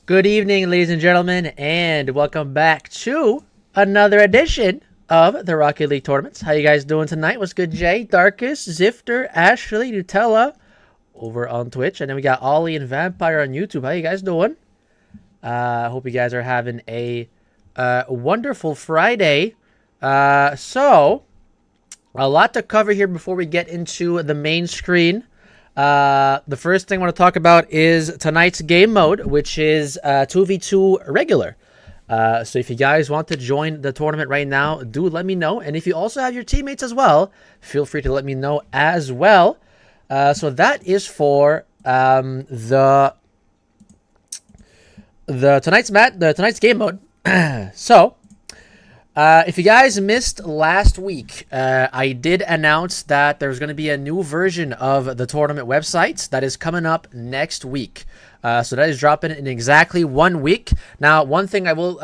Good evening, ladies and gentlemen, and welcome back to another edition of the Rocket League tournaments. How you guys doing tonight? What's good, Jay, Darkus, Zifter, Ashley, Nutella over on Twitch, and then we got Ollie and Vampire on YouTube. How you guys doing? Hope you guys are having a wonderful Friday. So a lot to cover here before we get into the main screen. The first thing I want to talk about is tonight's game mode, which is 2v2 regular. So if you guys want to join the tournament right now, do let me know. And if you also have your teammates as well, feel free to let me know as well. So that is for tonight's game mode. So if you guys missed last week, I did announce that there's going to be a new version of the tournament website that is coming up next week. So that is dropping in exactly 1 week. Now, one thing I will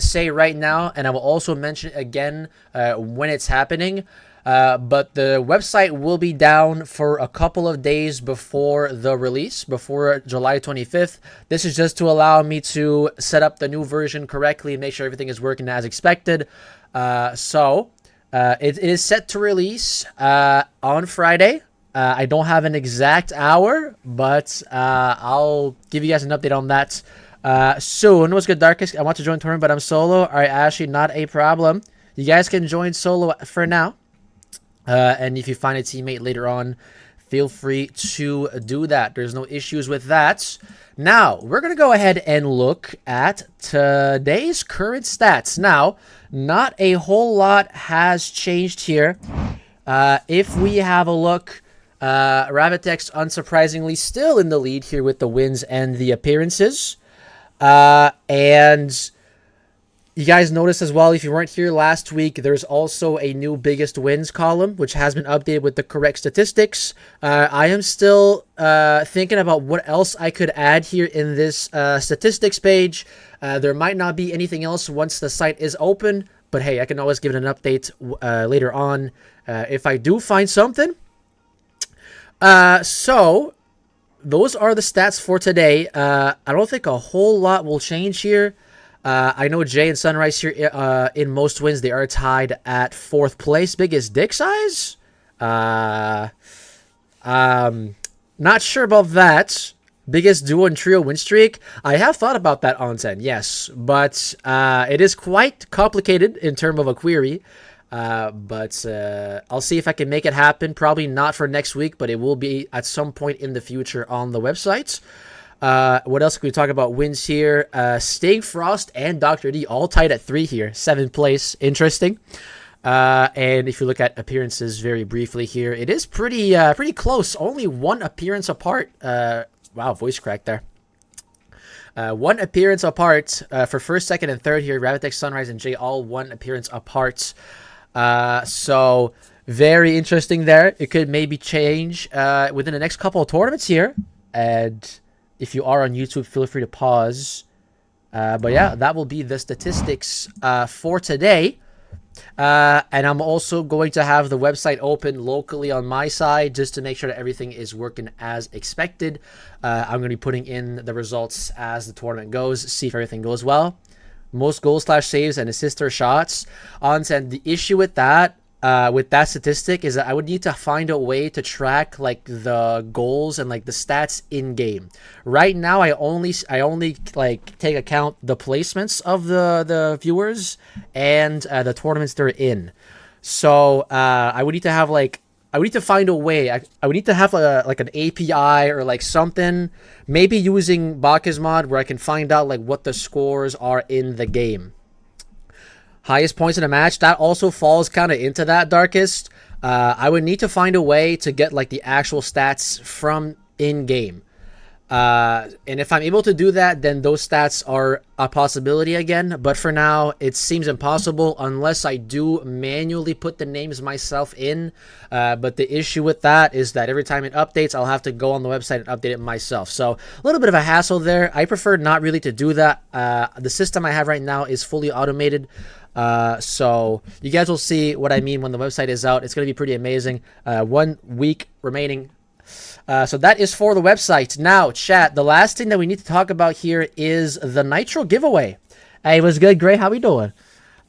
say right now, and I will also mention again when it's happening, but the website will be down for a couple of days before the release, before July 25th. This is just to allow me to set up the new version correctly and make sure everything is working as expected. So it is set to release on Friday. I don't have an exact hour, but I'll give you guys an update on that soon. What's good, Darkest? I want to join tournament, but I'm solo. All right, Ashley, not a problem. You guys can join solo for now. And if you find a teammate later on, feel free to do that. There's no issues with that. Now, we're going to go ahead and look at today's current stats. Now, not a whole lot has changed here. If we have a look, Ravitex, unsurprisingly, still in the lead here with the wins and the appearances. And you guys noticed as well, if you weren't here last week, there's also a new biggest wins column, which has been updated with the correct statistics. I am still thinking about what else I could add here in this statistics page. There might not be anything else once the site is open, but hey, I can always give it an update later on if I do find something. So those are the stats for today. I don't think a whole lot will change here. I know Jay and Sunrise here in most wins, they are tied at 4th place. Biggest dick size? Not sure about that. Biggest duo and trio win streak? I have thought about that, Onsen, yes. But it is quite complicated in terms of a query. But I'll see if I can make it happen. Probably not for next week, but it will be at some point in the future on the website. What else can we talk about? Wins here. Sting, Frost, and Dr. D all tied at 3 here. 7th place. Interesting. And if you look at appearances very briefly here, it is pretty close. Only 1 appearance apart. Wow, voice crack there. 1 appearance apart for 1st, 2nd, and 3rd here. Ravitex, Sunrise, and Jay all 1 appearance apart. So very interesting there. It could maybe change within the next couple of tournaments here. And if you are on YouTube, feel free to pause. But yeah, that will be the statistics for today. And I'm also going to have the website open locally on my side just to make sure that everything is working as expected. I'm going to be putting in the results as the tournament goes, see if everything goes well. Most goals / saves and assists or shots. And the issue with that statistic is that I would need to find a way to track like the goals and like the stats in game. Right now, I only like take account the placements of the viewers and the tournaments they're in. So I would need to have I would need to find a way. I would need to have like an API or like something, maybe using Bacchus mod where I can find out like what the scores are in the game. Highest points in a match, that also falls kind of into that, Darkest. I would need to find a way to get like the actual stats from in-game. And if I'm able to do that, then those stats are a possibility again. But for now, it seems impossible unless I do manually put the names myself in. But the issue with that is that every time it updates, I'll have to go on the website and update it myself. So a little bit of a hassle there. I prefer not really to do that. The system I have right now is fully automated. So you guys will see what I mean when the website is out. It's going to be pretty amazing. 1 week remaining. So that is for the website. Now, chat, the last thing that we need to talk about here is the Nitro giveaway. Hey, what's good, Gray? How we doing?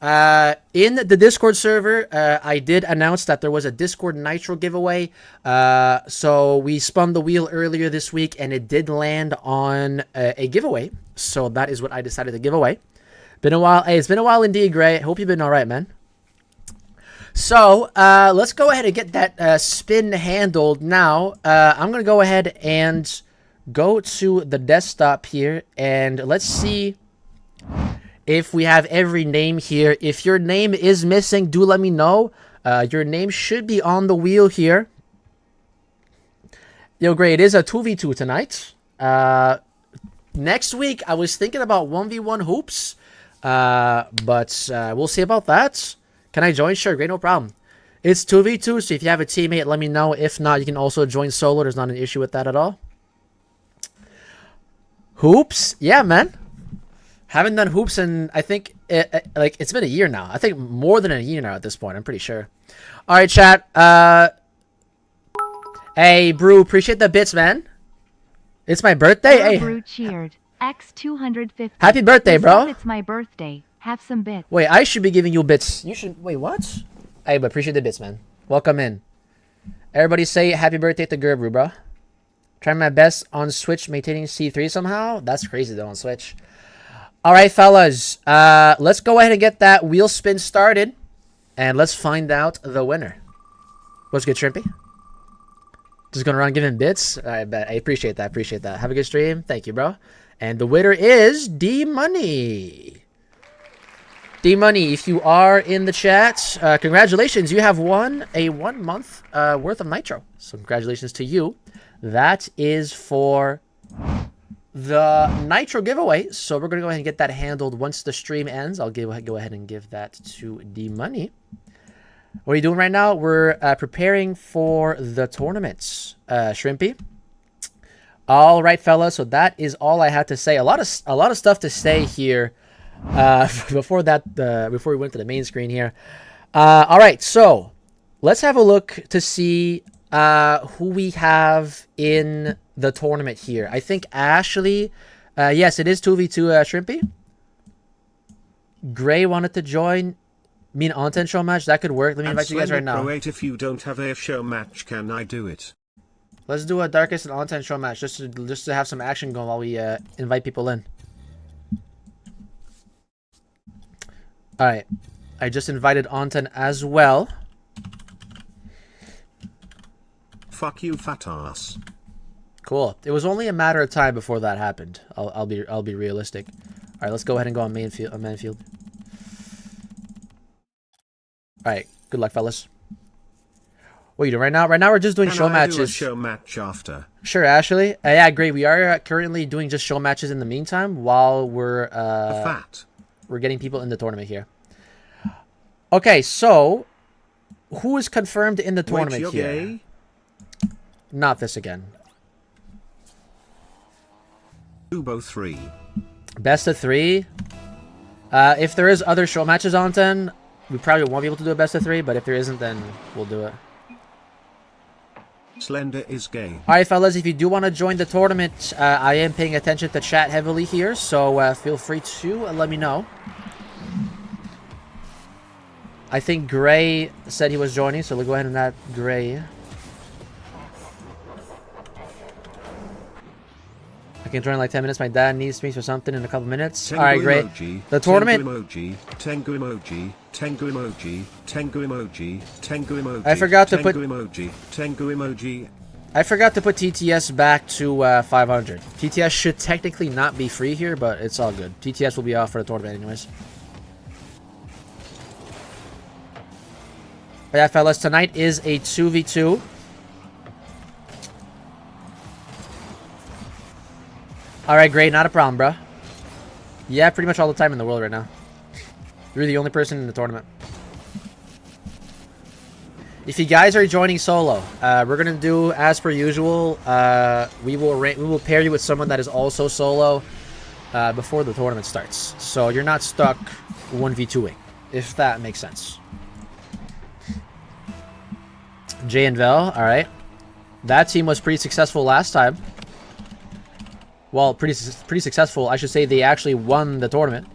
In the Discord server, I did announce that there was a Discord Nitro giveaway. So we spun the wheel earlier this week, and it did land on a giveaway. So that is what I decided to give away. Been a while. Hey, it's been a while indeed, Gray. Hope you've been all right, man. So let's go ahead and get that spin handled now. I'm going to go ahead and go to the desktop here, and let's see if we have every name here. If your name is missing, do let me know. Your name should be on the wheel here. Yo, Gray, it is a 2v2 tonight. Next week, I was thinking about 1v1 hoops, but we'll see about that. Can I join? Sure, great, no problem. It's 2v2, so if you have a teammate, let me know. If not, you can also join solo. There's not an issue with that at all. Hoops? Yeah, man. Haven't done hoops in, I think, it's been a year now. I think more than a year now at this point. I'm pretty sure. All right, chat. Hey, Brew, appreciate the bits, man. It's my birthday. Hey. Brew cheered. X250. Happy birthday, bro. It's my birthday. Have some bits. Wait, I should be giving you bits. You should. Wait, what? Hey, but appreciate the bits, man. Welcome in. Everybody say happy birthday to Gerbrew, bro. Trying my best on Switch, maintaining C3 somehow. That's crazy, though, on Switch. All right, fellas. Let's go ahead and get that wheel spin started. And let's find out the winner. What's good, Shrimpy? Just going to run giving bits? I bet. I appreciate that. Appreciate that. Have a good stream. Thank you, bro. And the winner is D-Money. D-Money, if you are in the chat, congratulations. You have won a 1 month worth of Nitro. So congratulations to you. That is for the Nitro giveaway. So we're going to go ahead and get that handled once the stream ends. I'll go ahead and give that to D-Money. What are you doing right now? We're preparing for the tournaments, Shrimpy. All right, fellas. So that is all I had to say. A lot of stuff to say here. Before we went to the main screen here. All right, so let's have a look to see who we have in the tournament here. I think Ashley, yes, it is 2v2 Shrimpy. Gray wanted to join. Me and Anten show match, that could work. Let me invite you guys right now. Pro8, if you don't have a show match, can I do it? Let's do a Darkest and Anten show match just to have some action going while we invite people in. Alright, I just invited Anten as well. Fuck you, fat ass. Cool. It was only a matter of time before that happened. I'll be realistic. Alright, let's go ahead and go on main field. Alright, good luck, fellas. What are you doing right now? Right now we're just doing show matches. Do a show match after? Sure, Ashley. Yeah, great. We are currently doing just show matches in the meantime while we're getting people in the tournament here. Okay, so who is confirmed in the tournament here? Gay? Not this again. Ubo 3. Best of 3. If there is other show matches on 10, we probably won't be able to do a best of 3, but if there isn't, then we'll do it. Slender is gay. Alright, fellas, if you do want to join the tournament, I am paying attention to chat heavily here, so feel free to let me know. I think Gray said he was joining, so we'll go ahead and add Gray. I can join in like 10 minutes. My dad needs me for something in a couple minutes. Alright, great. The tournament. Tengu emoji, Tengu emoji, Tengu emoji, Tengu emoji. I forgot to put Tengu emoji. I forgot to put TTS back to 500. TTS should technically not be free here, but it's all good. TTS will be off for the tournament anyways. But yeah, fellas, tonight is a 2v2. Alright, great. Not a problem, bro. Yeah, pretty much all the time in the world right now. You're the only person in the tournament. If you guys are joining solo, we're going to do as per usual. We will pair you with someone that is also solo before the tournament starts. So you're not stuck 1v2ing, if that makes sense. Jay and Vel, alright. That team was pretty successful last time. Well, pretty successful. I should say they actually won the tournament.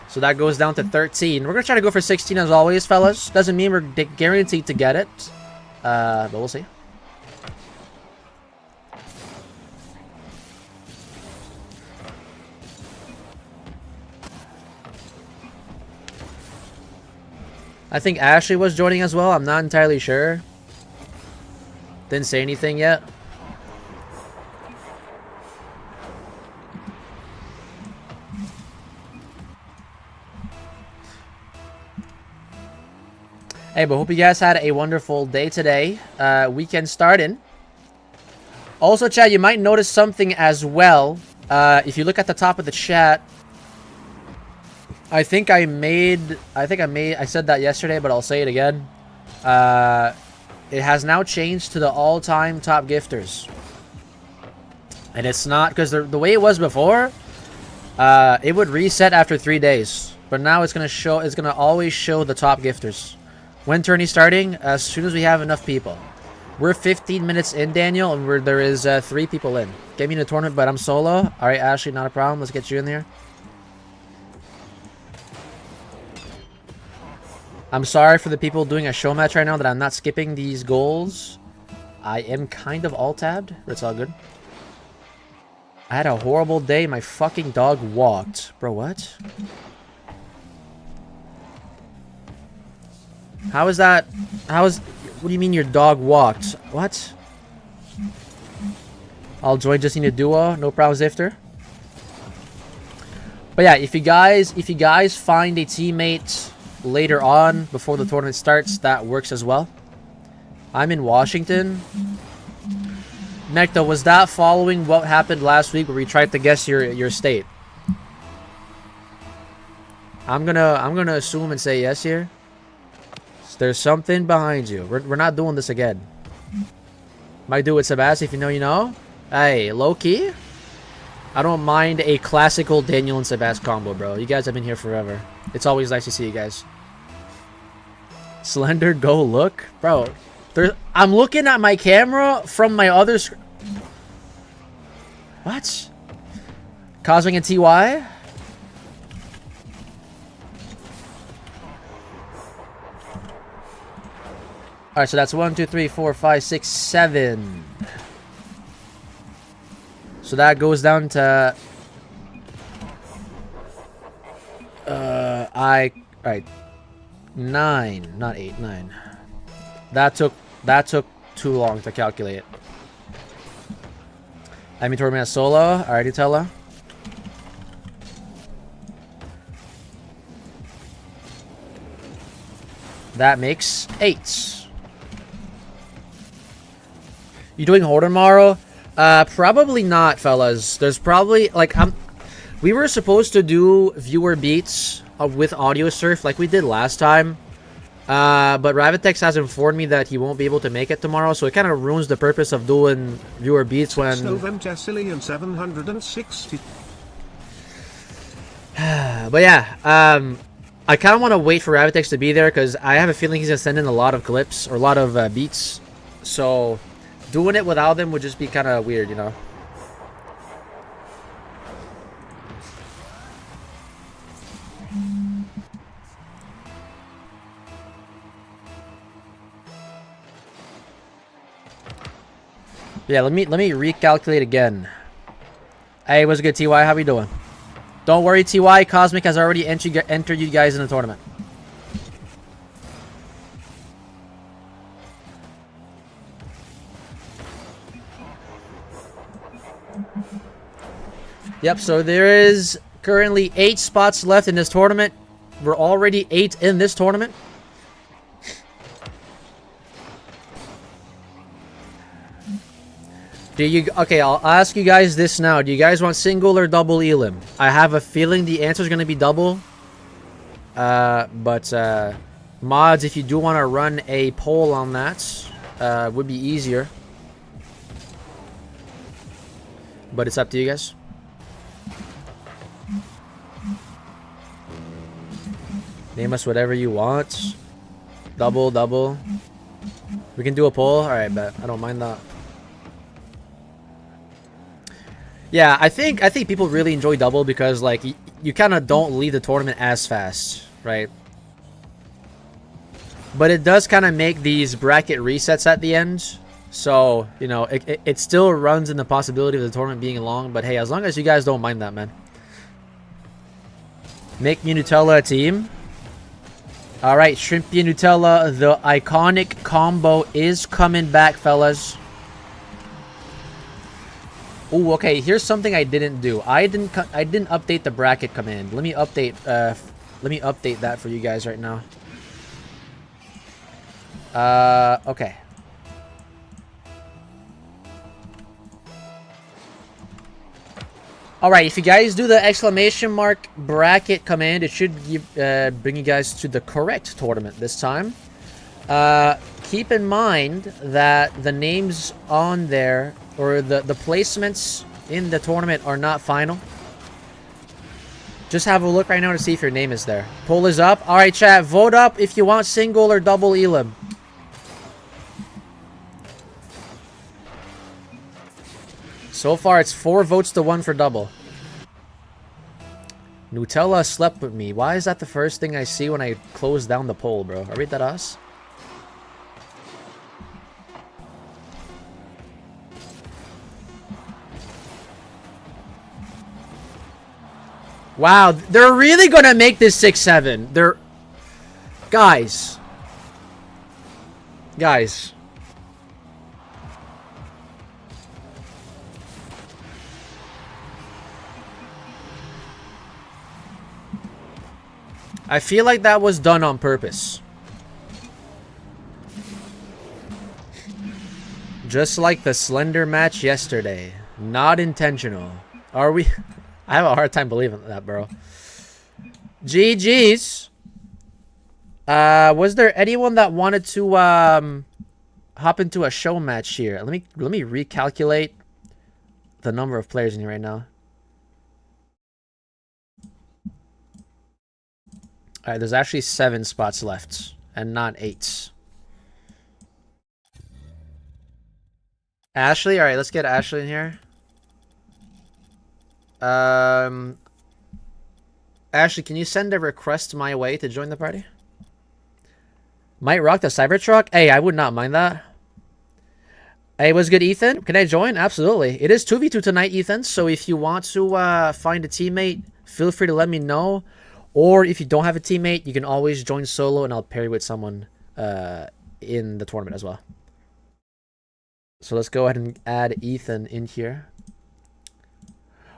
So that goes down to 13. We're going to try to go for 16 as always, fellas. Doesn't mean we're guaranteed to get it. But we'll see. I think Ashley was joining as well. I'm not entirely sure. Didn't say anything yet. Hey, but hope you guys had a wonderful day today. Weekend starting. Also, chat, you might notice something as well. If you look at the top of the chat, I said that yesterday, but I'll say it again. It has now changed to the all-time top gifters. And it's not, because the way it was before, it would reset after 3 days. But now it's going to always show the top gifters. When tourney starting? As soon as we have enough people. We're 15 minutes in, Daniel, and there is 3 people in. Get me in the tournament, but I'm solo. Alright, Ashley, not a problem. Let's get you in there. I'm sorry for the people doing a show match right now that I'm not skipping these goals. I am kind of alt-tabbed, but it's all good. I had a horrible day. My fucking dog walked. Bro, what? How is that? What do you mean your dog walked? What? I'll join just in a duo. No problem, Zifter. But yeah, if you guys find a teammate later on before the tournament starts, that works as well. I'm in Washington. Necto, was that following what happened last week where we tried to guess your state? I'm gonna assume and say yes here. There's something behind you. We're not doing this again. Might do it, Sebas. If you know, you know. Hey, low key. I don't mind a classical Daniel and Sebas combo, bro. You guys have been here forever. It's always nice to see you guys. Slender, go look, bro. I'm looking at my camera from my other screen. What? Cosmic and TY? Alright, so that's 1, 2, 3, 4, 5, 6, 7. So that goes down to alright. 9, not 8, 9. That took too long to calculate. I mean tournament solo. Alrighty, Tella. That makes 8. You doing Horde tomorrow? Probably not, fellas. There's probably like we were supposed to do viewer beats with audio surf like we did last time. But Ravitex has informed me that he won't be able to make it tomorrow, so it kind of ruins the purpose of doing viewer beats when. November 760. But yeah, I kind of want to wait for Ravitex to be there because I have a feeling he's gonna send in a lot of clips or a lot of beats. So doing it without them would just be kind of weird, you know. Yeah, let me recalculate again. Hey, what's good, TY? How we doing? Don't worry, TY. Cosmic has already entered you guys in the tournament. Yep, so there is currently 8 spots left in this tournament. We're already 8 in this tournament. Okay, I'll ask you guys this now. Do you guys want single or double elim? I have a feeling the answer is going to be double. But mods, if you do want to run a poll on that, would be easier. But it's up to you guys. Name us whatever you want. Double, double. We can do a poll. All right, bet. I don't mind that. Yeah, I think people really enjoy double because like you kind of don't leave the tournament as fast, right? But it does kind of make these bracket resets at the end. So, you know, it still runs in the possibility of the tournament being long. But hey, as long as you guys don't mind that, man. Make me Nutella a team. Alright, Shrimpy and Nutella, the iconic combo is coming back, fellas. Oh, okay, here's something I didn't do. I didn't update the bracket command. Let me update that for you guys right now. Okay. Alright, if you guys do the exclamation mark bracket command, it should bring you guys to the correct tournament this time. Keep in mind that the names on there, or the placements in the tournament are not final. Just have a look right now to see if your name is there. Poll is up. Alright, chat, vote up if you want single or double Elim. So far, it's 4 votes to 1 for double. Nutella slept with me. Why is that the first thing I see when I close down the poll, bro? Are we that us? Wow, they're really gonna make this 6-7. They're... Guys. Guys. I feel like that was done on purpose. Just like the Slender match yesterday. Not intentional. Are we? I have a hard time believing that, bro. GG's. Was there anyone that wanted to hop into a show match here? Let me recalculate the number of players in here right now. Alright, there's actually 7 spots left, and not 8. Ashley? Alright, let's get Ashley in here. Ashley, can you send a request my way to join the party? Might rock the Cybertruck? Hey, I would not mind that. Hey, what's good, Ethan? Can I join? Absolutely. It is 2v2 tonight, Ethan, so if you want to find a teammate, feel free to let me know. Or if you don't have a teammate, you can always join solo and I'll pair you with someone in the tournament as well. So let's go ahead and add Ethan in here.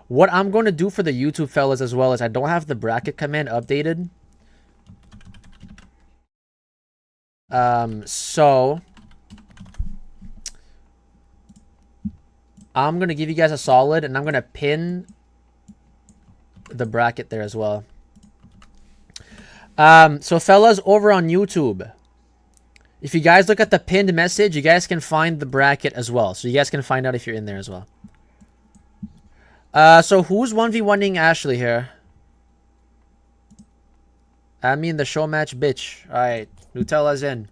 What I'm going to do for the YouTube fellas as well is I don't have the bracket command updated. So I'm going to give you guys a solid and I'm going to pin the bracket there as well. So fellas over on YouTube, if you guys look at the pinned message, you guys can find the bracket as well. So you guys can find out if you're in there as well. So who's 1v1ing Ashley here? I mean the show match, bitch. Alright, Nutella's in.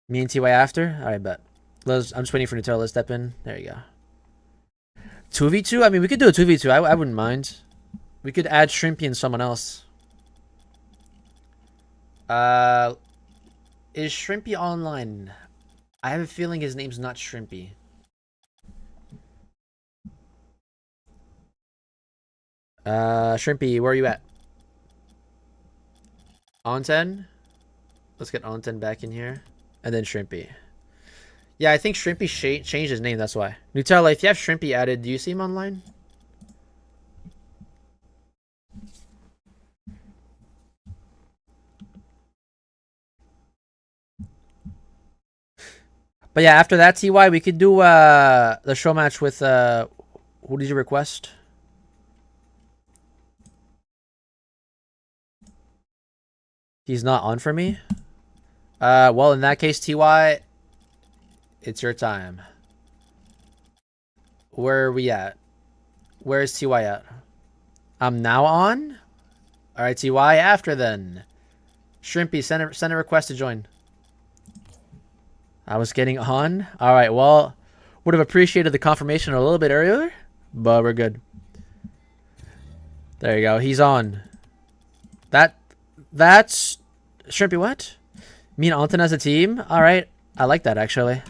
Me and TY after? Alright, bet. I'm just waiting for Nutella to step in. There you go. 2v2? I mean, we could do a 2v2. I wouldn't mind. We could add Shrimpy and someone else. Is Shrimpy online? I have a feeling his name's not Shrimpy. Shrimpy, where are you at? Onten? Let's get Onten back in here. And then Shrimpy. Yeah, I think Shrimpy changed his name, that's why. Nutella, if you have Shrimpy added, do you see him online? But yeah, after that, TY, we could do the show match with... who did you request? He's not on for me? Well, in that case, TY... It's your time. Where are we at? Where's TY at? I'm now on? Alright, TY, after then. Shrimpy, send a request to join. I was getting on? Alright, well, would have appreciated the confirmation a little bit earlier, but we're good. There you go, he's on. That's... Shrimpy, what? Me and Anton as a team? Alright, I like that, actually.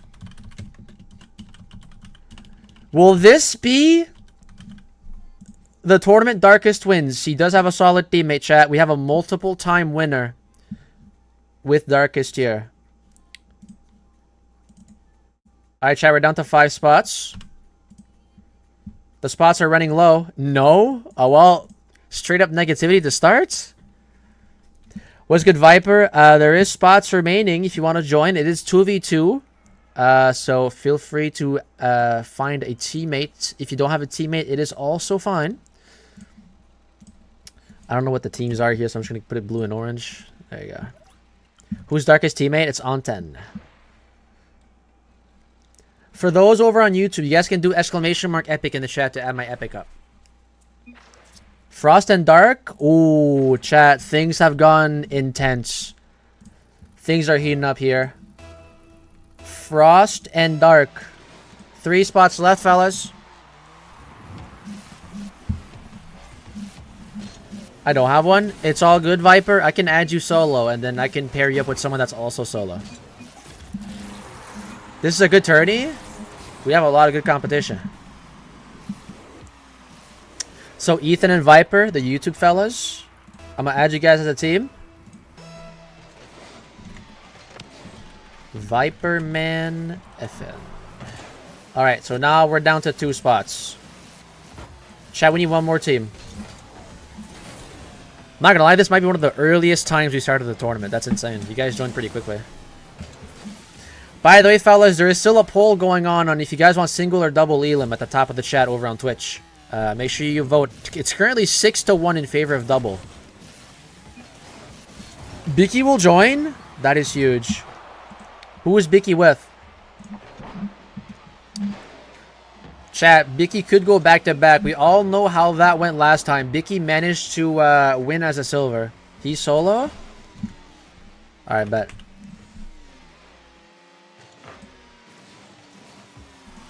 Will this be the tournament Darkest wins? He does have a solid teammate, chat. We have a multiple-time winner with Darkest here. Alright, chat, we're down to 5 spots. The spots are running low. No? Oh, well, straight up negativity to start. What's good, Viper? There is spots remaining if you want to join. It is 2v2. So feel free to find a teammate. If you don't have a teammate, it is also fine. I don't know what the teams are here, so I'm just going to put it blue and orange. There you go. Who's Darkest teammate? It's Anten. For those over on YouTube, you guys can do !epic in the chat to add my epic up. Frost and Dark? Ooh, chat. Things have gone intense. Things are heating up here. Frost and Dark. 3 spots left, fellas. I don't have one. It's all good, Viper. I can add you solo, and then I can pair you up with someone that's also solo. This is a good tourney. We have a lot of good competition. So Ethan and Viper, the YouTube fellas, I'm gonna add you guys as a team. Viperman FN. Alright, so now we're down to 2 spots. Chat, we need one more team. I'm not gonna lie, this might be one of the earliest times we started the tournament. That's insane. You guys joined pretty quickly. By the way, fellas, there is still a poll going on if you guys want single or double Elim at the top of the chat over on Twitch. Make sure you vote. It's currently 6-1 in favor of double. Bicky will join? That is huge. Who is Bicky with? Chat, Bicky could go back-to-back. We all know how that went last time. Bicky managed to win as a silver. He's solo? Alright, bet.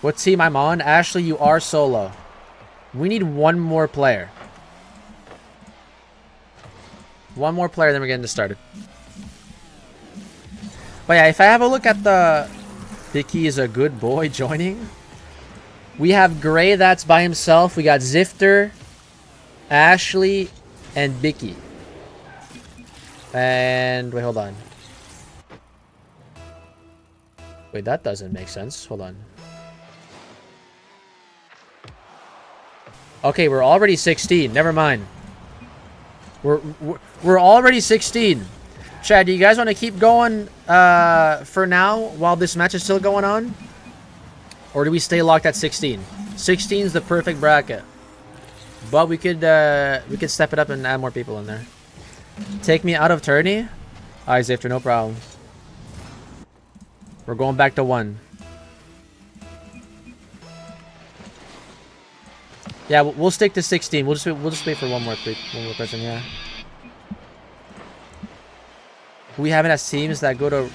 What team I'm on? Ashley, you are solo. We need one more player. One more player, then we're getting this started. But yeah, if I have a look at the... Bicky is a good boy joining. We have Gray that's by himself. We got Zifter, Ashley, and Bicky. And... Wait, hold on. Wait, that doesn't make sense. Hold on. Okay, we're already 16. Never mind. We're already 16. Chad, do you guys want to keep going for now while this match is still going on? Or do we stay locked at 16? 16 is the perfect bracket. But we could step it up and add more people in there. Take me out of tourney? Alright, Zifter, no problem. We're going back to 1. Yeah, we'll stick to 16. We'll just wait for one more person. Yeah. Who we haven't as teams that go to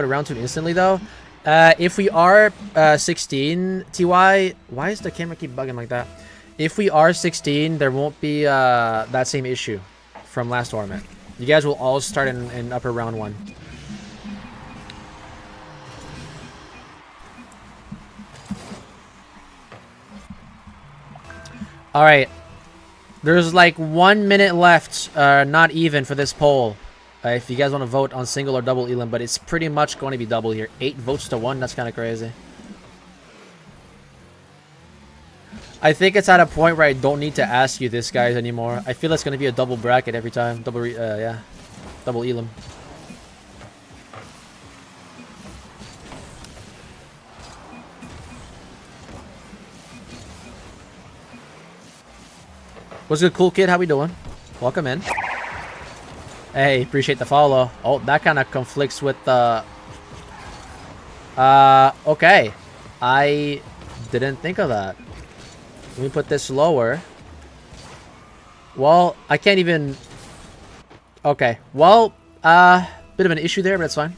round 2 instantly though. If we are 16, TY, why does the camera keep bugging like that? If we are 16, there won't be that same issue from last tournament. You guys will all start in upper round 1. Alright. There's like 1 minute left, not even, for this poll. If you guys want to vote on single or double Elim, but it's pretty much going to be double here. 8 votes to 1, that's kind of crazy. I think it's at a point where I don't need to ask you this, guys, anymore. I feel it's going to be a double bracket every time. Double Elim. What's good, cool kid? How we doing? Welcome in. Hey, appreciate the follow. Oh, that kind of conflicts with the... okay. I didn't think of that. Let me put this lower. Well, I can't even... Okay. Well, bit of an issue there, but it's fine.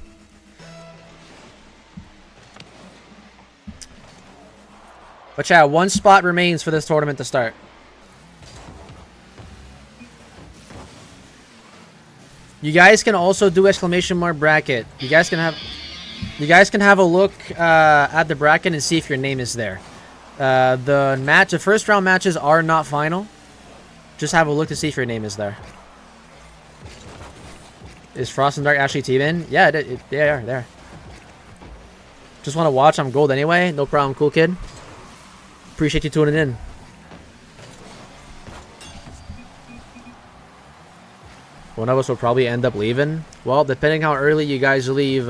But yeah, one spot remains for this tournament to start. You guys can also do exclamation mark bracket. You guys can have a look at the bracket and see if your name is there. The first round matches are not final. Just have a look to see if your name is there. Is Frost and Dark actually team in? Yeah, they are there. Just want to watch. I'm gold anyway. No problem, cool kid. Appreciate you tuning in. One of us will probably end up leaving. Well, depending how early you guys leave,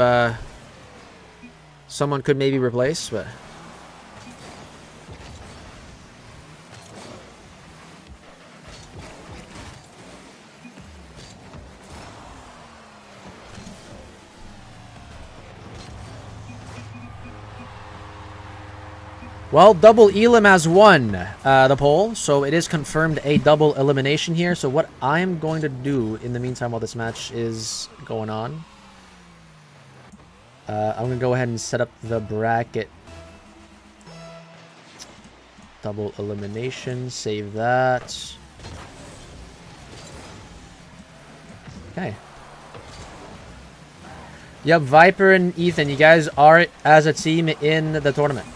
someone could maybe replace, but... Well, Double Elim has won the poll, so it is confirmed a double elimination here. So what I'm going to do in the meantime while this match is going on, I'm going to go ahead and set up the bracket. Double elimination, save that. Okay. Yep, Viper and Ethan, you guys are as a team in the tournament.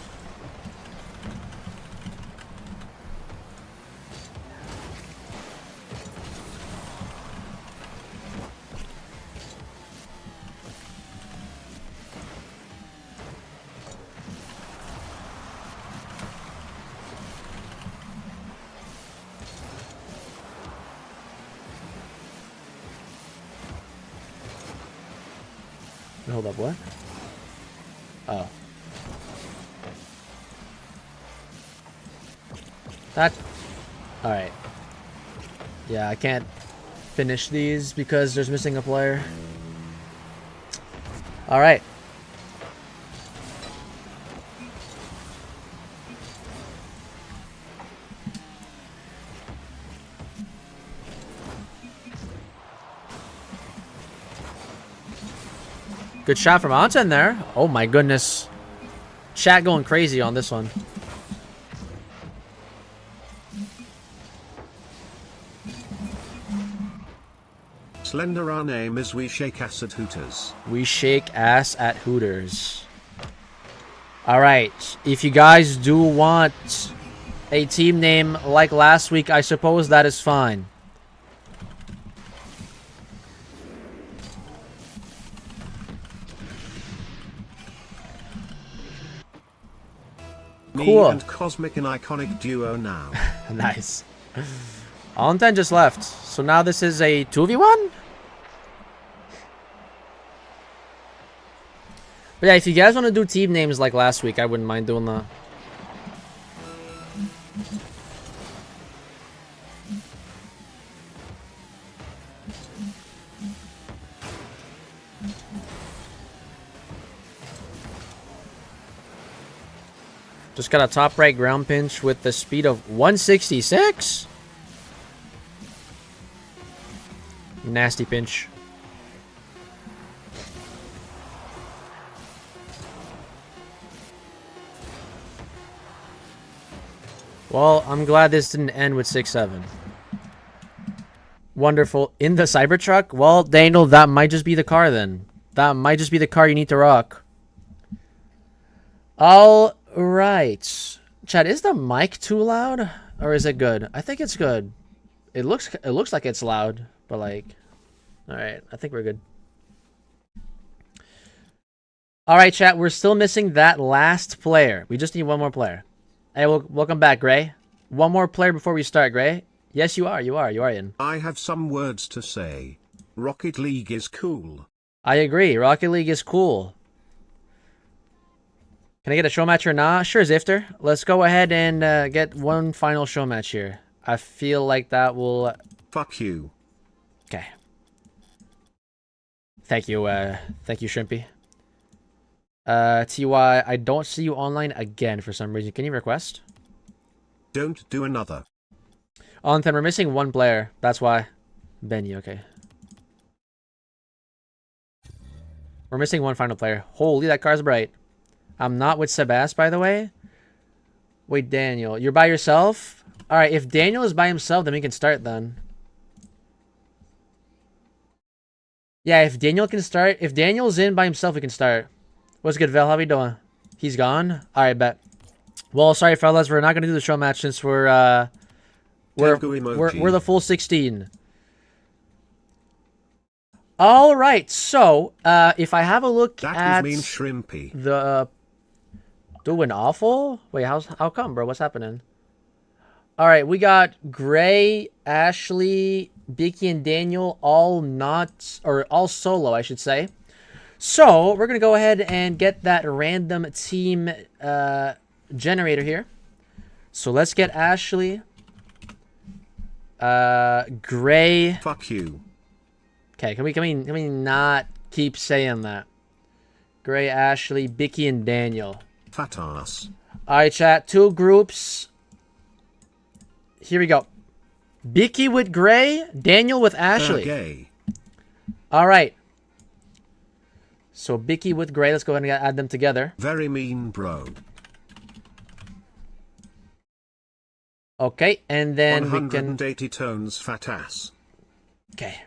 Hold up, what? Oh. That... Alright. Yeah, I can't finish these because there's missing a player. Alright. Good shot from Anton there. Oh my goodness. Chat going crazy on this one. Slender, our name is We Shake Ass at Hooters. We shake ass at Hooters. Alright. If you guys do want a team name like last week, I suppose that is fine. Cool. Me and Cosmic an iconic duo now. Nice. Allenton just left. So now this is a 2v1? But yeah, if you guys want to do team names like last week, I wouldn't mind doing that. Just got a top right ground pinch with the speed of 166. Nasty pinch. Well, I'm glad this didn't end with 6-7. Wonderful. In the Cybertruck? Well, Daniel, that might just be the car then. That might just be the car you need to rock. All right. Chad, is the mic too loud? Or is it good? I think it's good. It looks like it's loud, but like... Alright, I think we're good. Alright, chat, we're still missing that last player. We just need one more player. Hey, welcome back, Gray. One more player before we start, Gray. Yes, you are in. I have some words to say. Rocket League is cool. I agree. Rocket League is cool. Can I get a show match or not? Sure, Zifter. Let's go ahead and get one final show match here. I feel like that will... Fuck you. Okay. Thank you, Shrimpy. TY, I don't see you online again for some reason. Can you request? Don't do another. On then we're missing one player. That's why. Benny, okay. We're missing one final player. Holy, that car's bright. I'm not with Sebas, by the way. Wait, Daniel, you're by yourself? Alright, if Daniel is by himself, then we can start then. Yeah, if Daniel can start. If Daniel's in by himself, we can start. What's good, Vel? How we doing? He's gone? Alright, bet. Well, sorry, fellas. We're not going to do the show match since we're the full 16. All right, so if I have a look at mean shrimpy. the doing awful. Wait, how come, bro? What's happening? All right, we got Gray, Ashley, Bicky, and Daniel all solo, I should say. So we're gonna go ahead and get that random team generator here. So let's get Ashley, Gray. Fuck you. Okay, can we not keep saying that? Gray, Ashley, Bicky, and Daniel. Fat ass. Alright, chat. 2 groups. Here we go. Bicky with Gray, Daniel with Ashley. Gay. Alright. So Bicky with Gray, let's go ahead and add them together. Very mean, bro. Okay, and then 180 tones fat ass. Okay.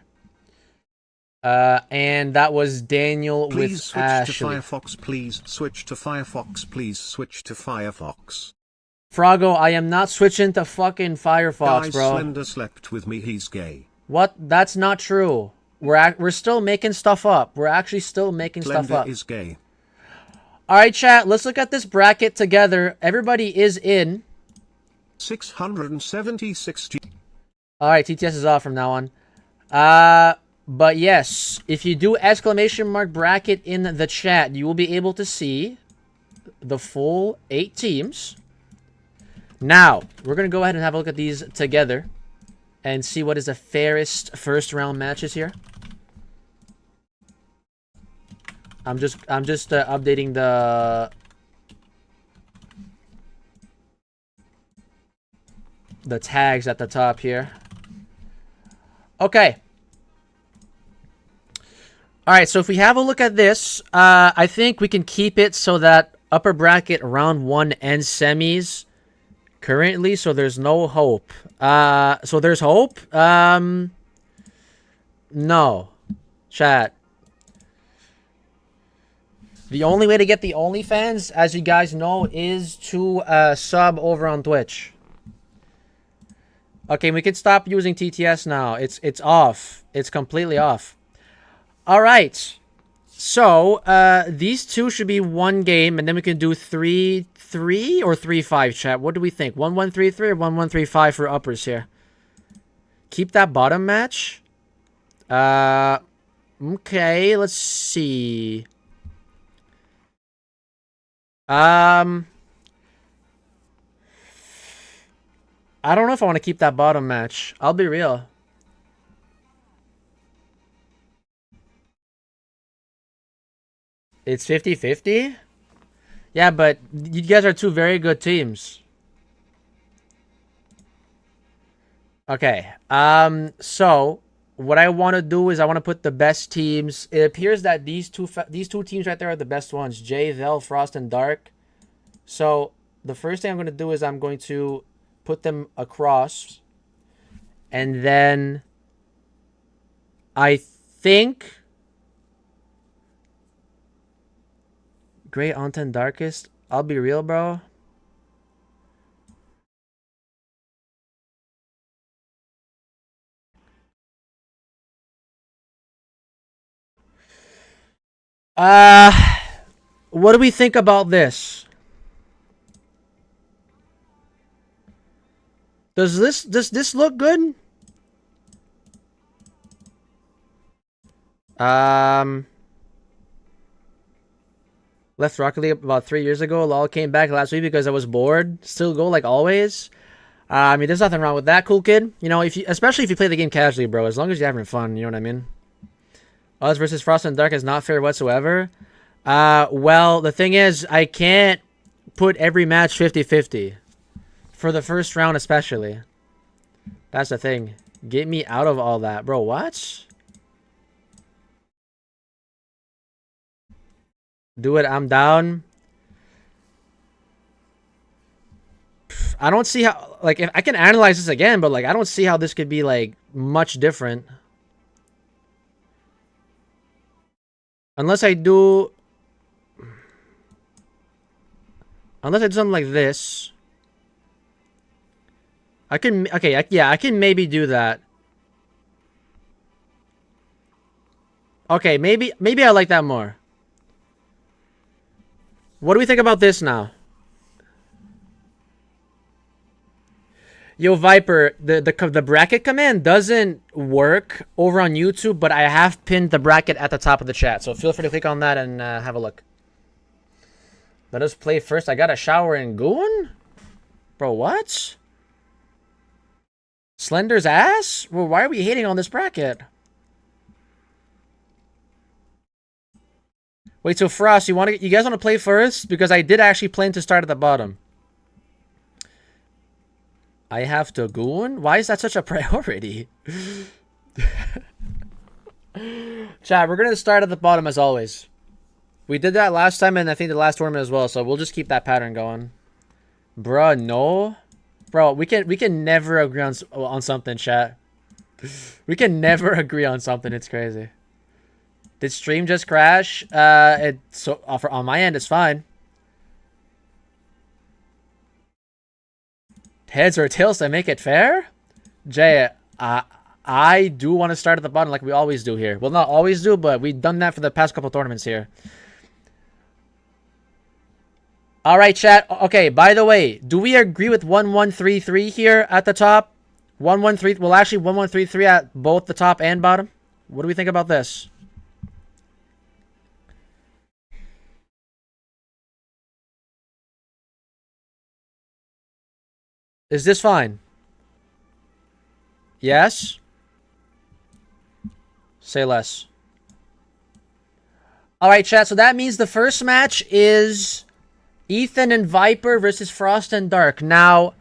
And that was Daniel Please with switch Ashley. to Firefox, please switch to Firefox, please switch to Firefox. Froggo, I am not switching to fucking Firefox, Guys, bro. Slender slept with me, he's gay. What? That's not true. We're still making stuff up. We're actually still making stuff Slender up. is gay. Alright, chat, let's look at this bracket together. Everybody is in. 676. Alright, TTS is off from now on. But yes, if you do exclamation mark bracket in the chat, you will be able to see the full 8 teams. Now, we're going to go ahead and have a look at these together and see what is the fairest first round matches here. I'm just updating the tags at the top here. Okay. Alright, so if we have a look at this, I think we can keep it so that upper bracket round 1 ends semis currently, so there's no hope. So there's hope? No. Chat. The only way to get the OnlyFans, as you guys know, is to sub over on Twitch. Okay, we can stop using TTS now. It's off. It's completely off. Alright, so these two should be one game, and then we can do 3-3 or 3-5, chat. What do we think? 1-1-3-3 or 1-1-3-5 for uppers here? Keep that bottom match? Okay, let's see. I don't know if I want to keep that bottom match. I'll be real. It's 50-50? Yeah, but you guys are two very good teams. Okay. So what I want to do is I want to put the best teams. It appears that these two teams right there are the best ones. Jay, Vel, Frost, and Dark. So the first thing I'm going to do is I'm going to put them across. And then I think Gray, Anta, and Darkest. I'll be real, bro. What do we think about this? Does this look good? Left Rocket League about 3 years ago. LOL came back last week because I was bored. Still go like always. I mean, there's nothing wrong with that, cool kid. You know, especially if you play the game casually, bro. As long as you're having fun, you know what I mean? Us versus Frost and Dark is not fair whatsoever. Well, the thing is, I can't put every match 50-50. For the first round especially. That's the thing. Get me out of all that. Bro, what? Do it, I'm down. I don't see how, like, if I can analyze this again, but like I don't see how this could be like much different. Unless I do something like this. I can, okay, yeah, I can maybe do that. Okay, maybe I like that more. What do we think about this now? Yo, Viper, the bracket command doesn't work over on YouTube, but I have pinned the bracket at the top of the chat, so feel free to click on that and have a look. Let us play first. I got a shower in Goon? Bro, what? Slender's ass? Well, why are we hating on this bracket? Wait, so Frost, you guys want to play first? Because I did actually plan to start at the bottom. I have to Goon? Why is that such a priority? Chat, we're going to start at the bottom as always. We did that last time and I think the last tournament as well, so we'll just keep that pattern going. Bruh, no. Bro, we can never agree on something, chat. We can never agree on something. It's crazy. Did stream just crash? On my end, it's fine. Heads or tails to make it fair? Jay, I do want to start at the bottom like we always do here. Well, not always do, but we've done that for the past couple tournaments here. All right, chat. Okay, by the way, do we agree with 1133 here at the top? 113. Well, actually, 1133 at both the top and bottom. What do we think about this? Is this fine? Yes? Say less. All right, chat. So that means the first match is Ethan and Viper versus Frost and Dark. Now,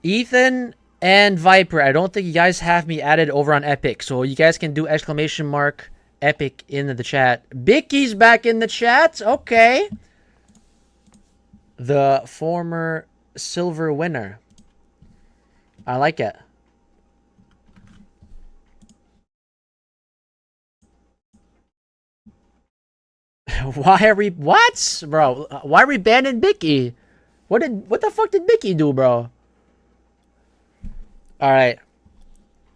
Ethan and Viper, I don't think you guys have me added over on Epic. So you guys can do exclamation mark Epic in the chat. Bicky's back in the chat. Okay. The former silver winner. I like it. Why are we... What? Bro, why are we banning Bicky? What the fuck did Bicky do, bro? Alright.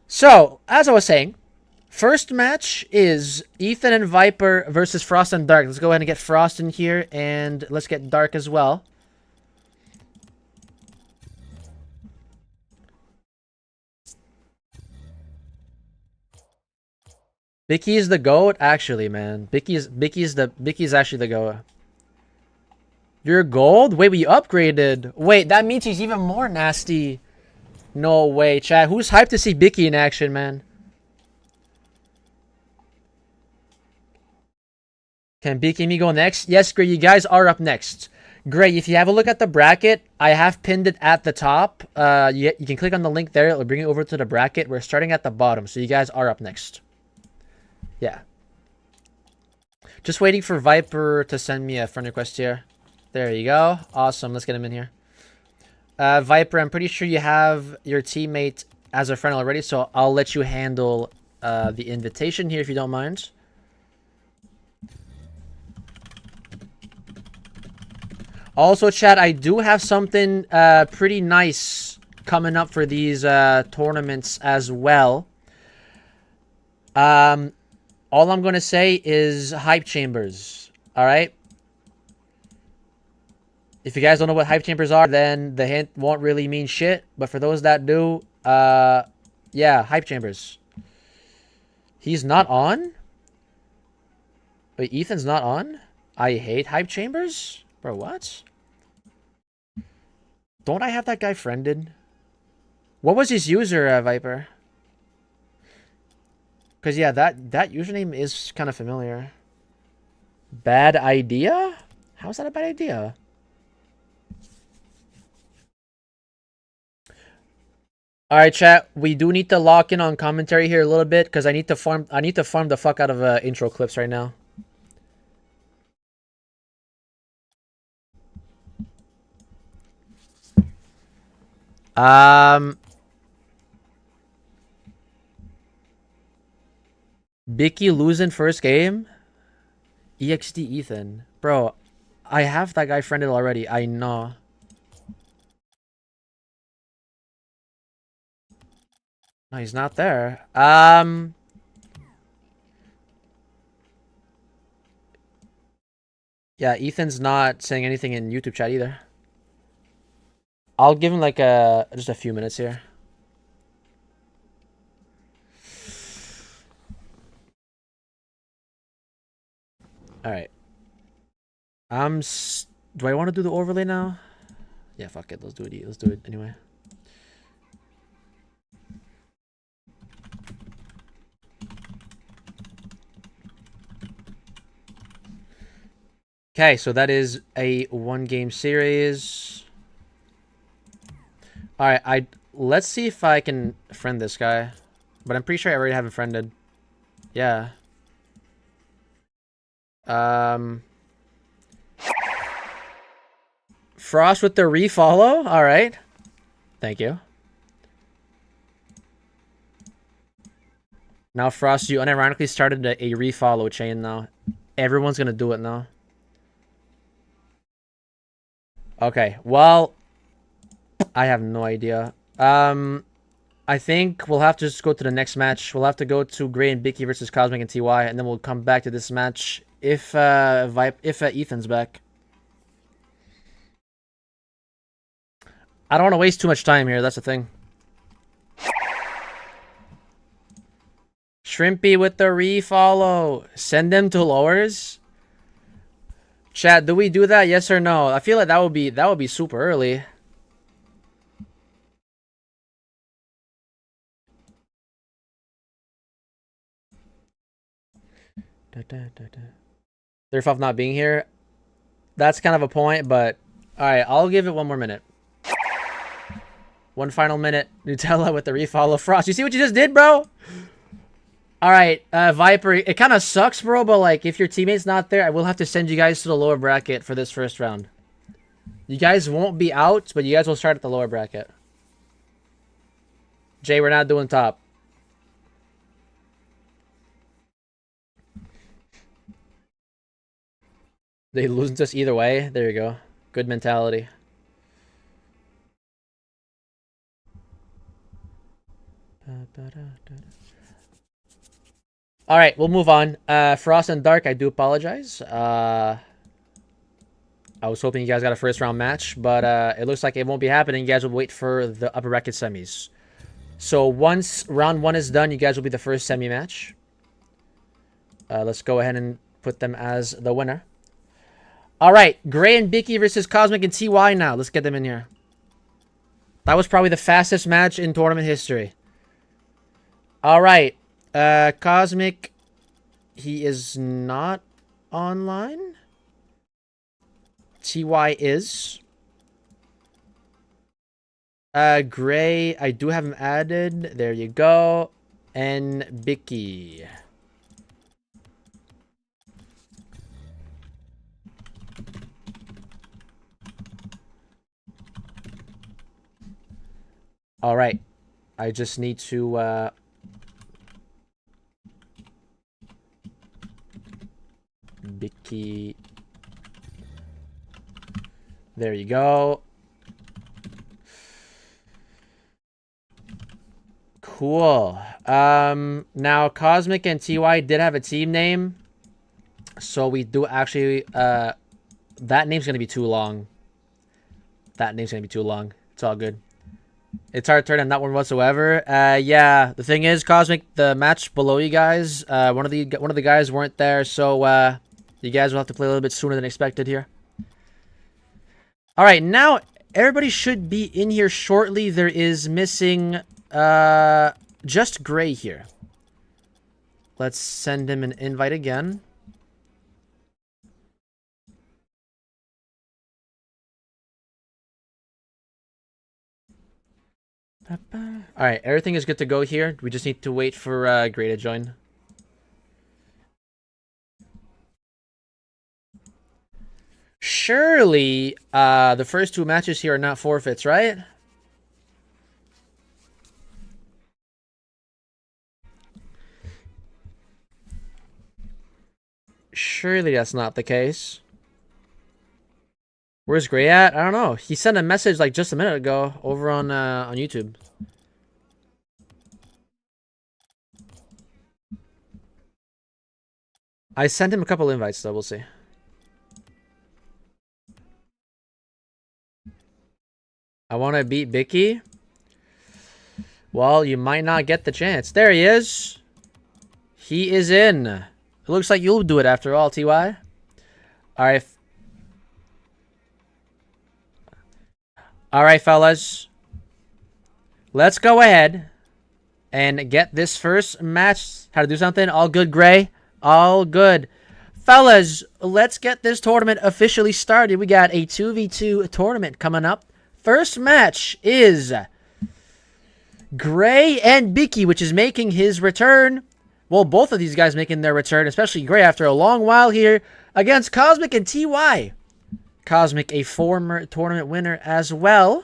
So, as I was saying, first match is Ethan and Viper versus Frost and Dark. Let's go ahead and get Frost in here, and let's get Dark as well. Bicky is the GOAT? Actually, man. Bicky's actually the GOAT. You're gold? Wait, we upgraded. Wait, that means he's even more nasty. No way, chat. Who's hyped to see Bicky in action, man? Can Bicky and me go next? Yes, Gray, you guys are up next. Gray, if you have a look at the bracket, I have pinned it at the top. You can click on the link there. It'll bring you over to the bracket. We're starting at the bottom, so you guys are up next. Yeah. Just waiting for Viper to send me a friend request here. There you go. Awesome. Let's get him in here. Viper, I'm pretty sure you have your teammate as a friend already, so I'll let you handle the invitation here if you don't mind. Also, chat, I do have something pretty nice coming up for these tournaments as well. All I'm going to say is hype chambers. All right? If you guys don't know what hype chambers are, then the hint won't really mean shit. But for those that do, yeah, hype chambers. He's not on? Wait, Ethan's not on? I hate hype chambers? Bro, what? Don't I have that guy friended? What was his user, Viper? Because, yeah, that username is kind of familiar. Bad idea? How is that a bad idea? All right, chat. We do need to lock in on commentary here a little bit because I need to farm. I need to farm the fuck out of intro clips right now. Bicky losing first game. EXT Ethan, bro. I have that guy friended already. I know. No, he's not there. Yeah, Ethan's not saying anything in YouTube chat either. I'll give him like just a few minutes here. All right. Do I want to do the overlay now? Yeah, fuck it. Let's do it. Let's do it anyway. Okay, so that is a 1-game series. All right, let's see if I can friend this guy, but I'm pretty sure I already have him friended. Yeah. Frost with the refollow. All right. Thank you. Now, Frost, you unironically started a refollow chain now. Everyone's going to do it now. Okay, well, I have no idea. I think we'll have to just go to the next match. We'll have to go to Gray and Bicky versus Cosmic and TY, and then we'll come back to this match if Ethan's back. I don't want to waste too much time here. That's the thing. Shrimpy with the refollow. Send them to lowers. Chat, do we do that? Yes or no? I feel like that would be super early. Their fault not being here. That's kind of a point, but alright, I'll give it one more minute. One final minute. Nutella with the refollow. Frost, you see what you just did, bro? Alright, Viper, it kind of sucks, bro, but like, if your teammate's not there, I will have to send you guys to the lower bracket for this first round. You guys won't be out, but you guys will start at the lower bracket. Jay, we're not doing top. They lose to us either way. There you go. Good mentality. All right, we'll move on. Frost and Dark, I do apologize. I was hoping you guys got a first round match, but it looks like it won't be happening. You guys will wait for the upper bracket semis. So once round 1 is done, you guys will be the first semi match. Let's go ahead and put them as the winner. All right, Gray and Bicky versus Cosmic and TY now. Let's get them in here. That was probably the fastest match in tournament history. All right. Cosmic, he is not online. TY is. Gray, I do have him added. There you go. And Bicky. All right. I just need to Bicky. There you go. Cool. Now Cosmic and TY did have a team name. So we do actually that name's gonna be too long. That name's gonna be too long. It's all good. It's our turn and not one whatsoever. Yeah, the thing is, Cosmic, the match below you guys, one of the guys weren't there, so you guys will have to play a little bit sooner than expected here. All right, now everybody should be in here shortly. There is missing just Gray here. Let's send him an invite again. Alright, everything is good to go here. We just need to wait for Gray to join. Surely, the first 2 matches here are not forfeits, right? Surely that's not the case. Where's Gray at? I don't know. He sent a message like just a minute ago over on YouTube. I sent him a couple invites, though. We'll see. I want to beat Bicky. Well, you might not get the chance. There he is. He is in. It looks like you'll do it after all, TY. Alright. Alright, fellas. Let's go ahead and get this first match. How to do something? All good, Gray? All good. Fellas, let's get this tournament officially started. We got a 2v2 tournament coming up. First match is Gray and Bicky, which is making his return. Well, both of these guys making their return, especially Gray after a long while here, against Cosmic and TY. Cosmic, a former tournament winner as well.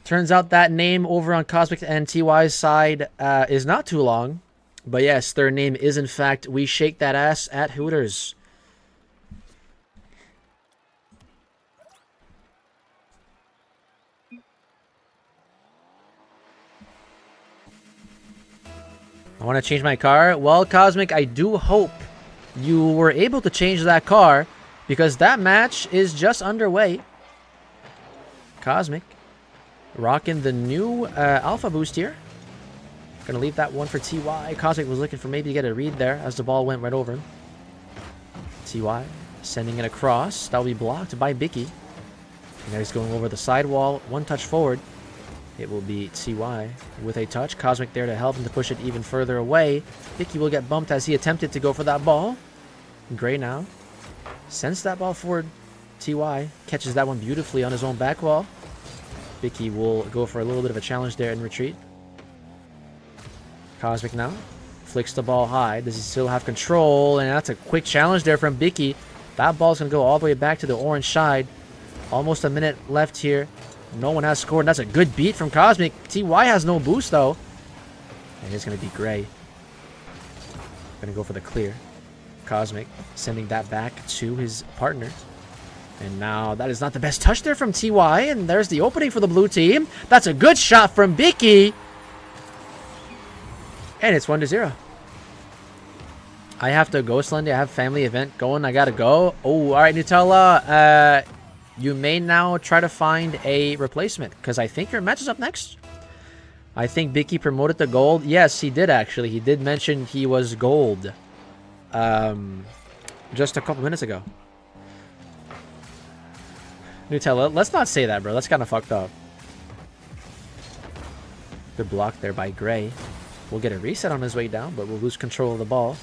Turns out that name over on Cosmic and TY's side is not too long. But yes, their name is in fact We Shake That Ass at Hooters. I want to change my car. Well, Cosmic, I do hope you were able to change that car because that match is just underway. Cosmic rocking the new Alpha Boost here. Gonna leave that one for TY. Cosmic was looking for maybe to get a read there as the ball went right over him. TY sending it across. That'll be blocked by Bicky. And now he's going over the sidewall. One touch forward. It will be TY with a touch. Cosmic there to help him to push it even further away. Bicky will get bumped as he attempted to go for that ball. Gray now sends that ball forward. TY catches that one beautifully on his own back wall. Bicky will go for a little bit of a challenge there and retreat. Cosmic now flicks the ball high. Does he still have control? And that's a quick challenge there from Bicky. That ball's going to go all the way back to the orange side. Almost a minute left here. No one has scored. That's a good beat from Cosmic. TY has no boost, though. And it's going to be Gray. Going to go for the clear. Cosmic sending that back to his partner. And now that is not the best touch there from TY. And there's the opening for the blue team. That's a good shot from Bicky. And it's 1-0. I have to go, Slender. I have family event going. I gotta go. Oh, all right, Nutella. You may now try to find a replacement because I think your match is up next. I think Bicky promoted to gold. Yes, he did actually. He did mention he was gold. Just a couple minutes ago. Nutella, let's not say that, bro. That's kind of fucked up. Good block there by Gray. We'll get a reset on his way down, but we'll lose control of the ball.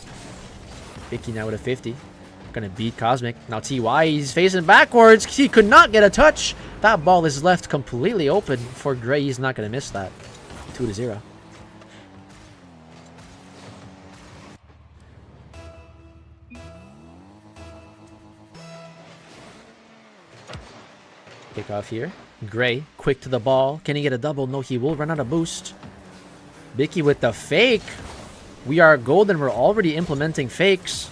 Bicky now with a 50. Gonna beat Cosmic. Now TY, he's facing backwards. He could not get a touch. That ball is left completely open for Gray. He's not gonna miss that. 2-0. Kick off here. Gray, quick to the ball. Can he get a double? No, he will run out of boost. Bicky with the fake. We are gold and we're already implementing fakes.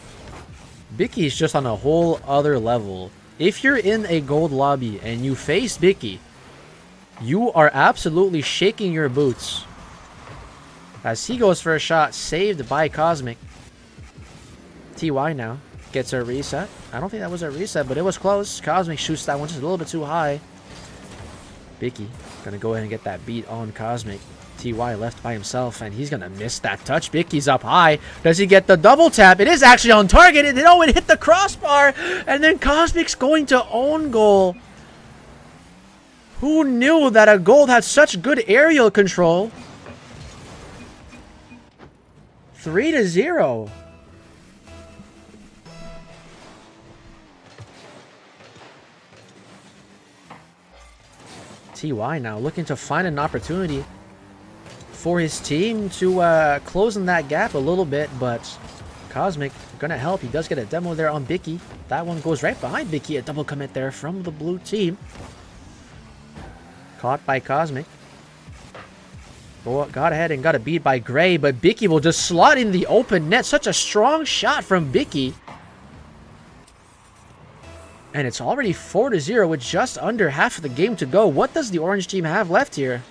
Bicky's just on a whole other level. If you're in a gold lobby and you face Bicky, you are absolutely shaking your boots. As he goes for a shot, saved by Cosmic. TY now gets a reset. I don't think that was a reset, but it was close. Cosmic shoots that one just a little bit too high. Bicky gonna go ahead and get that beat on Cosmic. TY left by himself, and he's gonna miss that touch. Bicky's up high. Does he get the double tap? It is actually on target. It hit the crossbar, and then Cosmic's going to own goal. Who knew that a gold had such good aerial control? 3-0. TY now looking to find an opportunity for his team to close in that gap a little bit, but Cosmic gonna help. He does get a demo there on Bicky. That one goes right behind Bicky. A double commit there from the blue team. Caught by Cosmic. Got ahead and got a beat by Gray, but Bicky will just slot in the open net. Such a strong shot from Bicky. And it's already 4-0 with just under half of the game to go. What does the orange team have left here?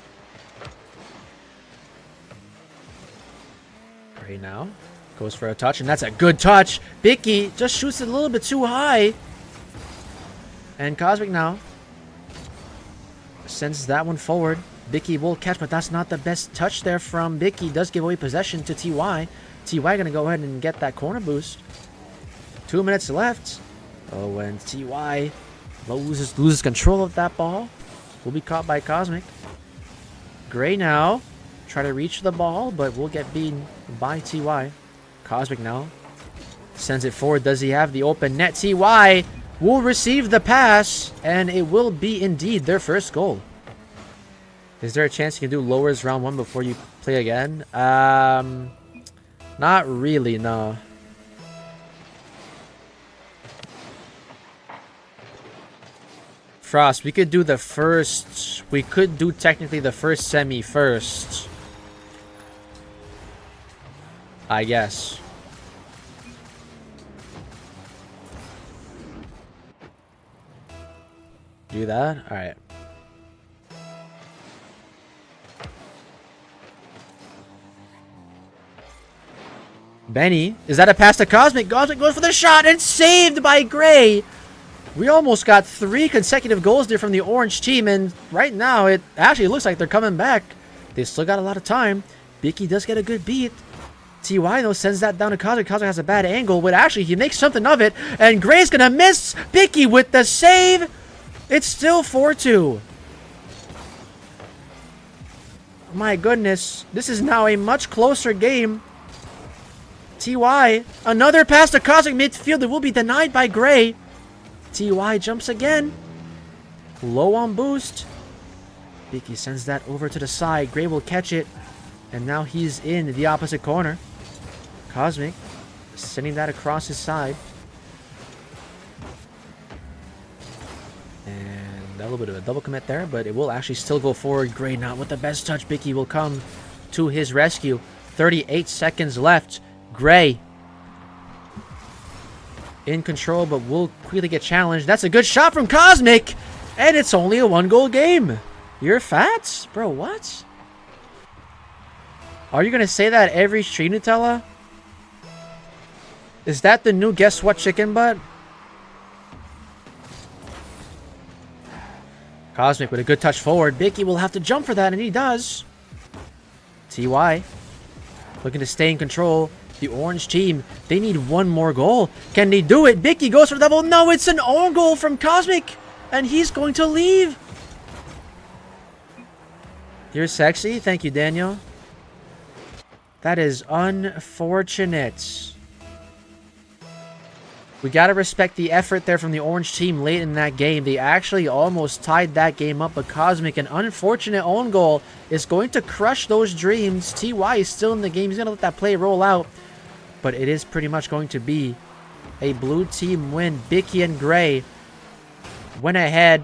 Gray now goes for a touch, and that's a good touch. Bicky just shoots it a little bit too high. And Cosmic now sends that one forward. Bicky will catch, but that's not the best touch there from Bicky. Does give away possession to TY. TY gonna go ahead and get that corner boost. 2 minutes left. Oh, and TY loses control of that ball. Will be caught by Cosmic. Gray now try to reach the ball, but will get beaten by TY. Cosmic now sends it forward. Does he have the open net? TY will receive the pass, and it will be indeed their first goal. Is there a chance you can do lowers round 1 before you play again? Not really, no. Frost, we could do the first... We could do technically the first semi first. I guess. Do that? Alright. Benny, is that a pass to Cosmic? Cosmic goes for the shot and saved by Gray. We almost got 3 consecutive goals there from the orange team, and right now it actually looks like they're coming back. They still got a lot of time. Bicky does get a good beat. TY though sends that down to Cosmic. Cosmic has a bad angle, but actually he makes something of it, and Gray's gonna miss. Bicky with the save. It's still 4-2. My goodness, this is now a much closer game. TY, another pass to Cosmic midfield. It will be denied by Gray. TY jumps again. Low on boost. Bicky sends that over to the side. Gray will catch it. And now he's in the opposite corner. Cosmic sending that across his side. And a little bit of a double commit there, but it will actually still go forward. Gray not with the best touch. Bicky will come to his rescue. 38 seconds left. Gray in control, but will quickly get challenged. That's a good shot from Cosmic, and it's only a 1-goal game. You're fat? Bro, what? Are you gonna say that every stream, Nutella? Is that the new guess what chicken butt? Cosmic with a good touch forward. Bicky will have to jump for that, and he does. TY looking to stay in control. The orange team, they need 1 more goal. Can they do it? Bicky goes for the double. No, it's an own goal from Cosmic, and he's going to leave. You're sexy. Thank you, Daniel. That is unfortunate. We got to respect the effort there from the orange team late in that game. They actually almost tied that game up, but Cosmic, an unfortunate own goal, is going to crush those dreams. TY is still in the game. He's going to let that play roll out, but it is pretty much going to be a blue team win. Bicky and Gray went ahead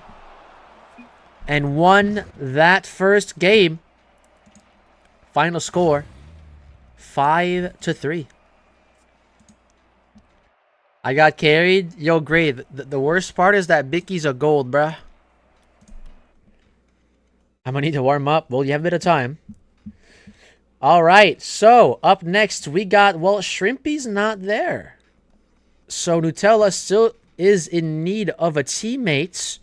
and won that first game. Final score, 5-3. I got carried. Yo, Gray, the worst part is that Bicky's a gold, bruh. I'm gonna need to warm up. Well, you have a bit of time. Alright, so up next we got, well, Shrimpy's not there. So Nutella still is in need of a teammate.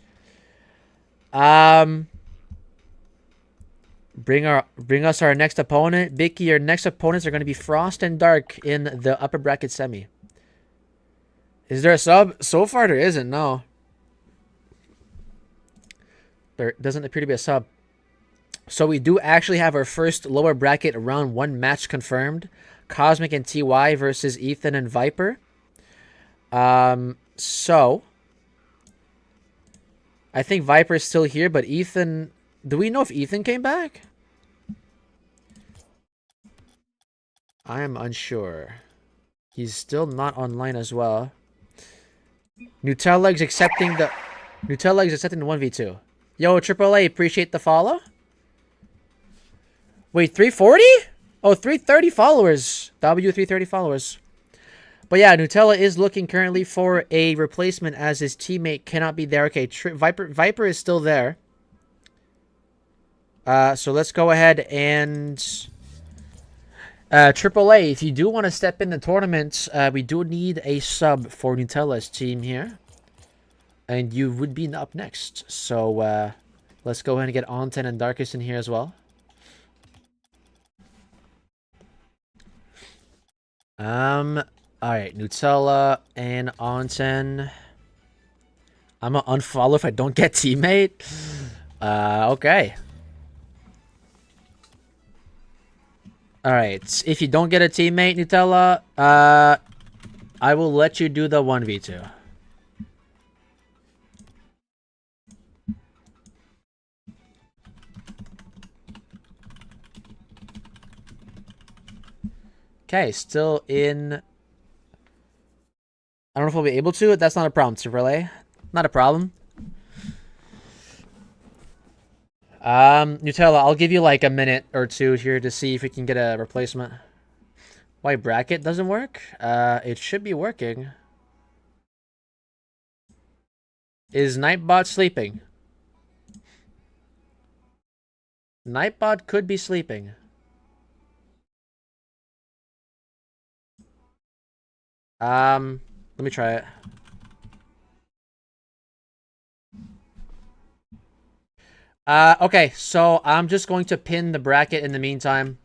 Bring us our next opponent. Bicky, your next opponents are going to be Frost and Dark in the upper bracket semi. Is there a sub? So far there isn't, no. There doesn't appear to be a sub. So we do actually have our first lower bracket round 1 match confirmed. Cosmic and TY versus Ethan and Viper. So I think Viper is still here, but Ethan Do we know if Ethan came back? I am unsure. He's still not online as well. Nutella is accepting the 1v2. Yo, AAA, appreciate the follow. Wait, 340? Oh, 330 followers. W330 followers. But yeah, Nutella is looking currently for a replacement as his teammate cannot be there. Okay, Viper is still there. So let's go ahead and... AAA, if you do want to step in the tournament, we do need a sub for Nutella's team here. And you would be up next. So let's go ahead and get Onten and Darkest in here as well. Alright, Nutella and Onten. I'm gonna unfollow if I don't get teammate. Okay. Alright, if you don't get a teammate, Nutella, I will let you do the 1v2. Okay, still in... I don't know if we'll be able to. That's not a problem, AAA. Not a problem. Nutella, I'll give you like a minute or two here to see if we can get a replacement. Why bracket doesn't work? It should be working. Is Nightbot sleeping? Nightbot could be sleeping. Let me try it. Okay, so I'm just going to pin the bracket in the meantime.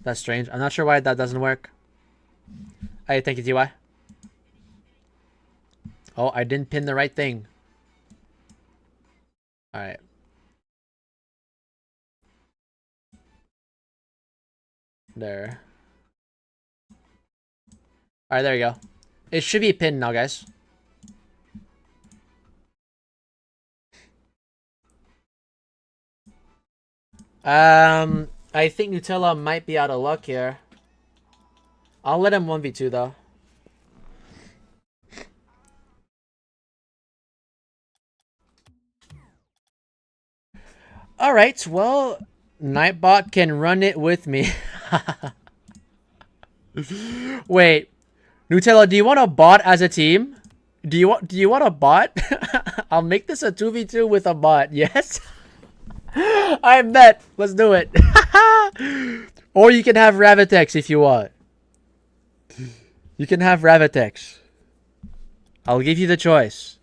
That's strange. I'm not sure why that doesn't work. Hey, thank you, TY. Oh, I didn't pin the right thing. Alright. There. Alright, there you go. It should be pinned now, guys. I think Nutella might be out of luck here. I'll let him 1v2 though. Alright, well, Nightbot can run it with me. Wait, Nutella, do you want a bot as a team? Do you want a bot? I'll make this a 2v2 with a bot. Yes. I bet. Let's do it. Or you can have Ravitex if you want. You can have Ravitex. I'll give you the choice.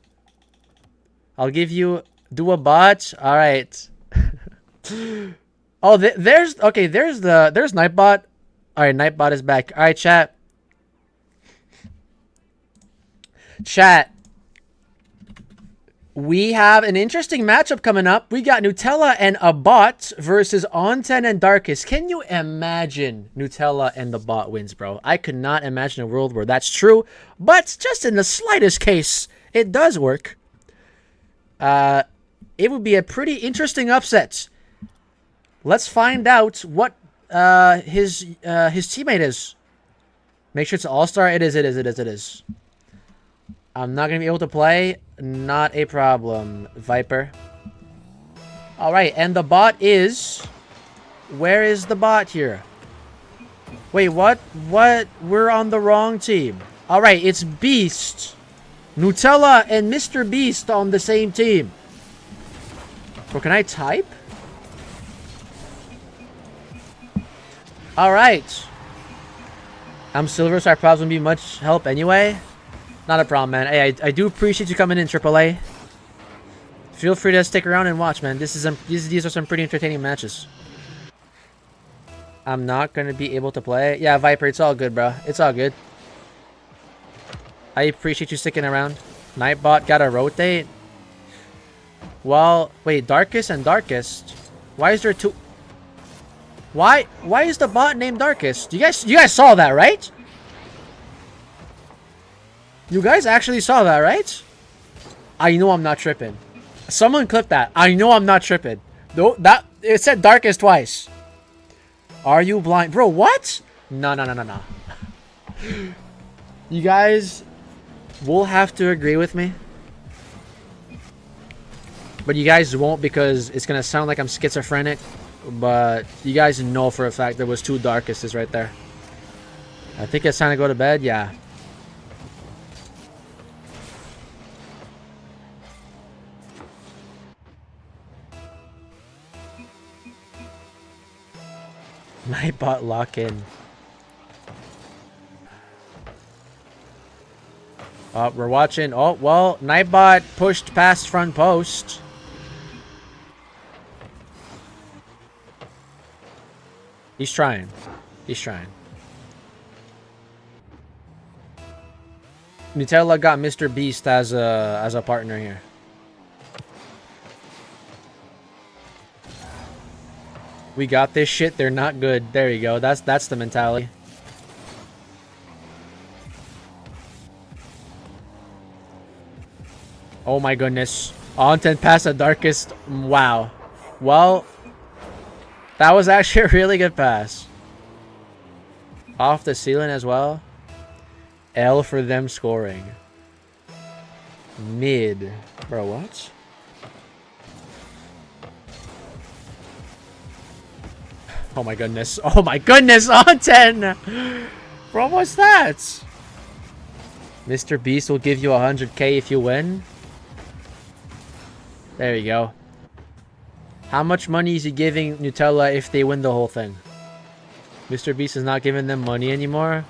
I'll give you do a bot. All right. Oh, there's Nightbot. All right, Nightbot is back. All right, chat. Chat. We have an interesting matchup coming up. We got Nutella and a bot versus Onten and Darkest. Can you imagine Nutella and the bot wins, bro? I could not imagine a world where that's true. But just in the slightest case, it does work. It would be a pretty interesting upset. Let's find out what his teammate is. Make sure it's All-Star. It is. I'm not going to be able to play. Not a problem, Viper. Alright, and the bot is... Where is the bot here? Wait, what? What? We're on the wrong team. Alright, it's Beast. Nutella and Mr. Beast on the same team. Bro, can I type? Alright. I'm Silver, so I probably won't be much help anyway. Not a problem, man. Hey, I do appreciate you coming in, AAA. Feel free to stick around and watch, man. These are some pretty entertaining matches. I'm not going to be able to play. Yeah, Viper, it's all good, bro. It's all good. I appreciate you sticking around. Nightbot gotta rotate. Well, wait, Darkest and Darkest. Why is there two... Why is the bot named Darkest? You guys saw that, right? You guys actually saw that, right? I know I'm not tripping. Someone clip that. I know I'm not tripping. Though that it said darkest twice. Are you blind, bro? What? No. You guys will have to agree with me, but you guys won't because it's gonna sound like I'm schizophrenic. But you guys know for a fact there was 2 darkestes right there. I think it's time to go to bed. Yeah. Nightbot lock in. We're watching. Oh, well, Nightbot pushed past front post. He's trying. He's trying. Nutella got Mr. Beast as a partner here. We got this shit. They're not good. There you go. That's the mentality. Oh my goodness. On-10 past the darkest. Wow. Well, that was actually a really good pass. Off the ceiling as well. L for them scoring. Mid. Bro, what? Oh my goodness. Oh my goodness. On 10. Bro, what's that? Mr. Beast will give you 100k if you win. There you go. How much money is he giving Nutella if they win the whole thing? Mr. Beast is not giving them money anymore.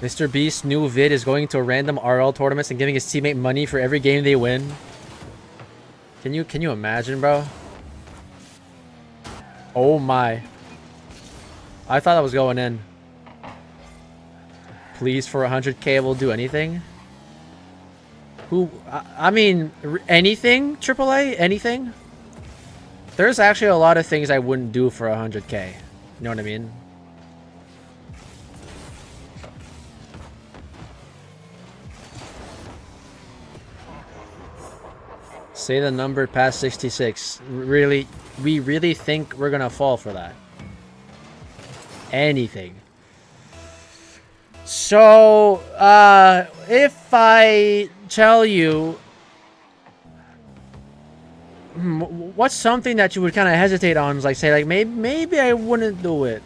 Mr. Beast's new vid is going to random RL tournaments and giving his teammate money for every game they win. Can you imagine, bro? Oh my. I thought I was going in. Please, for 100k, I will do anything. Who? I mean, anything? AAA? Anything? There's actually a lot of things I wouldn't do for 100k. You know what I mean? Say the number past 66. Really? We really think we're gonna fall for that? Anything. So, if I tell you... what's something that you would kind of hesitate on? Like, say, like, maybe I wouldn't do it.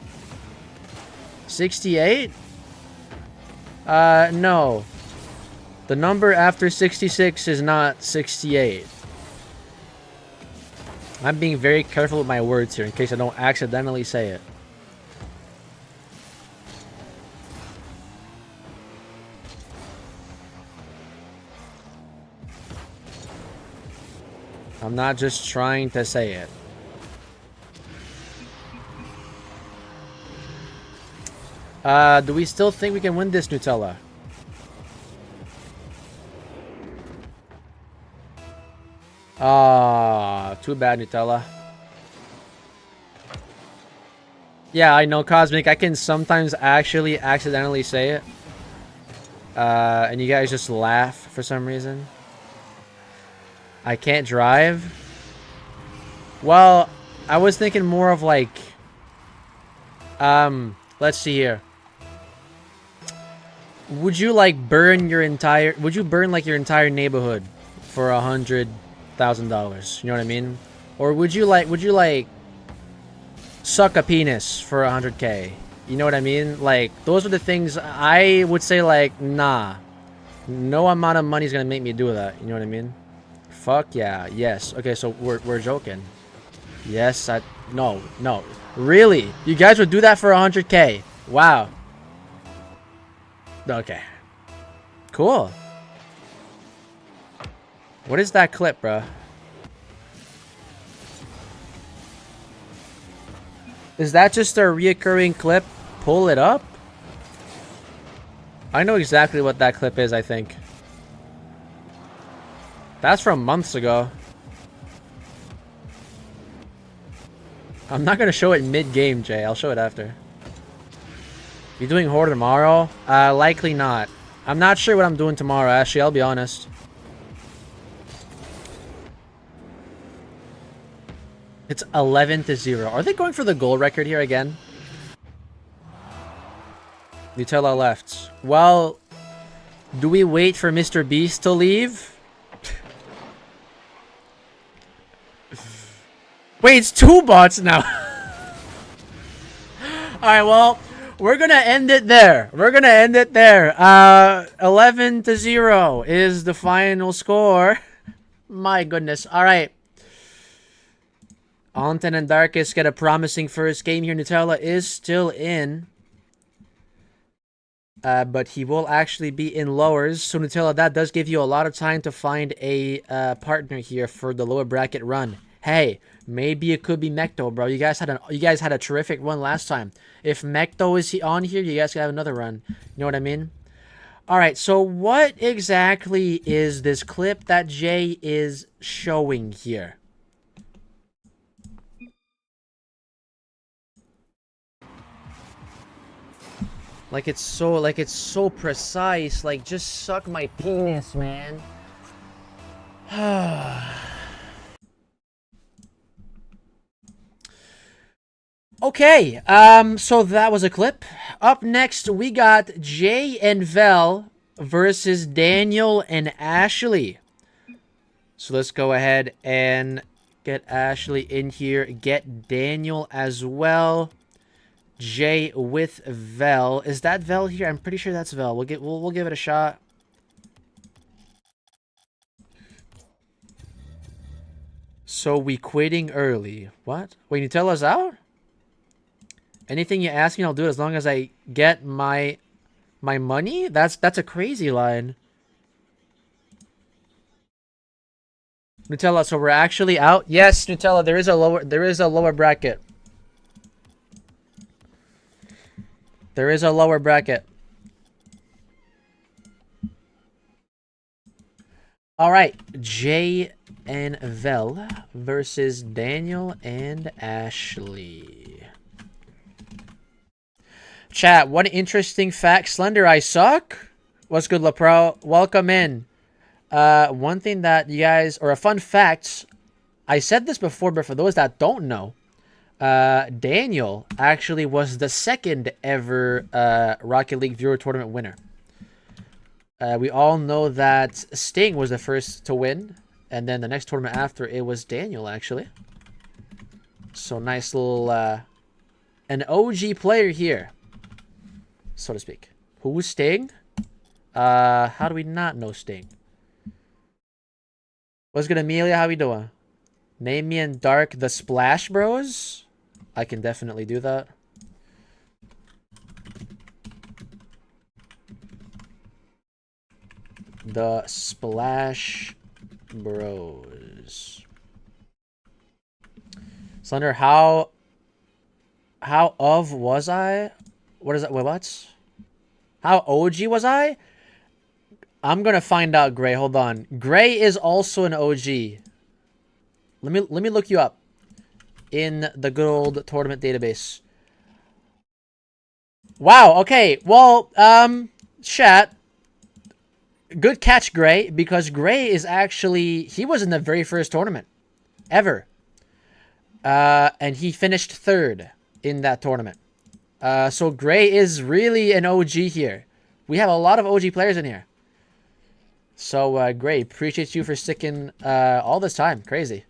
68? No. The number after 66 is not 68. I'm being very careful with my words here in case I don't accidentally say it. I'm not just trying to say it. Do we still think we can win this, Nutella? Too bad, Nutella. Yeah, I know, Cosmic. I can sometimes actually accidentally say it. And you guys just laugh for some reason. I can't drive. Well, I was thinking more of like... let's see here. Would you like burn your entire... Would you burn like your entire neighborhood for $100,000? You know what I mean? Or would you like suck a penis for 100k? You know what I mean? Like, those are the things I would say, like, nah. No amount of money is gonna make me do that. You know what I mean? Fuck yeah. Yes. Okay, so we're joking. Yes, no. Really? You guys would do that for 100k? Wow. Okay. Cool. What is that clip, bro? Is that just a reoccurring clip? Pull it up? I know exactly what that clip is, I think. That's from months ago. I'm not gonna show it mid-game, Jay. I'll show it after. You doing Horde tomorrow? Likely not. I'm not sure what I'm doing tomorrow, actually. I'll be honest. It's 11-0. Are they going for the goal record here again? Nutella left. Well, do we wait for Mr. Beast to leave? Wait, it's 2 bots now. Alright, well, we're gonna end it there. 11-0 is the final score. My goodness. Alright. Anton and Darkest get a promising first game here. Nutella is still in. But he will actually be in lowers. So Nutella, that does give you a lot of time to find a partner here for the lower bracket run. Hey, maybe it could be Mecto, bro. You guys had a terrific run last time. If Mecto is on here, you guys can have another run. You know what I mean? All right. So what exactly is this clip that Jay is showing here? Like it's so precise. Like, just suck my penis, man. Okay, so that was a clip. Up next, we got Jay and Vel versus Daniel and Ashley. So let's go ahead and get Ashley in here. Get Daniel as well. Jay with Vel. Is that Vel here? I'm pretty sure that's Vel. We'll give it a shot. So we quitting early. What? Wait, you tell us out? Anything you ask me, I'll do it as long as I get my money? That's a crazy line. Nutella, so we're actually out? Yes, Nutella, there is a lower bracket. There is a lower bracket. All right, Jay and Vel versus Daniel and Ashley. Chat, one interesting fact. Slender, I suck. What's good, LaPro? Welcome in. One thing that you guys, or a fun fact, I said this before, but for those that don't know, Daniel actually was the second ever Rocket League Viewer Tournament winner. We all know that Sting was the first to win, and then the next tournament after, it was Daniel, actually. So nice little, an OG player here, so to speak. Who's Sting? How do we not know Sting? What's good, Amelia? How we doing? Name me and Dark the Splash Bros. I can definitely do that. The Splash Bros. Slender, how of was I? What is that? Wait, what? How OG was I? I'm gonna find out, Gray. Hold on. Gray is also an OG. Let me look you up in the good old tournament database. Wow. Okay. Well, chat. Good catch, Gray, because Gray is actually, he was in the very first tournament ever. And he finished 3rd in that tournament. So Gray is really an OG here. We have a lot of OG players in here. So, Gray, appreciate you for sticking all this time. Crazy.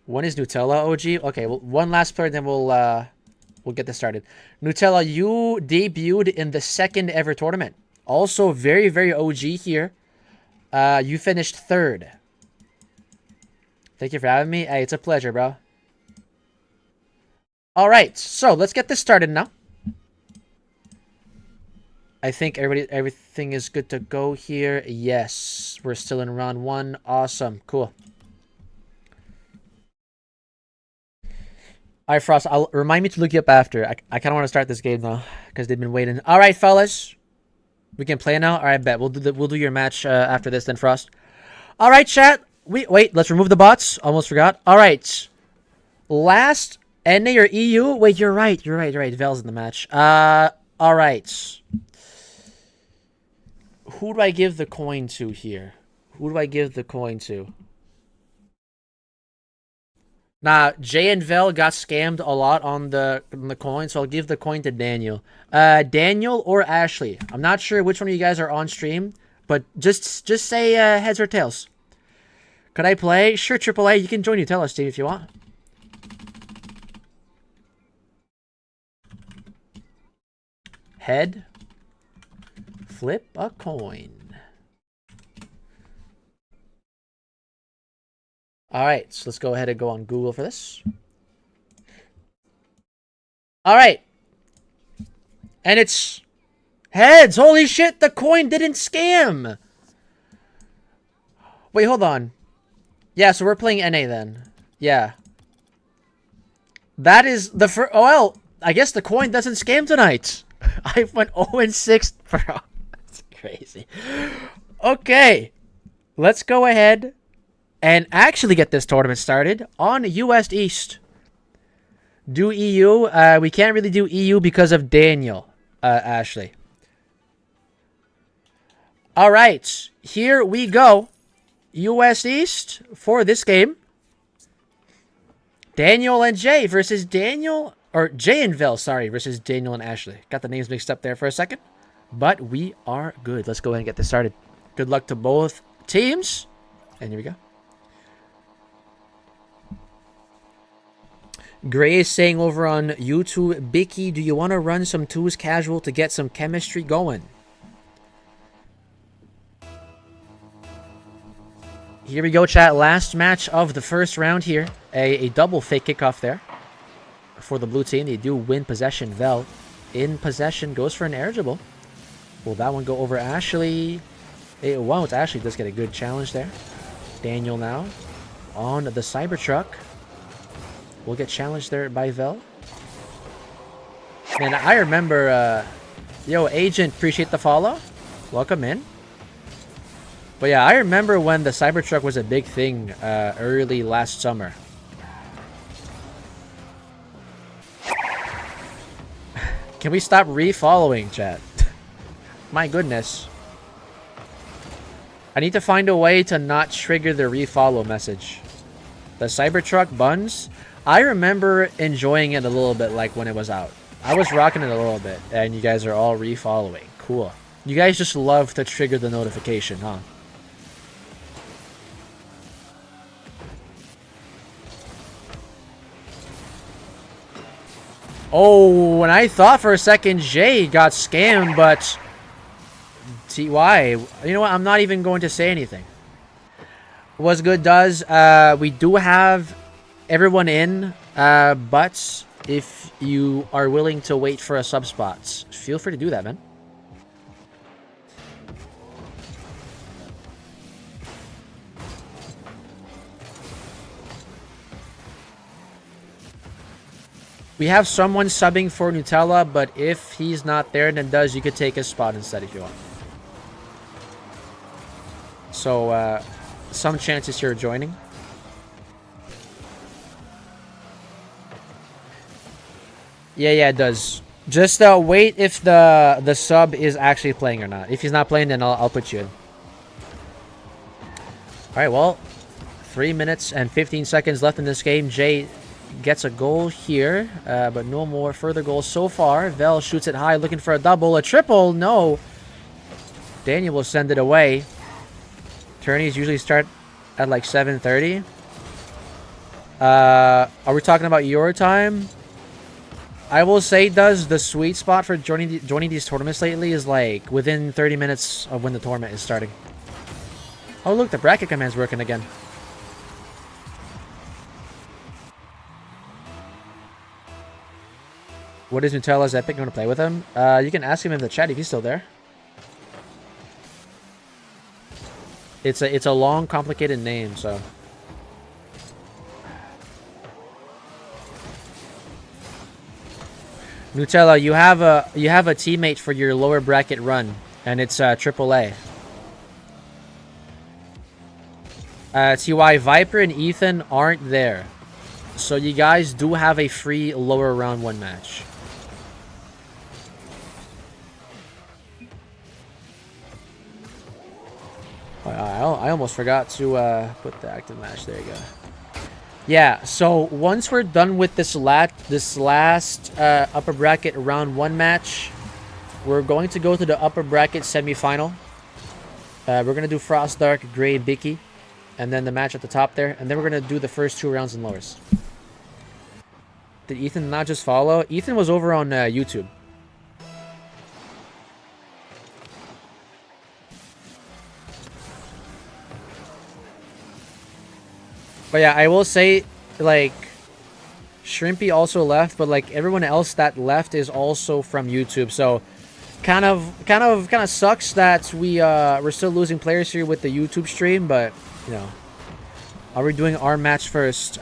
When is Nutella OG? Okay, well, one last player, then we'll get this started. Nutella, you debuted in the 2nd ever tournament. Also, very, very OG here. You finished 3rd. Thank you for having me. Hey, it's a pleasure, bro. All right, so let's get this started now. I think everything is good to go here. Yes, we're still in round 1. Awesome, cool. All right, Frost, I'll remind me to look you up after. I kind of want to start this game now because they've been waiting. All right, fellas, we can play now. All right, bet we'll do your match after this then, Frost. All right, chat. Wait, let's remove the bots. Almost forgot. All right, Last NA or EU? Wait, you're right. You're right. Vel's in the match. All right. Who do I give the coin to here? Who do I give the coin to? Nah, Jay and Vel got scammed a lot on the coin, so I'll give the coin to Daniel. Daniel or Ashley. I'm not sure which one of you guys are on stream, but just say heads or tails. Could I play? Sure, AAA. You can join Nutella's team if you want. Head. Flip a coin. All right, so let's go ahead and go on Google for this. All right. And it's heads. Holy shit, the coin didn't scam. Wait, hold on. Yeah, so we're playing NA then. Yeah. That is the first... Oh, well, I guess the coin doesn't scam tonight. I went 0-6. Bro, that's crazy. Okay. Let's go ahead and actually get this tournament started on US East. Do EU. We can't really do EU because of Daniel, Ashley. All right. Here we go. US East for this game. Daniel and Jay versus Daniel... Or Jay and Vel, sorry, versus Daniel and Ashley. Got the names mixed up there for a second. But we are good. Let's go ahead and get this started. Good luck to both teams. And here we go. Gray is saying over on YouTube, Bicky, do you want to run some twos casual to get some chemistry going? Here we go, chat. Last match of the first round here. A double fake kickoff there for the blue team. They do win possession. Vel in possession goes for an air dribble. Will that one go over Ashley? It won't. Ashley does get a good challenge there. Daniel now on the Cybertruck. Will get challenged there by Vel. Man, I remember... yo, Agent, appreciate the follow. Welcome in. But yeah, I remember when the Cybertruck was a big thing early last summer. Can we stop refollowing, chat? My goodness. I need to find a way to not trigger the refollow message. The Cybertruck buns, I remember enjoying it a little bit like when it was out. I was rocking it a little bit, and you guys are all refollowing. Cool. You guys just love to trigger the notification, huh? Oh, and I thought for a second Jay got scammed, but... TY, you know what? I'm not even going to say anything. What's good does, we do have everyone in, but if you are willing to wait for a sub spot, feel free to do that, man. We have someone subbing for Nutella, but if he's not there, then does you could take his spot instead if you want. So, some chances you're joining. Yeah, it does. Just wait if the sub is actually playing or not. If he's not playing, then I'll put you in. All right, well, 3 minutes and 15 seconds left in this game. Jay gets a goal here, but no more further goals so far. Vel shoots it high, looking for a double, a triple. No. Daniel will send it away. Tourneys usually start at like 7:30. Are we talking about your time? I will say, does the sweet spot for joining these tournaments lately is like within 30 minutes of when the tournament is starting. Oh look, the bracket command's working again. What is Nutella's Epic going to play with him? You can ask him in the chat if he's still there. It's a long, complicated name, so. Nutella, you have a teammate for your lower bracket run, and it's AAA. TY, Viper and Ethan aren't there, So you guys do have a free lower round 1 match. I almost forgot to put the active match. There you go. Yeah, so once we're done with this last upper bracket round 1 match, we're going to go to the upper bracket semifinal. We're going to do Frost, Dark, Gray, Bicky, and then the match at the top there. And then we're going to do the first 2 rounds in lowers. Did Ethan not just follow? Ethan was over on YouTube. But yeah, I will say, like, Shrimpy also left, but like everyone else that left is also from YouTube. So kind of sucks that we're still losing players here with the YouTube stream, but you know, are we doing our match first?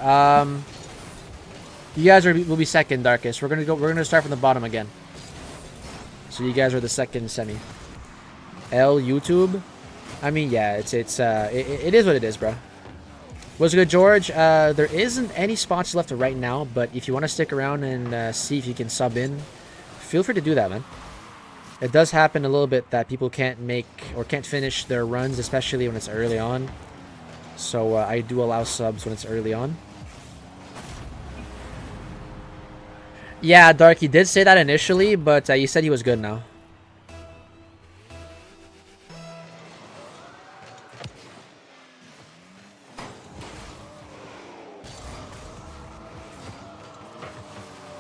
You guys will be second, Darkest. We're gonna start from the bottom again. So you guys are the second semi. L YouTube. I mean, yeah, it is what it is, bro. What's good, George? There isn't any spots left right now, but if you want to stick around and see if you can sub in, feel free to do that, man. It does happen a little bit that people can't make or can't finish their runs, especially when it's early on. So I do allow subs when it's early on. Yeah, Dark, he did say that initially, but he said he was good now.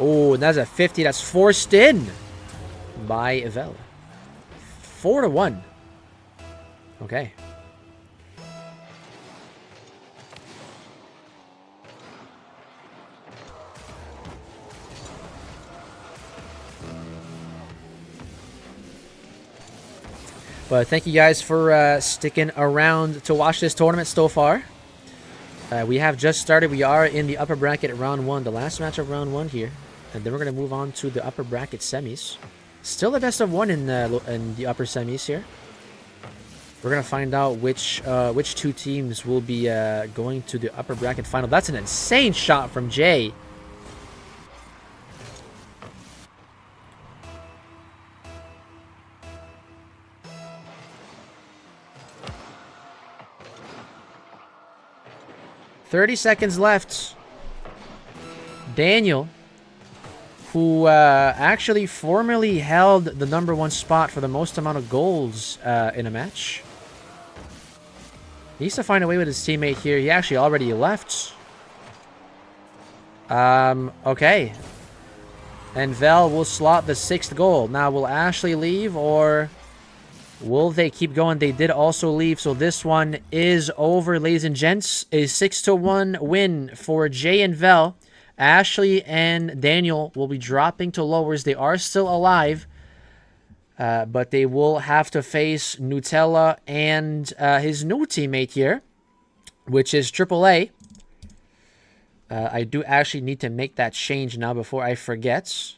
Oh, that's a 50. That's forced in by Vel. 4-1. Okay. But thank you guys for sticking around to watch this tournament so far. We have just started. We are in the upper bracket at round 1, the last match of round 1 here. And then we're going to move on to the upper bracket semis. Still a best of 1 in the upper semis here. We're going to find out which 2 teams will be going to the upper bracket final. That's an insane shot from Jay. "30 seconds left." Daniel, who actually formerly held the #1 spot for the most amount of goals in a match. He needs to find a way with his teammate here. He actually already left. Okay. And Vel will slot the 6th goal. Now, will Ashley leave or will they keep going? They did also leave, so this one is over, ladies and gents. A 6-1 win for Jay and Vel. Ashley and Daniel will be dropping to lowers. They are still alive, but they will have to face Nutella and his new teammate here, which is AAA. I do actually need to make that change now before I forget.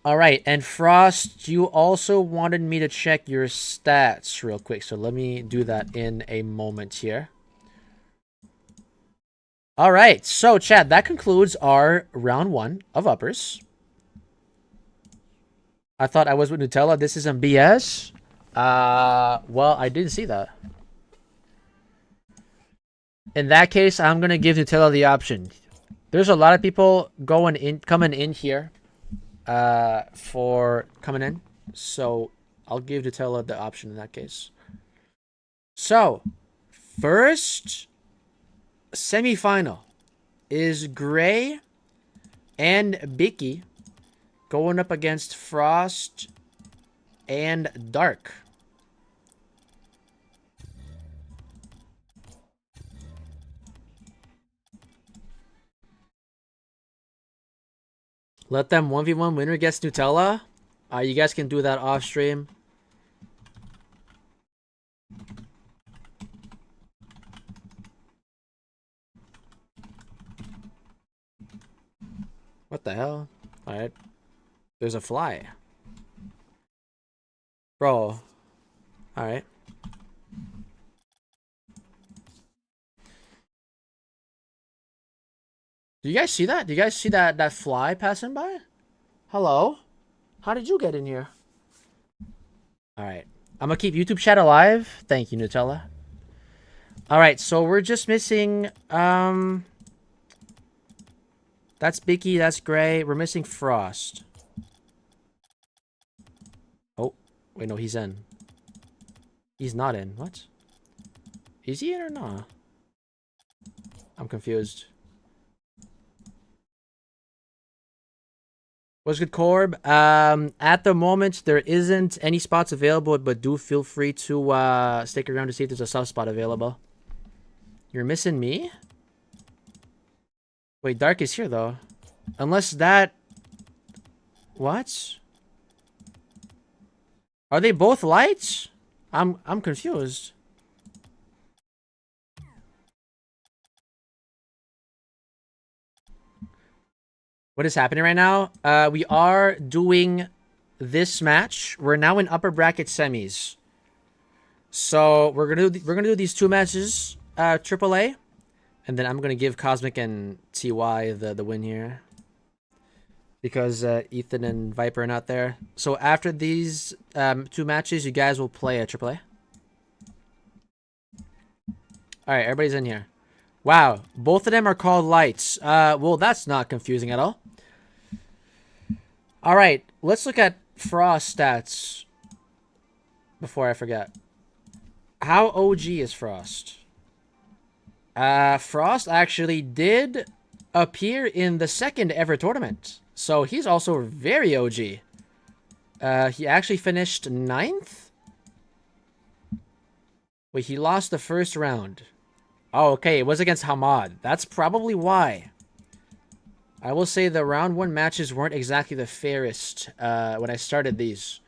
All right, and Frost, you also wanted me to check your stats real quick, so let me do that in a moment here. All right, so chat, that concludes our round 1 of uppers. I thought I was with Nutella. This isn't BS. Well, I didn't see that. In that case, I'm gonna give Nutella the option. There's a lot of people coming in here, for coming in. So I'll give Nutella the option in that case. So first semifinal is Gray and Bicky going up against Frost and Dark. Let them 1v1 winner gets Nutella. You guys can do that off stream. What the hell? Alright. There's a fly. Bro. Alright. Do you guys see that? Do you guys see that fly passing by? Hello? How did you get in here? Alright. I'm gonna keep YouTube chat alive. Thank you, Nutella. Alright, so we're just missing, that's Bicky, that's Gray. We're missing Frost. Oh, wait, no, he's in. He's not in. What? Is he in or not? I'm confused. What's good, Corb? At the moment, there isn't any spots available, but do feel free to stick around to see if there's a sub spot available. You're missing me? Wait, Dark is here, though. Unless that... What? Are they both lights? I'm confused. What is happening right now? We are doing this match. We're now in upper bracket semis. So we're gonna do these two matches, AAA, and then I'm gonna give Cosmic and TY the win here because Ethan and Viper are not there. So after these two matches, you guys will play a AAA. All right, everybody's in here. Wow, both of them are called lights. Well, that's not confusing at all. All right, let's look at Frost stats before I forget. How OG is Frost? Frost actually did appear in the second ever tournament. So he's also very OG. He actually finished 9th? Wait, he lost the first round. Oh, okay, it was against Hamad. That's probably why. I will say the round 1 matches weren't exactly the fairest when I started these.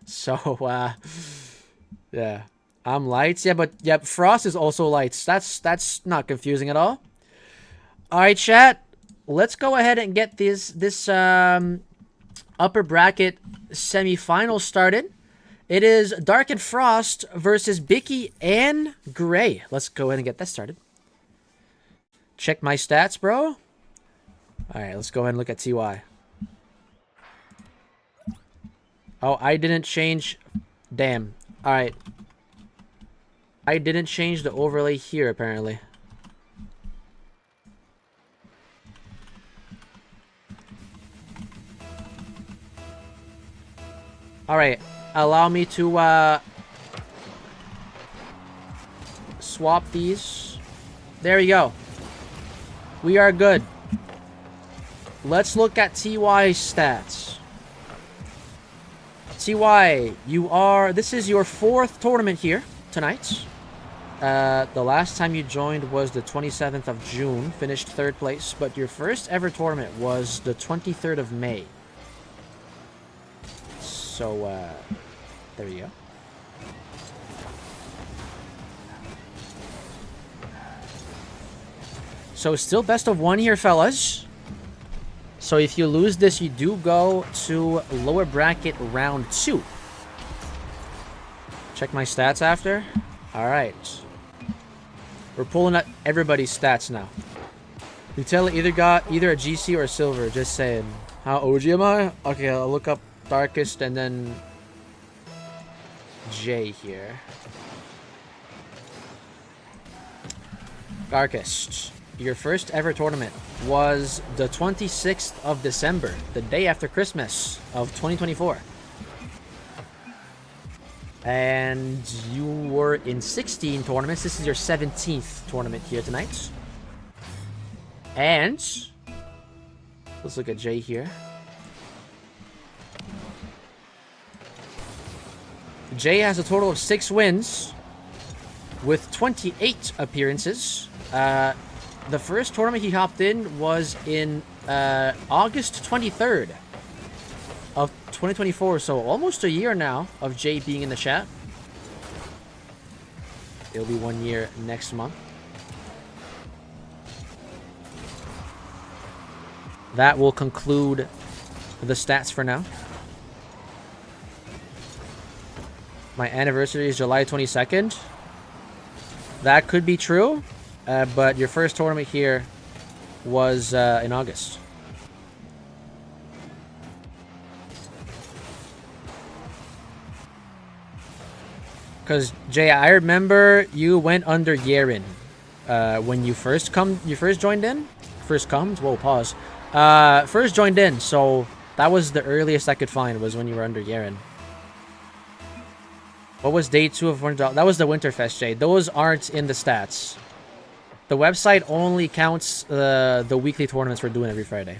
So, yeah. I'm lights. Yeah, but yep, Frost is also lights. That's not confusing at all. Alright, chat. Let's go ahead and get this upper bracket semi-final started. It is Dark and Frost versus Bicky and Gray. Let's go ahead and get that started. Check my stats, bro. Alright, let's go ahead and look at TY. Oh, I didn't change... Damn. Alright. I didn't change the overlay here, apparently. Alright. Allow me to, swap these. There we go. We are good. Let's look at TY's stats. TY, this is your 4th tournament here tonight. The last time you joined was the 27th of June, finished 3rd place, but your first ever tournament was the 23rd of May. So, there you go. So, still best of 1 here, fellas. So, if you lose this, you do go to lower bracket round 2. Check my stats after. Alright. We're pulling up everybody's stats now. Nutella either got either a GC or a silver, just saying. How OG am I? Okay, I'll look up Darkest and then J here. Darkest. Your first ever tournament was the 26th of December, the day after Christmas of 2024. And you were in 16 tournaments. This is your 17th tournament here tonight. And let's look at Jay here. Jay has a total of 6 wins with 28 appearances. The first tournament he hopped in was in August 23rd of 2024, so almost a year now of Jay being in the chat. It'll be 1 year next month. That will conclude the stats for now. My anniversary is July 22nd. That could be true, but your first tournament here was in August. Because Jay, I remember you went under Yeren when you first joined in. First comes. Whoa, pause. First joined in, so that was the earliest I could find was when you were under Yeren. What was day 2 of $100? That was the Winterfest, Jay. Those aren't in the stats. The website only counts the weekly tournaments we're doing every Friday.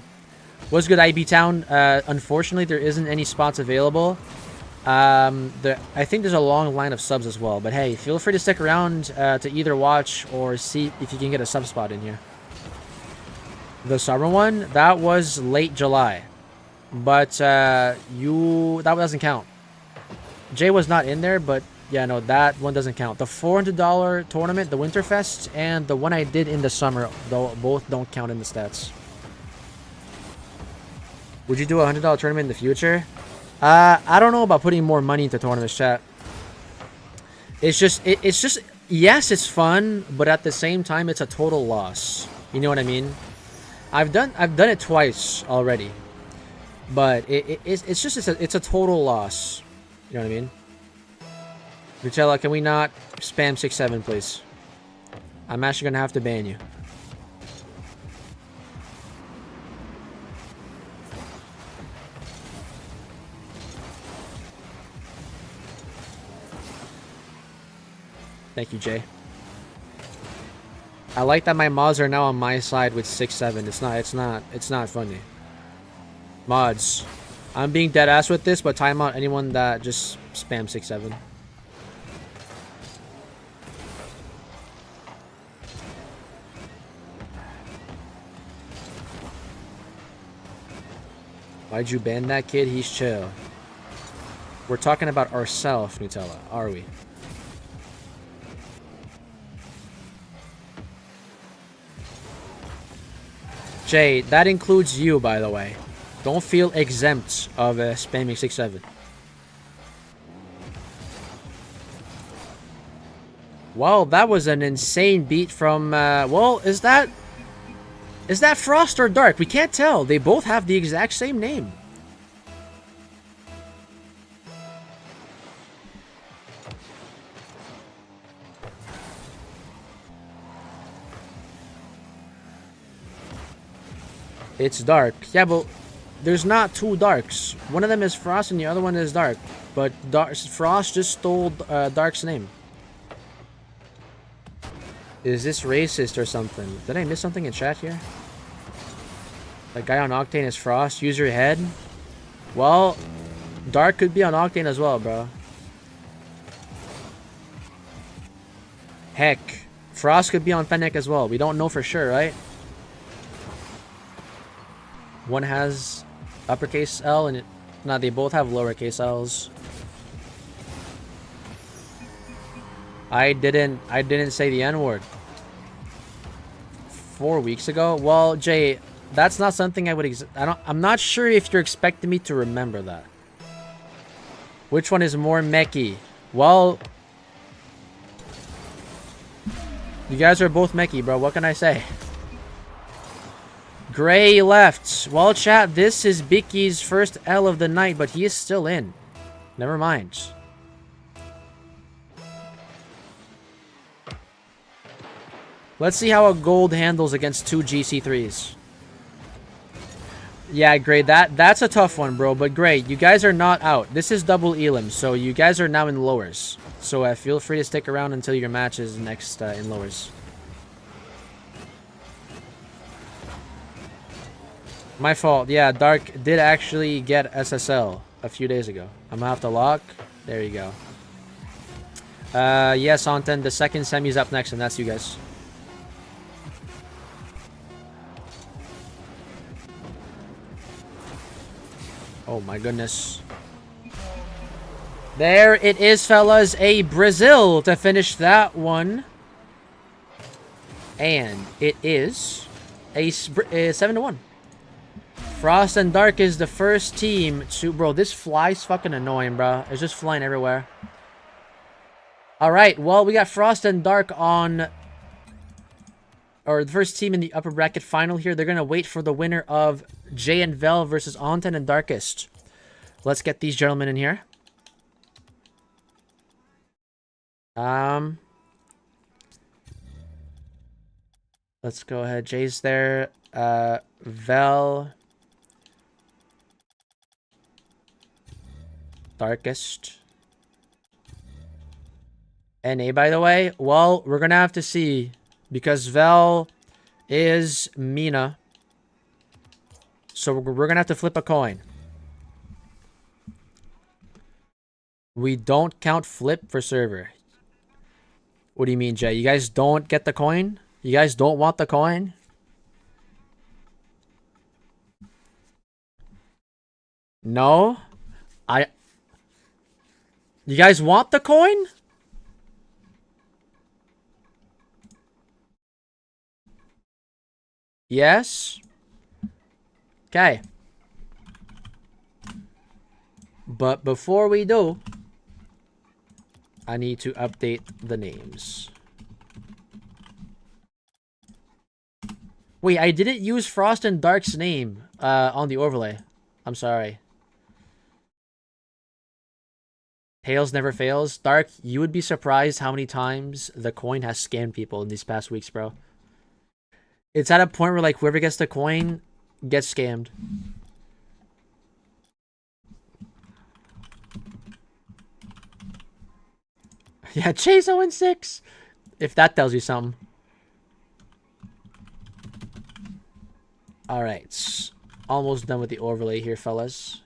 What's good, IB Town? Unfortunately, there isn't any spots available. I think there's a long line of subs as well. But hey, feel free to stick around to either watch or see if you can get a sub spot in here. The summer one, that was late July. But that doesn't count. Jay was not in there, but yeah, no, that one doesn't count. The $400 tournament, the Winterfest, and the one I did in the summer, though, both don't count in the stats. Would you do a $100 tournament in the future? I don't know about putting more money into tournaments, chat. It's just, yes, it's fun, but at the same time, it's a total loss. You know what I mean? I've done it twice already, but it's a total loss. You know what I mean? Nutella, can we not spam 6-7, please? I'm actually gonna have to ban you. Thank you, Jay. I like that my mods are now on my side with 6-7. It's not funny. Mods. I'm being dead ass with this, but time out anyone that just spam 6-7. Why'd you ban that kid? He's chill. We're talking about ourselves, Nutella, are we? Jay, that includes you, by the way. Don't feel exempt of spamming 6-7. Well, that was an insane beat from, well, is that Frost or Dark? We can't tell. They both have the exact same name. It's Dark. Yeah, but there's not two Darks. One of them is Frost and the other one is Dark. But Frost just stole Dark's name. Is this racist or something? Did I miss something in chat here? That guy on Octane is Frost. Use your head. Well, Dark could be on Octane as well, bro. Heck, Frost could be on Fennec as well. We don't know for sure, right? One has uppercase L and they both have lowercase L's. I didn't say the N-word. 4 weeks ago? Well, Jay, that's not something I would I'm not sure if you're expecting me to remember that. Which one is more mechy? Well, you guys are both mechy, bro. What can I say? Gray left. Well, chat, this is Bicky's first L of the night, but he is still in. Never mind. Let's see how a gold handles against two GC3s. Yeah, Gray, that's a tough one, bro. But Gray, you guys are not out. This is double elim, so you guys are now in lowers. So feel free to stick around until your match is next in lowers. My fault. Yeah, Dark did actually get SSL a few days ago. I'm gonna have to lock. There you go. Yes, Anten, the second semi's up next, and that's you guys. Oh my goodness. There it is, fellas. A Brazil to finish that one. And it is a 7-1. Frost and Dark is the first team to... Bro, this fly's fucking annoying, bro. It's just flying everywhere. Alright, well, we got Frost and Dark on or the first team in the upper bracket final here. They're gonna wait for the winner of Jay and Vel versus Onten and Darkest. Let's get these gentlemen in here. Let's go ahead. Jay's there. Vel. Darkest. NA, by the way. Well, we're gonna have to see. Because Vel is Mina. So we're gonna have to flip a coin. We don't count flip for server. What do you mean, Jay? You guys don't get the coin? You guys don't want the coin? No? You guys want the coin? Yes? Okay. But before we do, I need to update the names. Wait, I didn't use Frost and Dark's name on the overlay. I'm sorry. Tails never fails. Dark, you would be surprised how many times the coin has scammed people in these past weeks, bro. It's at a point where, like, whoever gets the coin gets scammed. Yeah, Chase 0-6. If that tells you something. Alright. Almost done with the overlay here, fellas.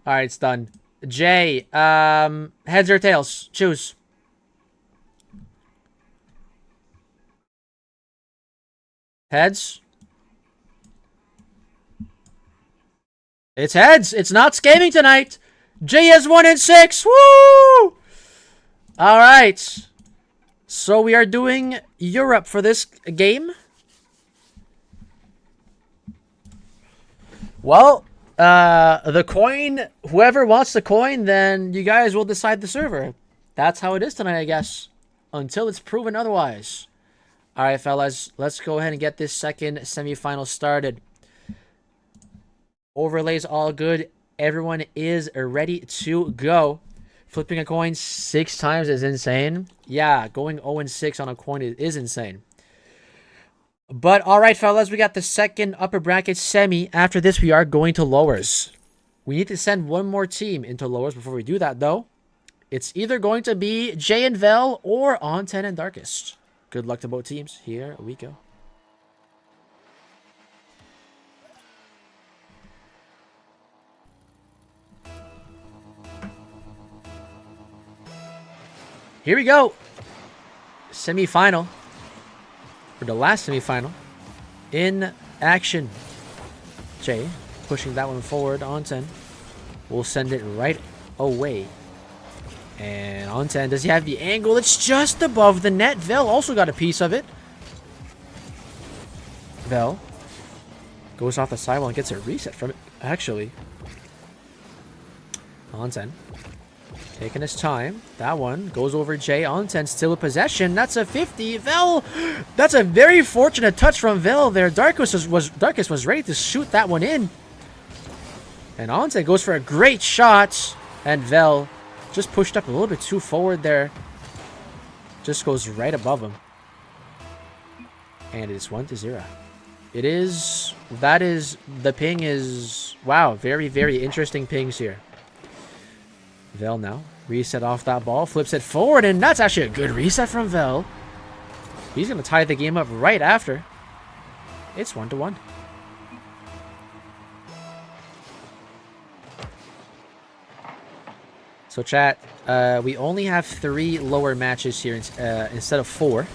Alright, it's done. Jay, heads or tails? Choose. Heads? It's heads. It's not scamming tonight. Jay has 1-6. Woo! Alright. So we are doing Europe for this game. Well, the coin, whoever wants the coin, then you guys will decide the server. That's how it is tonight, I guess. Until it's proven otherwise. Alright, fellas. Let's go ahead and get this second semifinal started. Overlays all good. Everyone is ready to go. Flipping a coin 6 times is insane. Yeah, going 0-6 on a coin is insane. But alright, fellas, we got the second upper bracket semi. After this, we are going to lowers. We need to send one more team into lowers before we do that, though. It's either going to be Jay and Vel or Onten and Darkest. Good luck to both teams. Here we go. Here we go. Semi-final. For the last semi-final. In action. Jay pushing that one forward. Onten will send it right away. And Onten, does he have the angle? It's just above the net. Vel also got a piece of it. Vel goes off the sidewall and gets a reset from it, actually. Onten taking his time. That one goes over Jay. Onten still with possession. That's a 50. Vel, that's a very fortunate touch from Vel there. Darkest was ready to shoot that one in. And Onten goes for a great shot. And Vel just pushed up a little bit too forward there. Just goes right above him. And it's 1-0. It is... That is... The ping is... Wow, very, very interesting pings here. Vel now. Reset off that ball. Flips it forward. And that's actually a good reset from Vel. He's going to tie the game up right after. It's 1-1. So chat, we only have 3 lower matches here instead of 4.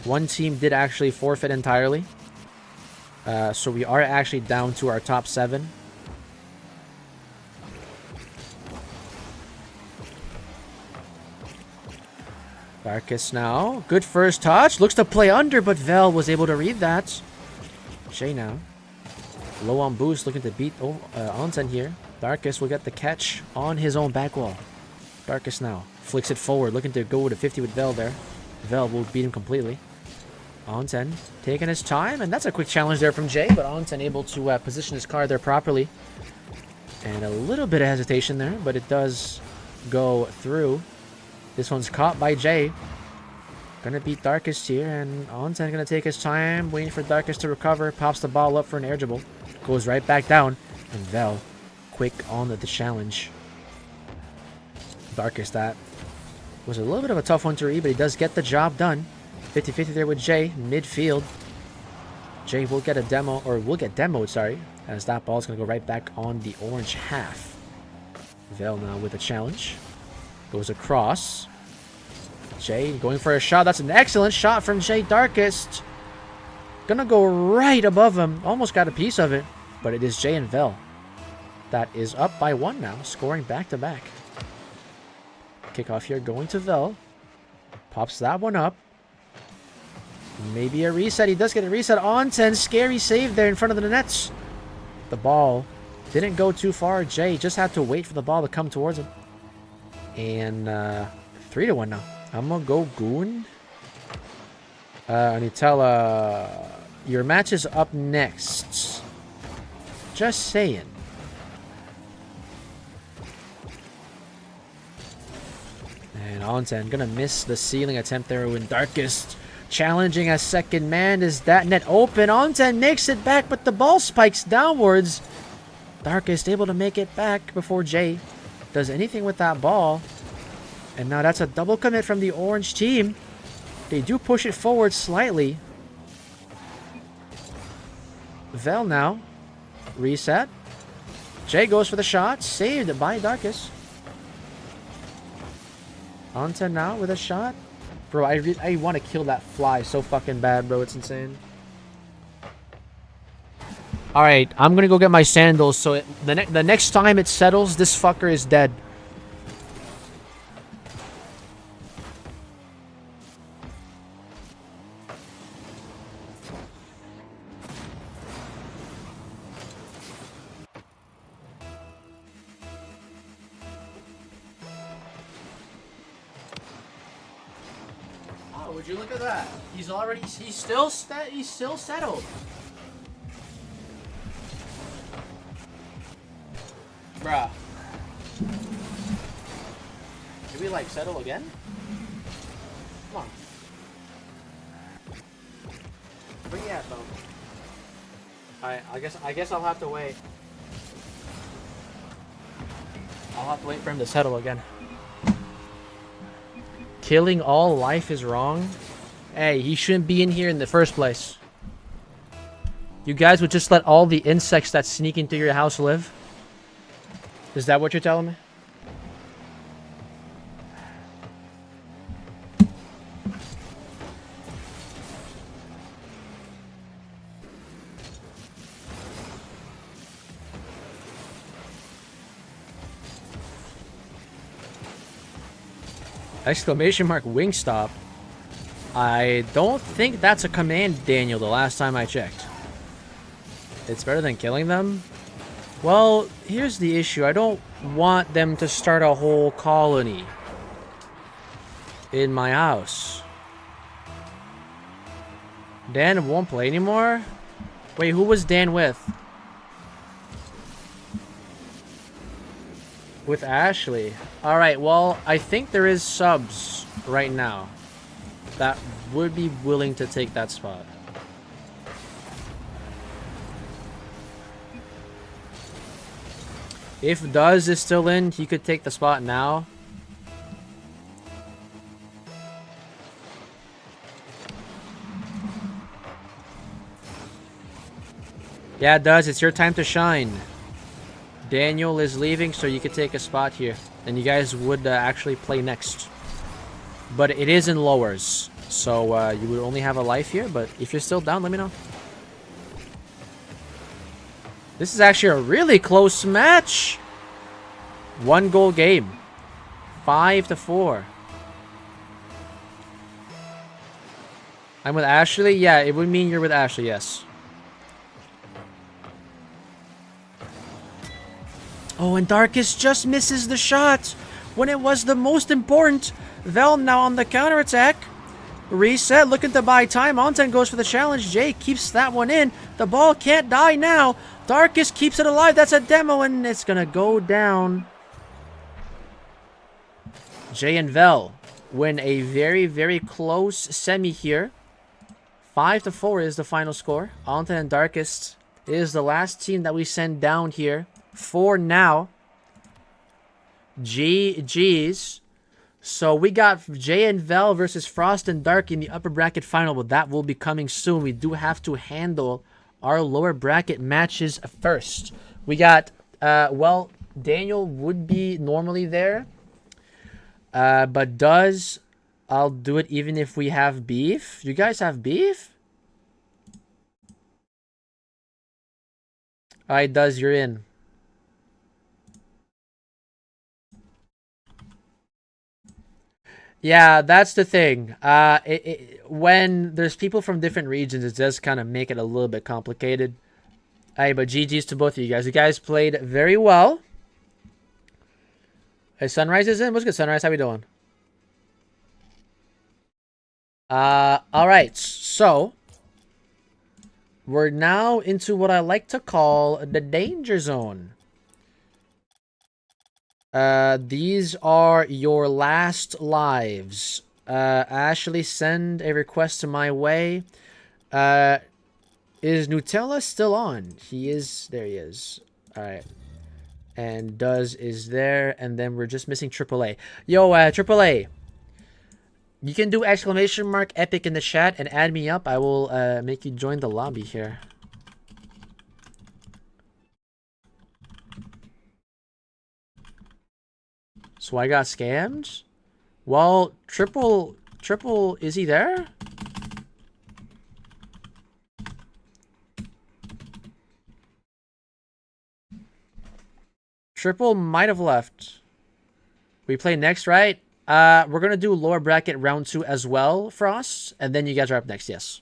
One team did actually forfeit entirely. So we are actually down to our top 7. Darkest now. Good first touch. Looks to play under, but Vel was able to read that. Jay now. Low on boost, looking to beat Onten here. Darkest will get the catch on his own back wall. Darkest now. Flicks it forward, looking to go to 50 with Vel there. Vel will beat him completely. Onsen taking his time, and that's a quick challenge there from Jay, but Onsen able to position his card there properly. And a little bit of hesitation there, but it does go through. This one's caught by Jay. Gonna beat Darkest here, and Onsen gonna take his time, waiting for Darkest to recover, pops the ball up for an air dribble, goes right back down, and Vel quick on the challenge. Darkest, that was a little bit of a tough one to read, but he does get the job done. 50-50 there with Jay, midfield. Jay will get a demo, or will get demoed, sorry, as that ball is going to go right back on the orange half. Vel now with a challenge. Goes across. Jay going for a shot. That's an excellent shot from Jay. Darkest. Gonna go right above him. Almost got a piece of it, but it is Jay and Vel. That is up by 1 now, scoring back-to-back. Kickoff here going to Vel. Pops that one up. Maybe a reset. He does get a reset on 10. Scary save there in front of the nets. The ball didn't go too far. Jay just had to wait for the ball to come towards him. And 3-1 now. I'm going to go Goon. Nutella, your match is up next. Just saying. And Onsen gonna miss the ceiling attempt there when Darkest challenging a second man. Is that net open? Onsen makes it back, but the ball spikes downwards. Darkest able to make it back before Jay does anything with that ball. And now that's a double commit from the orange team. They do push it forward slightly. Vel now. Reset. Jay goes for the shot. Saved by Darkest. Onsen now with a shot. Bro, I want to kill that fly so fucking bad, bro. It's insane. Alright, I'm going to go get my sandals. So the next time it settles, this fucker is dead. Would you look at that? He's still settled. Bruh. Did we like settle again? Come on. Where you at, though? Alright, I guess I'll have to wait. I'll have to wait for him to settle again. Killing all life is wrong. Hey, he shouldn't be in here in the first place. You guys would just let all the insects that sneak into your house live? Is that what you're telling me? Exclamation mark Wingstop. I don't think that's a command, Daniel, the last time I checked. It's better than killing them? Well, here's the issue. I don't want them to start a whole colony in my house. Dan won't play anymore? Wait, who was Dan with? With Ashley. Alright, well, I think there is subs right now that would be willing to take that spot. If Duz is still in, he could take the spot now. Yeah, Duz, it's your time to shine. Daniel is leaving, so you could take a spot here. And you guys would actually play next. But it is in lowers. So you would only have a life here. But if you're still down, let me know. This is actually a really close match. 1 goal game. 5-4. I'm with Ashley? Yeah, it would mean you're with Ashley, yes. Oh, and Darkest just misses the shot when it was the most important. Vel now on the counterattack. Reset, looking to buy time. Onten goes for the challenge. Jay keeps that one in. The ball can't die now. Darkest keeps it alive. That's a demo, and it's going to go down. Jay and Vel win a very, very close semi here. 5-4 is the final score. Onten and Darkest is the last team that we send down here for now. GG's. So we got Jay and Vel versus Frost and Dark in the upper bracket final, but that will be coming soon. We do have to handle our lower bracket matches first. We got, well, Daniel would be normally there, but I'll do it even if we have beef. You guys have beef? Alright, you're in. Yeah, that's the thing. When there's people from different regions, it does kind of make it a little bit complicated. Hey, but GG's to both of you guys. You guys played very well. Hey, Sunrise is in. What's good, Sunrise? How we doing? Alright, so we're now into what I like to call the danger zone. These are your last lives. Ashley, send a request to my way. Is Nutella still on? He is. There he is. Alright. And is there. And then we're just missing AAA. Yo, AAA. You can do exclamation mark epic in the chat and add me up. I will make you join the lobby here. So I got scammed? Well, triple, is he there? Triple might have left. We play next, right? We're going to do lower bracket round 2 as well, Frost. And then you guys are up next, yes.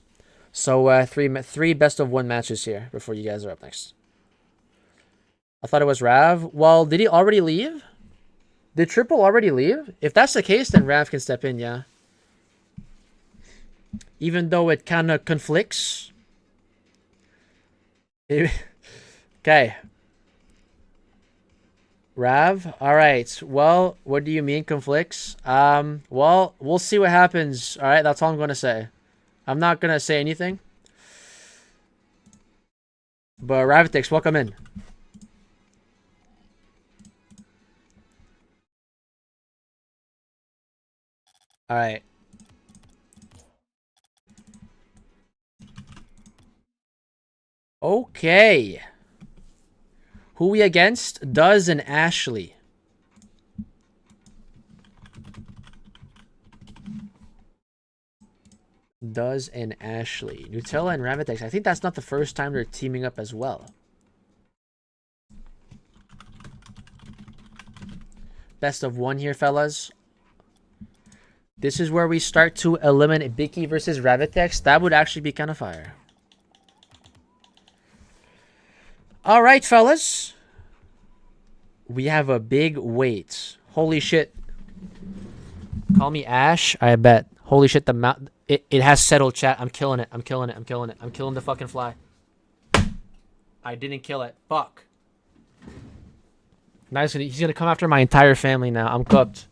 So, three best of 1 matches here before you guys are up next. I thought it was Rav. Well, did he already leave? Did Triple already leave? If that's the case, then Rav can step in, yeah. Even though it kind of conflicts. Okay. Rav? Alright. Well, what do you mean conflicts? Well, we'll see what happens. Alright, that's all I'm going to say. I'm not going to say anything. But Ravitix, welcome in. Alright. Okay. Who we against? And Ashley. And Ashley. Nutella and Ravitex. I think that's not the first time they're teaming up as well. Best of 1 here, fellas. This is where we start to eliminate Bicky versus Ravitex. That would actually be kind of fire. Alright, fellas. We have a big wait. Holy shit. Call me Ash? I bet. Holy shit, the mount. It has settled, chat. I'm killing it. I'm killing it. I'm killing it. I'm killing the fucking fly. I didn't kill it. Fuck. Nice. He's gonna come after my entire family now. I'm cooked.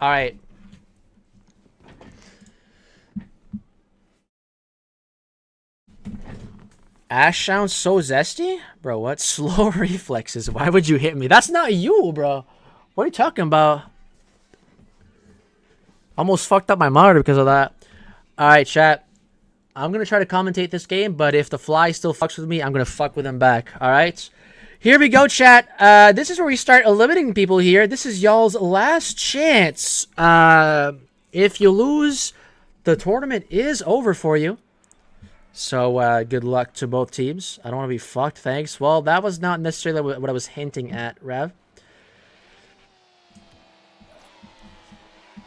Alright. Ash sounds so zesty? Bro, what? Slow reflexes. Why would you hit me? That's not you, bro. What are you talking about? Almost fucked up my monitor because of that. Alright, chat. I'm going to try to commentate this game, but if the fly still fucks with me, I'm going to fuck with him back. Alright? Here we go, chat. This is where we start eliminating people here. This is y'all's last chance. If you lose, the tournament is over for you. So, good luck to both teams. I don't want to be fucked, thanks. Well, that was not necessarily what I was hinting at, Rev.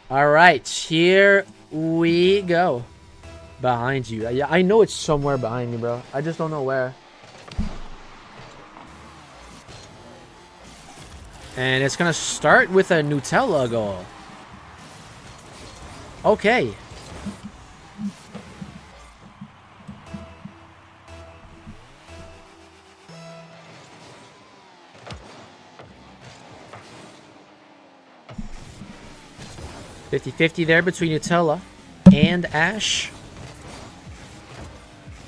Alright, here we go. Behind you. Yeah, I know it's somewhere behind me, bro. I just don't know where. And it's going to start with a Nutella goal. Okay. $50-50 there between Nutella and Ash.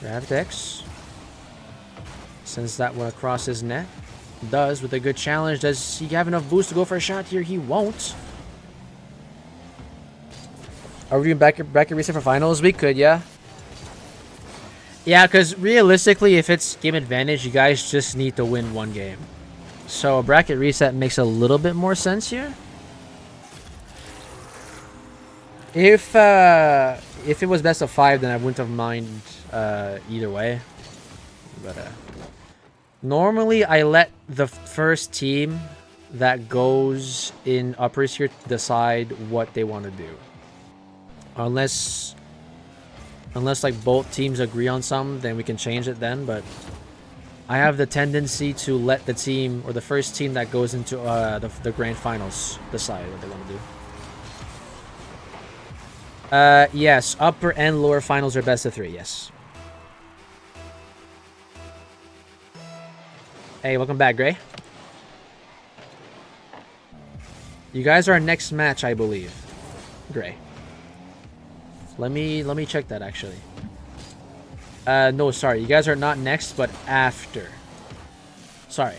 Ravdex sends that one across his net. Does with a good challenge. Does he have enough boost to go for a shot here? He won't. Are we doing bracket reset for finals? We could, yeah. Yeah, because realistically, if it's game advantage, you guys just need to win one game. So a bracket reset makes a little bit more sense here. If it was best of 5, then I wouldn't have mind either way. But normally I let the first team that goes in uppers here decide what they want to do. Unless like both teams agree on something, then we can change it then. But I have the tendency to let the team or the first team that goes into the grand finals decide what they want to do. Yes, upper and lower finals are best of 3, yes. Hey, welcome back, Gray. You guys are our next match, I believe. Gray. Let me check that actually. No, sorry. You guys are not next, but after. Sorry.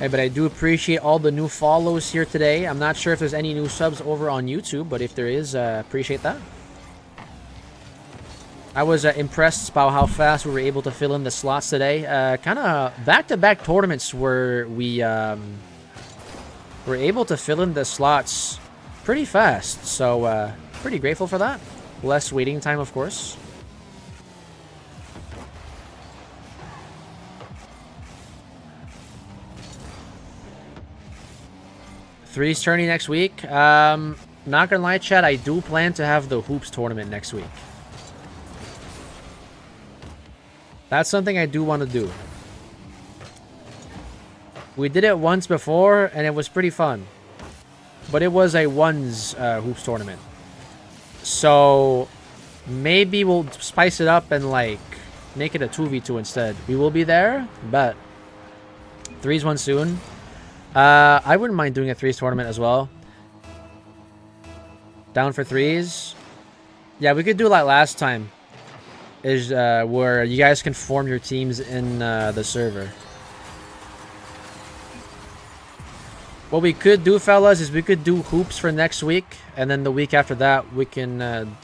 Hey, but I do appreciate all the new follows here today. I'm not sure if there's any new subs over on YouTube, but if there is, appreciate that. I was impressed by how fast we were able to fill in the slots today. Kind of back-to-back tournaments where we were able to fill in the slots pretty fast. So, pretty grateful for that. Less waiting time, of course. Threes tourney next week. Not gonna lie, chat, I do plan to have the hoops tournament next week. That's something I do want to do. We did it once before, and it was pretty fun. But it was a ones hoops tournament. So, maybe we'll spice it up and, like, make it a 2v2 instead. We will be there, but threes one soon. I wouldn't mind doing a threes tournament as well. Down for threes. Yeah, we could do like last time. Is where you guys can form your teams in the server. What we could do, fellas, is we could do hoops for next week, and then the week after that we can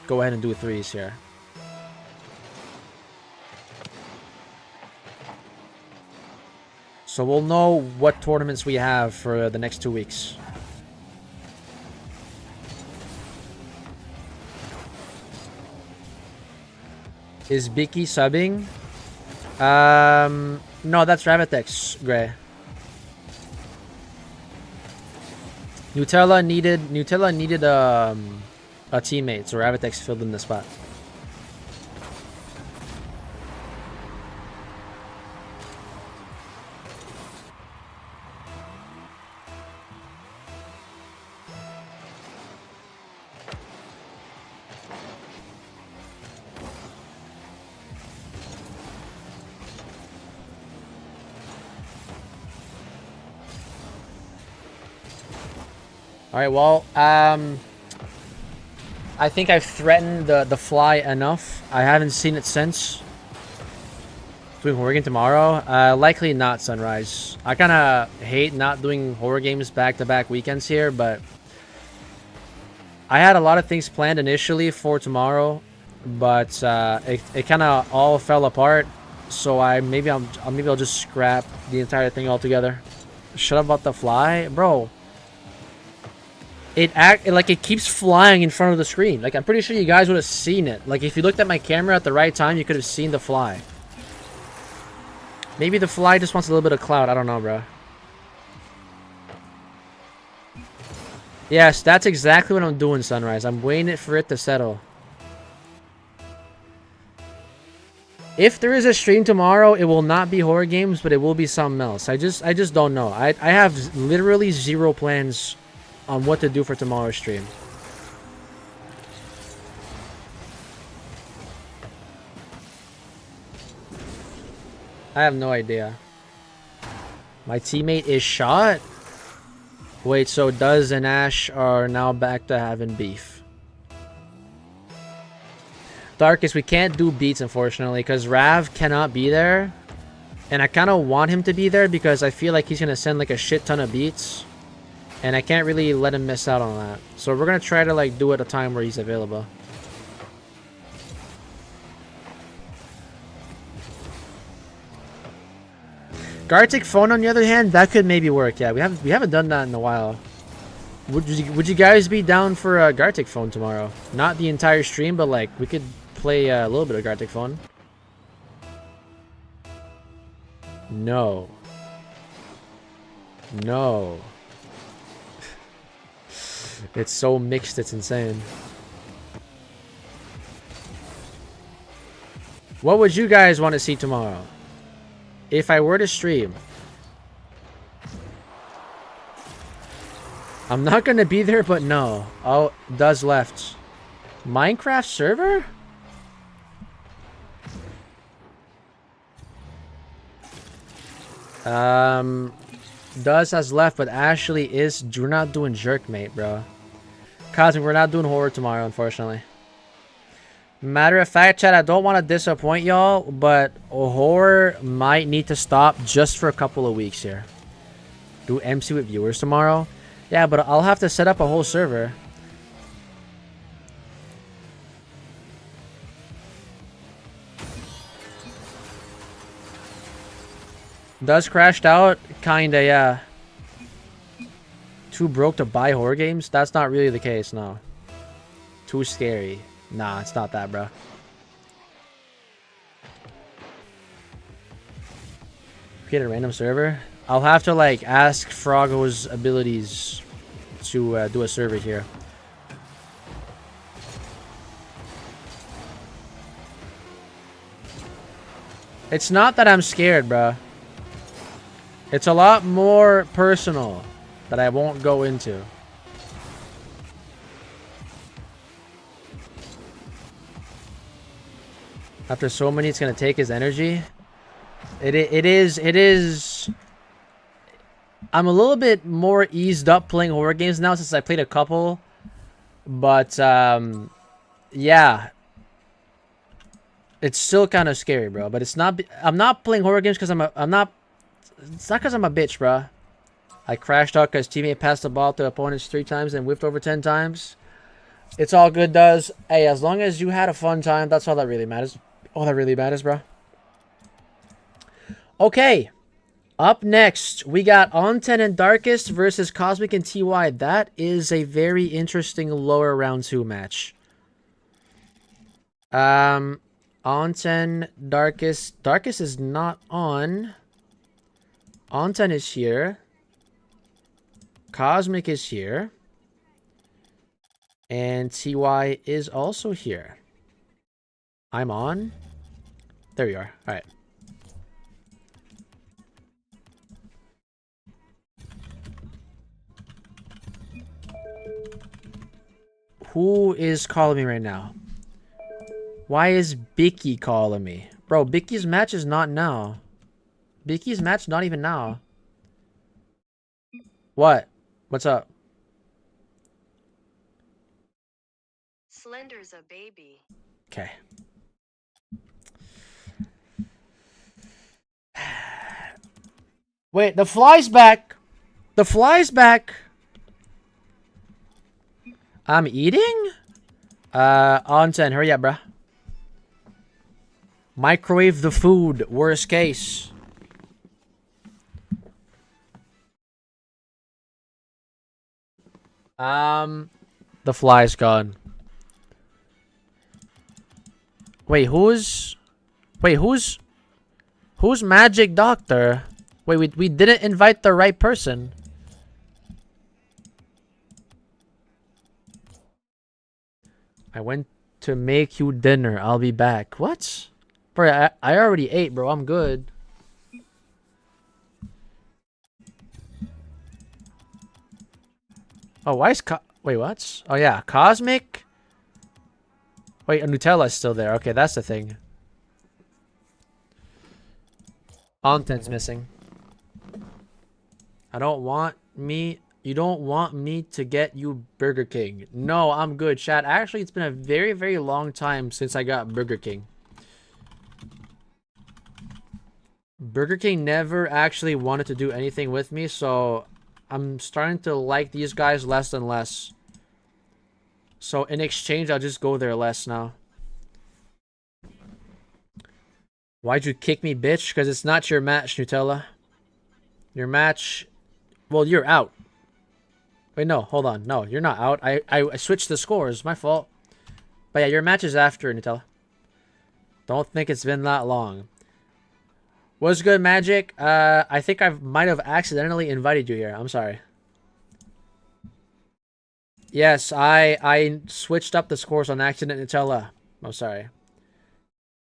go ahead and do threes here. So we'll know what tournaments we have for the next 2 weeks. Is Bicky subbing? No, that's Ravitex, Gray. Nutella needed a teammate, so Ravitex filled in the spot. Alright, well, I think I've threatened the fly enough. I haven't seen it since. Doing horror game tomorrow? Likely not, Sunrise. I kind of hate not doing horror games back-to-back weekends here, but I had a lot of things planned initially for tomorrow, but it kind of all fell apart. So maybe I'll just scrap the entire thing altogether. Shut up about the fly, bro. It keeps flying in front of the screen. Like, I'm pretty sure you guys would have seen it. Like, if you looked at my camera at the right time, you could have seen the fly. Maybe the fly just wants a little bit of clout. I don't know, bro. Yes, that's exactly what I'm doing, Sunrise. I'm waiting for it to settle. If there is a stream tomorrow, it will not be horror games, but it will be something else. I just don't know. I have literally zero plans on what to do for tomorrow's stream. I have no idea. My teammate is shot? Wait, so Duz and Ash are now back to having beef. Darkest, we can't do beats, unfortunately, because Rav cannot be there. And I kind of want him to be there because I feel like he's going to send like a shit ton of beats. And I can't really let him miss out on that. So we're going to try to like do it a time where he's available. Gartic phone, on the other hand, that could maybe work. Yeah, we haven't done that in a while. Would you guys be down for a Gartic phone tomorrow? Not the entire stream, but like we could play a little bit of Gartic phone. No. No. It's so mixed, it's insane. What would you guys want to see tomorrow? If I were to stream. I'm not going to be there, but no. Oh, Does left. Minecraft server? Does has left, but Ashley is. We're not doing Jerkmate, bro. Cosmic, we're not doing horror tomorrow, unfortunately. Matter of fact, chat, I don't want to disappoint y'all, but horror might need to stop just for a couple of weeks here. Do MC with viewers tomorrow? Yeah, but I'll have to set up a whole server. Does crashed out? Kinda, yeah. Too broke to buy horror games? That's not really the case, no. Too scary. Nah, it's not that, bro. Create a random server? I'll have to, like, ask Froggo's abilities to do a server here. It's not that I'm scared, bro. It's a lot more personal that I won't go into. After so many, it's going to take his energy. It is. I'm a little bit more eased up playing horror games now since I played a couple. But, yeah. It's still kind of scary, bro. But it's not. I'm not playing horror games because I'm not. It's not because I'm a bitch, bro. I crashed out because teammate passed the ball to opponents 3 times and whiffed over 10 times. It's all good, Does. Hey, as long as you had a fun time, that's all that really matters. All that really matters, bro. Okay. Up next, we got Onten and Darkest versus Cosmic and TY. That is a very interesting lower round 2 match. Onten, Darkest. Darkest is not on. Onten is here. Cosmic is here. And TY is also here. I'm on. There we are. All right. Who is calling me right now? Why is Bicky calling me? Bro, Bicky's match is not now. Bicky's match not even now. What? What's up? Slender's a baby. Okay. Wait, the fly's back. The fly's back. I'm eating? Onten, hurry up, bruh. Microwave the food, worst case. The fly's gone. Wait, who's Magic Doctor? Wait, we didn't invite the right person. I went to make you dinner. I'll be back. What? Bro, I already ate, bro. I'm good. Oh, why is wait, what? Oh yeah, Cosmic? Wait, Nutella's still there. Okay, that's the thing. Content's missing. I don't want me... You don't want me to get you Burger King. No, I'm good, chat. Actually, it's been a very, very long time since I got Burger King. Burger King never actually wanted to do anything with me, so I'm starting to like these guys less and less. So in exchange, I'll just go there less now. Why'd you kick me, bitch? Because it's not your match, Nutella. Your match... Well, you're out. Wait, no, hold on. No, you're not out. I switched the scores. My fault. But yeah, your match is after, Nutella. Don't think it's been that long. What's good, Magic? I think I might have accidentally invited you here. I'm sorry. Yes, I switched up the scores on accident, Nutella. I'm sorry.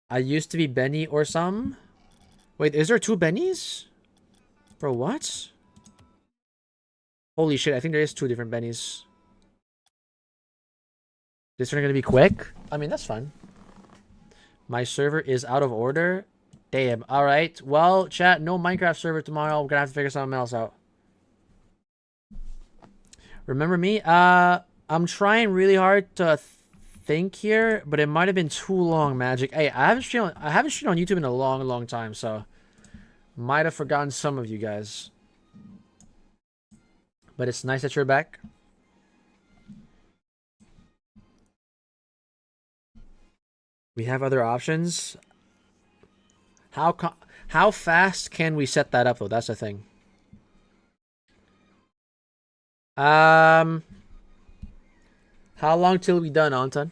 I used to be Benny or some. Wait, is there 2 Bennies? Bro, what? Holy shit, I think there is 2 different Bennies. This one gonna be quick? I mean, that's fine. My server is out of order. Damn. Alright. Well, chat, no Minecraft server tomorrow. We're gonna have to figure something else out. Remember me? I'm trying really hard to think here, but it might have been too long, Magic. Hey, I haven't streamed on YouTube in a long, long time, so might have forgotten some of you guys. But it's nice that you're back. We have other options. How fast can we set that up, though? That's the thing. How long till we done, Anton?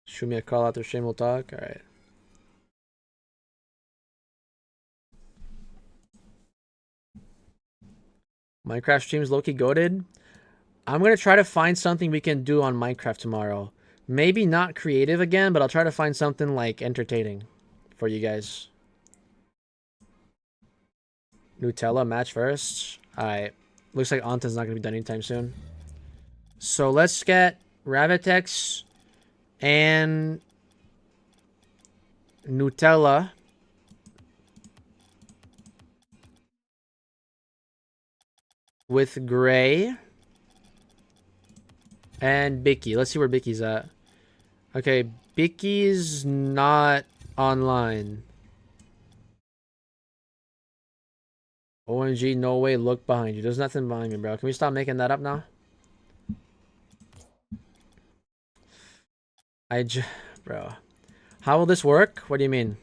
Shoot me a call after stream, we'll talk. All right. Minecraft streams Loki goated. I'm gonna try to find something we can do on Minecraft tomorrow. Maybe not creative again, but I'll try to find something like entertaining for you guys. Nutella match first. Alright. Looks like Anton's not gonna be done anytime soon. So let's get Ravitex and Nutella. With Gray. And Bicky. Let's see where Bicky's at. Okay, Bicky's not online. OMG, no way, look behind you. There's nothing behind me, bro. Can we stop making that up now? Bro. How will this work? What do you mean?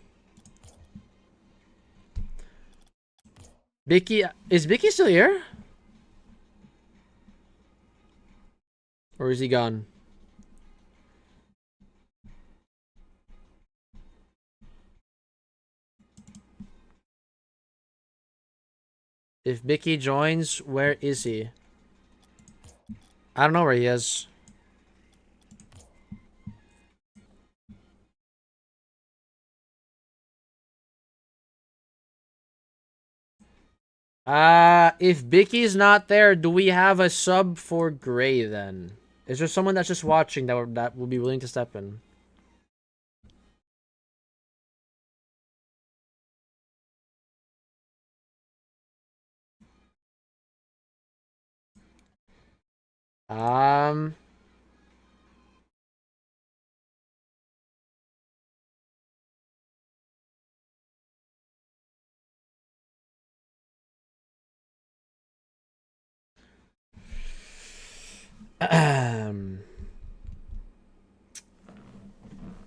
Bicky, is Bicky still here? Or is he gone? If Bicky joins, where is he? I don't know where he is. If Bicky's not there, do we have a sub for Gray then? Is there someone that's just watching that will be willing to step in?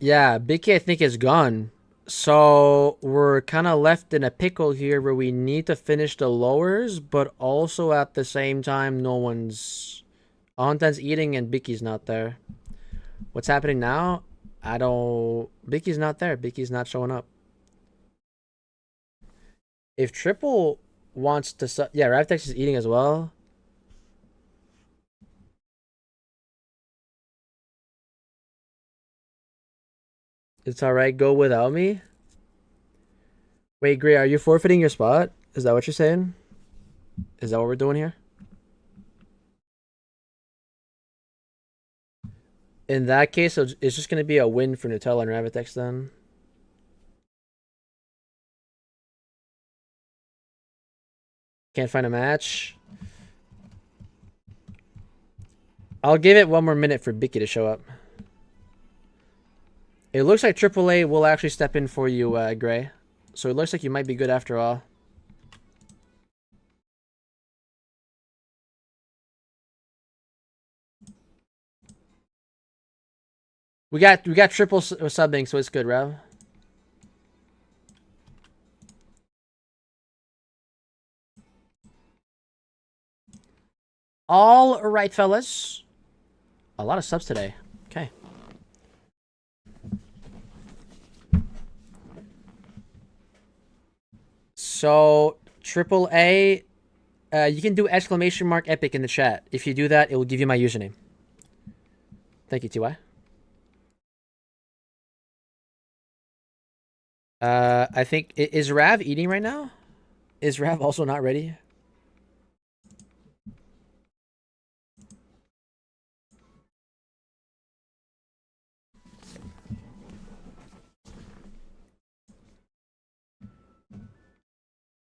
Yeah, Bicky I think is gone. So we're kind of left in a pickle here where we need to finish the lowers, but also at the same time, no one's... Anton's eating and Bicky's not there. What's happening now? I don't... Bicky's not there. Bicky's not showing up. If Triple wants to yeah, Ravtex is eating as well. It's alright, go without me. Wait, Gray, are you forfeiting your spot? Is that what you're saying? Is that what we're doing here? In that case, it's just going to be a win for Nutella and Ravtex then. Can't find a match. I'll give it one more minute for Bicky to show up. It looks like AAA will actually step in for you, Gray. So it looks like you might be good after all. We got triple subbing, so it's good, Rav. All right, fellas. A lot of subs today. Okay. So, AAA, you can do exclamation mark epic in the chat. If you do that, it will give you my username. Thank you, TY. I think, is Rav eating right now? Is Rav also not ready?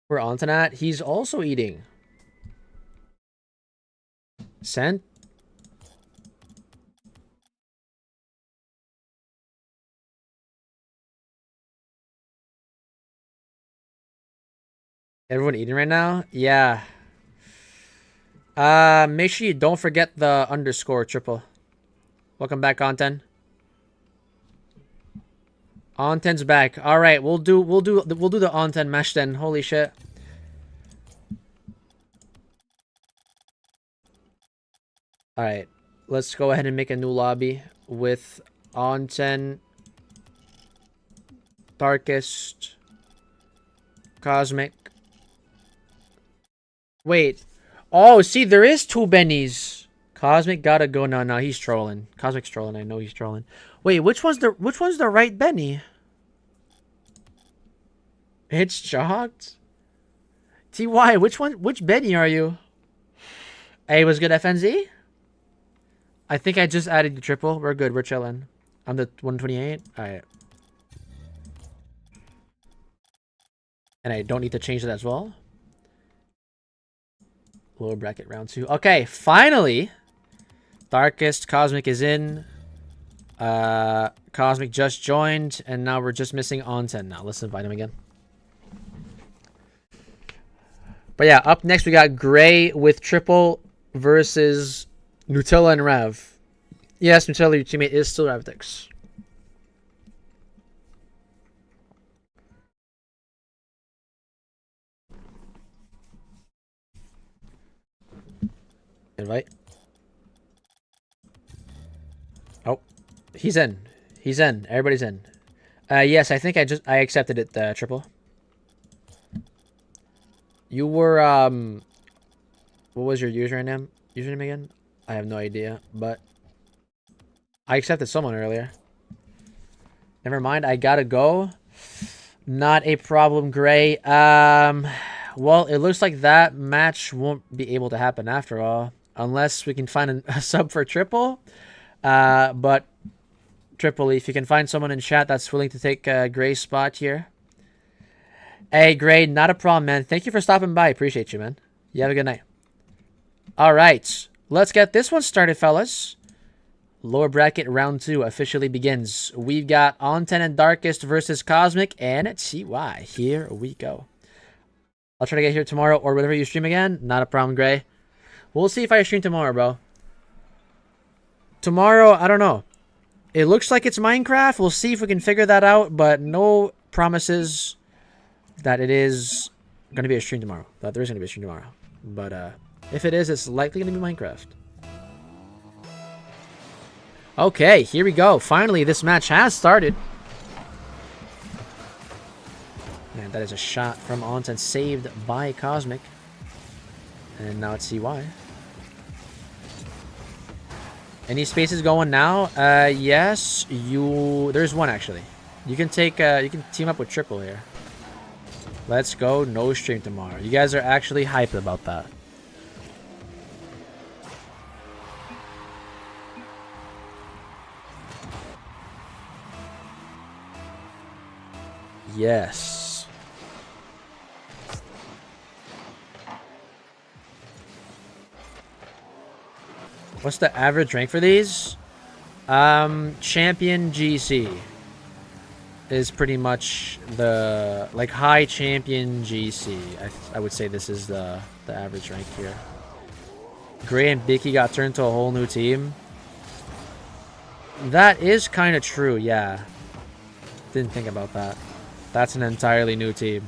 We're on to that. He's also eating. Sent. Everyone eating right now? Yeah. Make sure you don't forget the underscore triple. Welcome back, Onten. Onten's back. All right, we'll do the Onten mesh then. Holy shit. All right, let's go ahead and make a new lobby with Onten, Darkest, Cosmic. Wait. Oh, see, there is two Bennies. Cosmic gotta go. No, he's trolling. Cosmic's trolling. I know he's trolling. Wait, which one's the right Benny? It's jogged. TY, which Benny are you? Hey, was good, FNZ? I think I just added the triple. We're good. We're chilling. I'm the 128. All right. And I don't need to change it as well. Lower bracket round 2. Okay, finally. Darkest Cosmic is in. Cosmic just joined, and now we're just missing Onten. Now let's invite him again. But yeah, up next we got Gray with triple versus Nutella and Rav. Yes, Nutella, your teammate is still Ravtex. Invite. Oh, he's in. He's in. Everybody's in. Yes, I think I accepted it, triple. You were, what was your username again? I have no idea, but I accepted someone earlier. Never mind, I gotta go. Not a problem, Gray. Well, it looks like that match won't be able to happen after all. Unless we can find a sub for triple. But triple, if you can find someone in chat that's willing to take Gray's spot here. Hey, Gray, not a problem, man. Thank you for stopping by. Appreciate you, man. You have a good night. All right. Let's get this one started, fellas. Lower bracket round 2 officially begins. We've got Onten and Darkest versus Cosmic and TY. Here we go. I'll try to get here tomorrow or whatever you stream again. Not a problem, Gray. We'll see if I stream tomorrow, bro. Tomorrow, I don't know. It looks like it's Minecraft. We'll see if we can figure that out, but no promises that it is going to be a stream tomorrow. That there is going to be a stream tomorrow. But if it is, it's likely going to be Minecraft. Okay, here we go. Finally, this match has started. Man, that is a shot from Onsen saved by Cosmic. And now it's CY. Any spaces going now? Yes, there's one actually. You can take, you can team up with Triple here. Let's go, no stream tomorrow. You guys are actually hyped about that. Yes. What's the average rank for these? Champion GC is pretty much the, like, high champion GC. I would say this is the average rank here. Gray and Bicky got turned to a whole new team. That is kind of true, yeah. Didn't think about that. That's an entirely new team.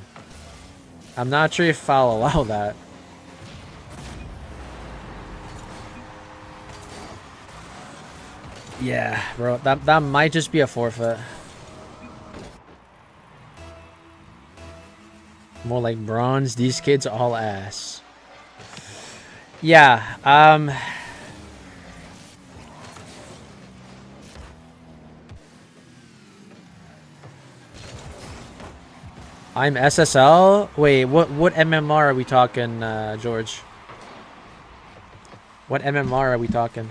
I'm not sure if I'll allow that. Yeah, bro, that might just be a forfeit. More like bronze. These kids all ass. Yeah, I'm SSL? Wait, what MMR are we talking, George? What MMR are we talking?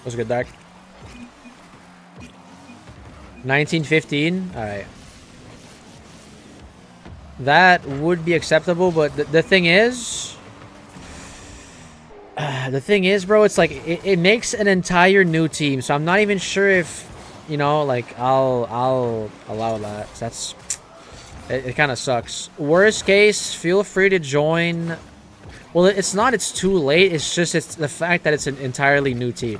What's good, Dark? 1915? Alright. That would be acceptable, but the thing is... bro, it's like, it makes an entire new team, so I'm not even sure if, you know, like, I'll allow that. That's... It kind of sucks. Worst case, feel free to join... Well, it's not it's too late, it's just it's the fact that it's an entirely new team.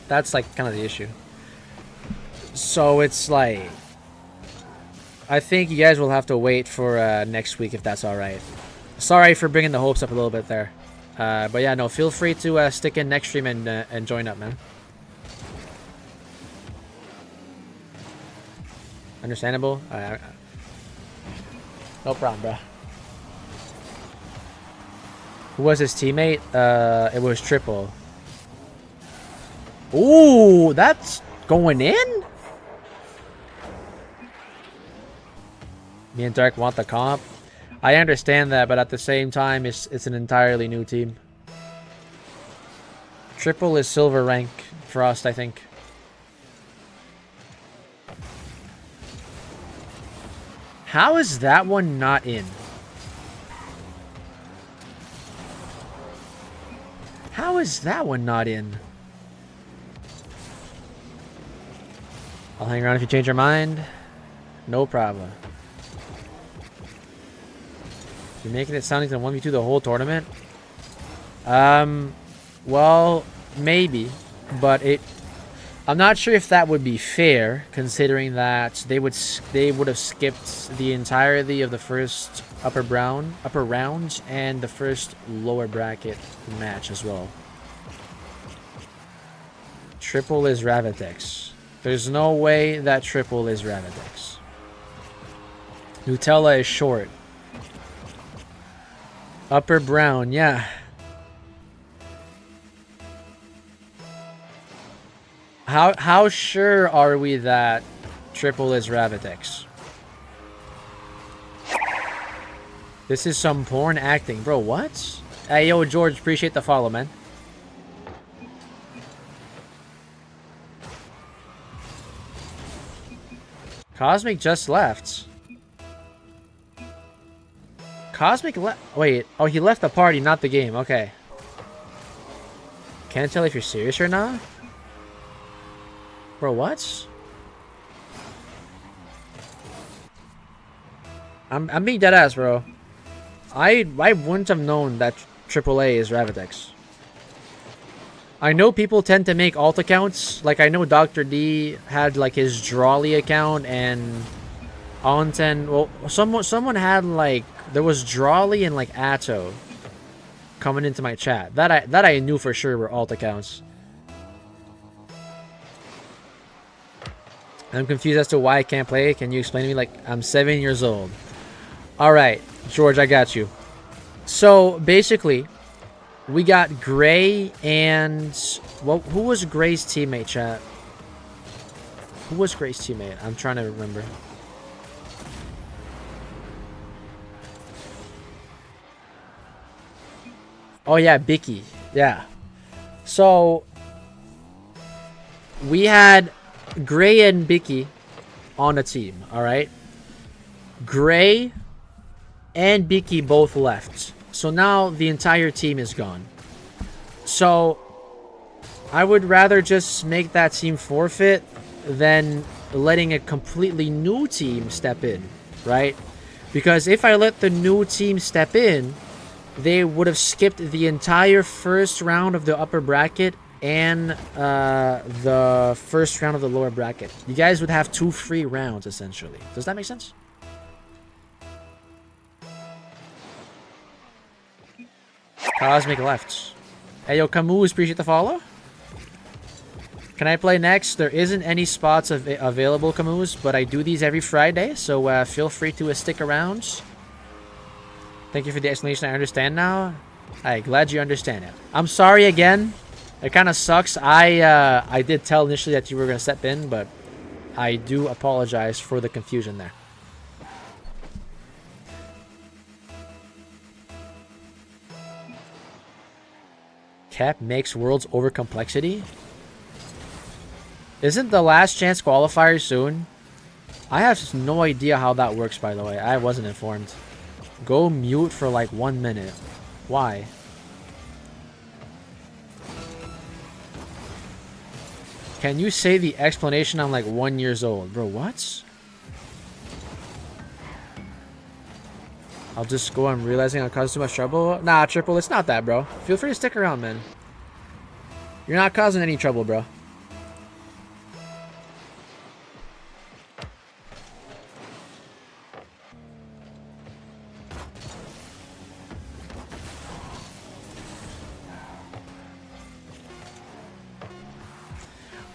That's, like, kind of the issue. So it's like... I think you guys will have to wait for next week if that's alright. Sorry for bringing the hopes up a little bit there. But yeah, no, feel free to stick in next stream and join up, man. Understandable? No problem, bro. Who was his teammate? It was Triple. Ooh, that's going in? Me and Dark want the comp. I understand that, but at the same time, it's an entirely new team. Triple is silver rank for us, I think. How is that one not in? How is that one not in? I'll hang around if you change your mind. No problem. You're making it sound like the 1v2 the whole tournament? Well, maybe. But I'm not sure if that would be fair, considering that they would have skipped the entirety of the first upper round and the first lower bracket match as well. Triple is Ravitex. There's no way that Triple is Ravitex. Nutella is short. Upper brown, yeah. How sure are we that Triple is Ravitex? This is some porn acting. Bro, what? Hey, yo, George, appreciate the follow, man. Cosmic just left. Cosmic left. Wait. Oh, he left the party, not the game. Okay. Can't tell if you're serious or not. Bro, what? I'm being dead ass, bro. I wouldn't have known that AAA is Ravitex. I know people tend to make alt accounts. Like, I know Dr. D had, like, his Drawley account, and Onten, well, someone had like there was Drawley and like Atto coming into my chat. That I knew for sure were alt accounts. I'm confused as to why I can't play. Can you explain to me? Like, I'm 7 years old. All right, George, I got you. So basically, we got Gray and well, who was Gray's teammate, chat? Who was Gray's teammate? I'm trying to remember. Oh yeah, Bicky. Yeah. So we had Gray and Bicky on a team, alright? Gray and Bicky both left. So now the entire team is gone. So I would rather just make that team forfeit than letting a completely new team step in, right? Because if I let the new team step in, they would have skipped the entire first round of the upper bracket and the first round of the lower bracket. You guys would have 2 free rounds, essentially. Does that make sense? Cosmic left. Hey, yo, Camus, appreciate the follow. Can I play next? There isn't any spots available, Camus, but I do these every Friday, so feel free to stick around. Thank you for the explanation. I understand now. I'm glad you understand it. I'm sorry again. It kind of sucks. I did tell initially that you were going to step in, but I do apologize for the confusion there. Cap makes worlds over complexity? Isn't the last chance qualifier soon? I have no idea how that works, by the way. I wasn't informed. Go mute for like 1 minute. Why? Can you say the explanation? I'm like 1 year old. Bro, what? I'll just go on realizing I'll cause too much trouble. Nah, Triple, it's not that, bro. Feel free to stick around, man. You're not causing any trouble, bro.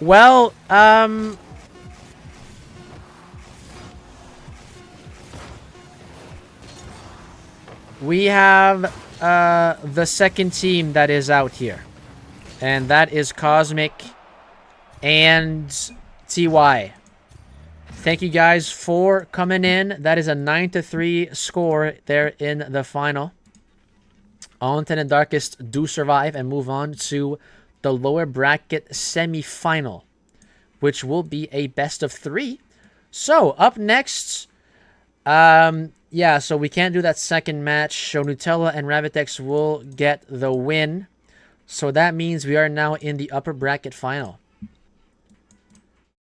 Well, we have the second team that is out here. And that is Cosmic and TY. Thank you guys for coming in. That is a 9-3 score there in the final. Onten and Darkest do survive and move on to the lower bracket semi-final, which will be a best of 3. So, up next, yeah, so we can't do that second match. So, Nutella and Ravitex will get the win. So, that means we are now in the upper bracket final.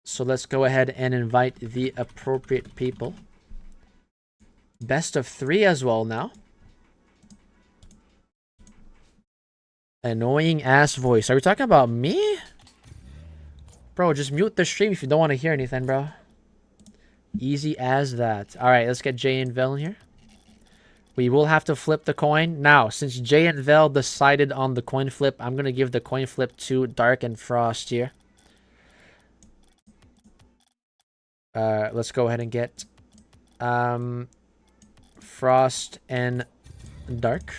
So, let's go ahead and invite the appropriate people. Best of 3 as well now. Annoying ass voice. Are we talking about me? Bro, just mute the stream if you don't want to hear anything, bro. Easy as that. Alright, let's get Jay and Vel in here. We will have to flip the coin. Now, since Jay and Vel decided on the coin flip, I'm going to give the coin flip to Dark and Frost here. Let's go ahead and get Frost and Dark.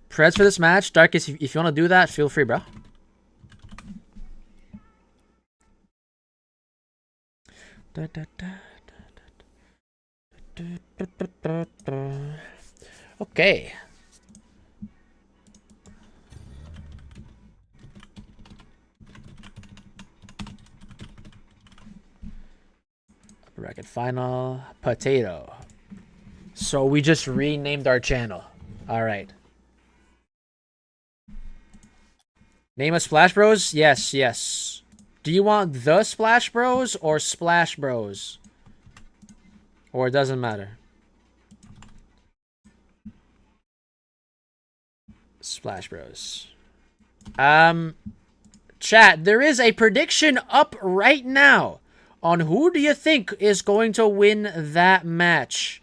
Preds for this match. Darkest, if you want to do that, feel free, bro. Okay. Bracket final. Potato. So we just renamed our channel. All right. Name of Splash Bros? Yes, yes. Do you want the Splash Bros or Splash Bros? Or it doesn't matter. Splash Bros. Chat, there is a prediction up right now on who do you think is going to win that match.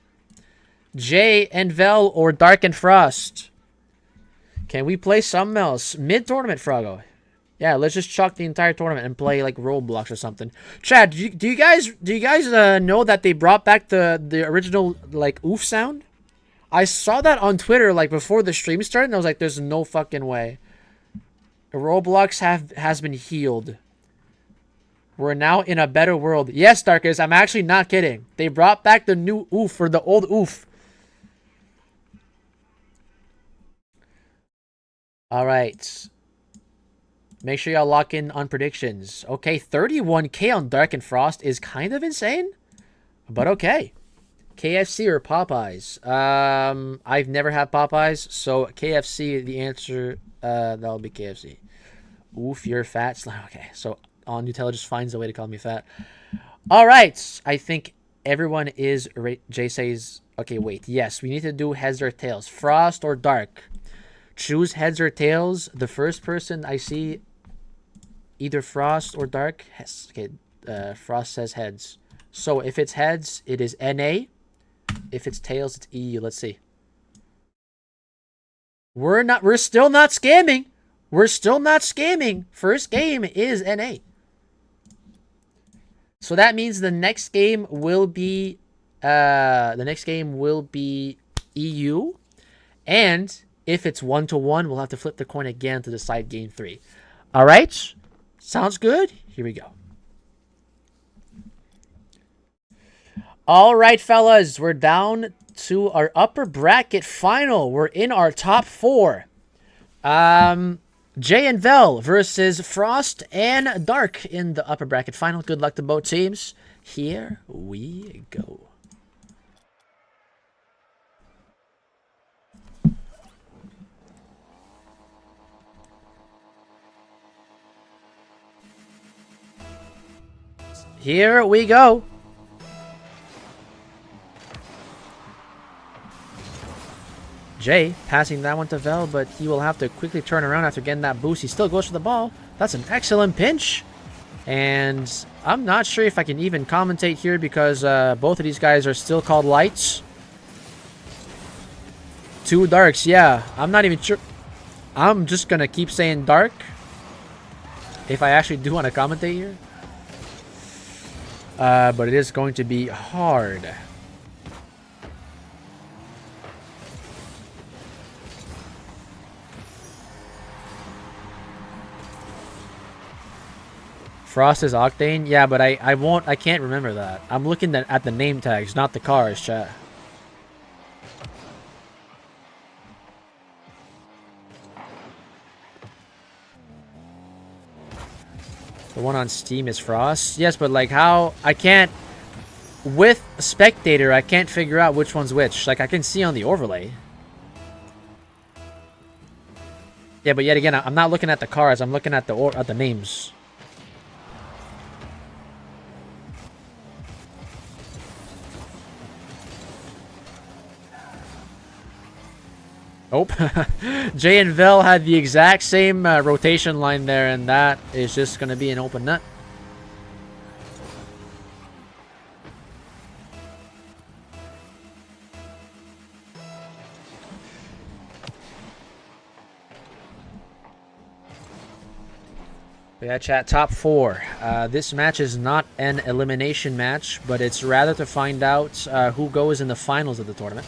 Jay and Vel or Dark and Frost? Can we play something else? Mid-tournament, Froggo. Yeah, let's just chuck the entire tournament and play like Roblox or something. Chad, do you guys know that they brought back the original like oof sound? I saw that on Twitter like before the stream started, and I was like, "There's no fucking way." Roblox has been healed. We're now in a better world. Yes, Darkest, I'm actually not kidding. They brought back the new oof or the old oof. All right. Make sure y'all lock in on predictions. Okay, 31K on Dark and Frost is kind of insane, but okay. KFC or Popeyes? I've never had Popeyes, so KFC, the answer, that'll be KFC. Oof, you're fat. Okay, so Nutella just finds a way to call me fat. All right, I think everyone is... Jay says... Okay, wait. Yes, we need to do heads or tails. Frost or Dark? Choose heads or tails. The first person I see... Either Frost or Dark. Okay, Frost says heads. So if it's heads, it is NA. If it's tails, it's EU. Let's see. We're still not scamming. We're still not scamming. First game is NA. So that means the next game will be EU. And if it's 1-1, we'll have to flip the coin again to decide game 3. All right. Sounds good? Here we go. All right, fellas. We're down to our upper bracket final. We're in our top 4. Jay and Vel versus Frost and Dark in the upper bracket final. Good luck to both teams. Here we go. Here we go. Jay passing that one to Vel, but he will have to quickly turn around after getting that boost. He still goes for the ball. That's an excellent pinch. And I'm not sure if I can even commentate here because both of these guys are still called lights. 2 darks, yeah. I'm not even sure. I'm just going to keep saying dark if I actually do want to commentate here. But it is going to be hard. Frost is Octane? Yeah, but I can't remember that. I'm looking at the name tags, not the cars, chat. The one on Steam is Frost? Yes, but like how... I can't... With Spectator, I can't figure out which one's which. Like, I can see on the overlay. Yeah, but yet again, I'm not looking at the cars. I'm looking at the names. Oh, Jay and Vel had the exact same rotation line there, and that is just going to be an open nut. Yeah, chat, top 4. This match is not an elimination match, but it's rather to find out who goes in the finals of the tournament.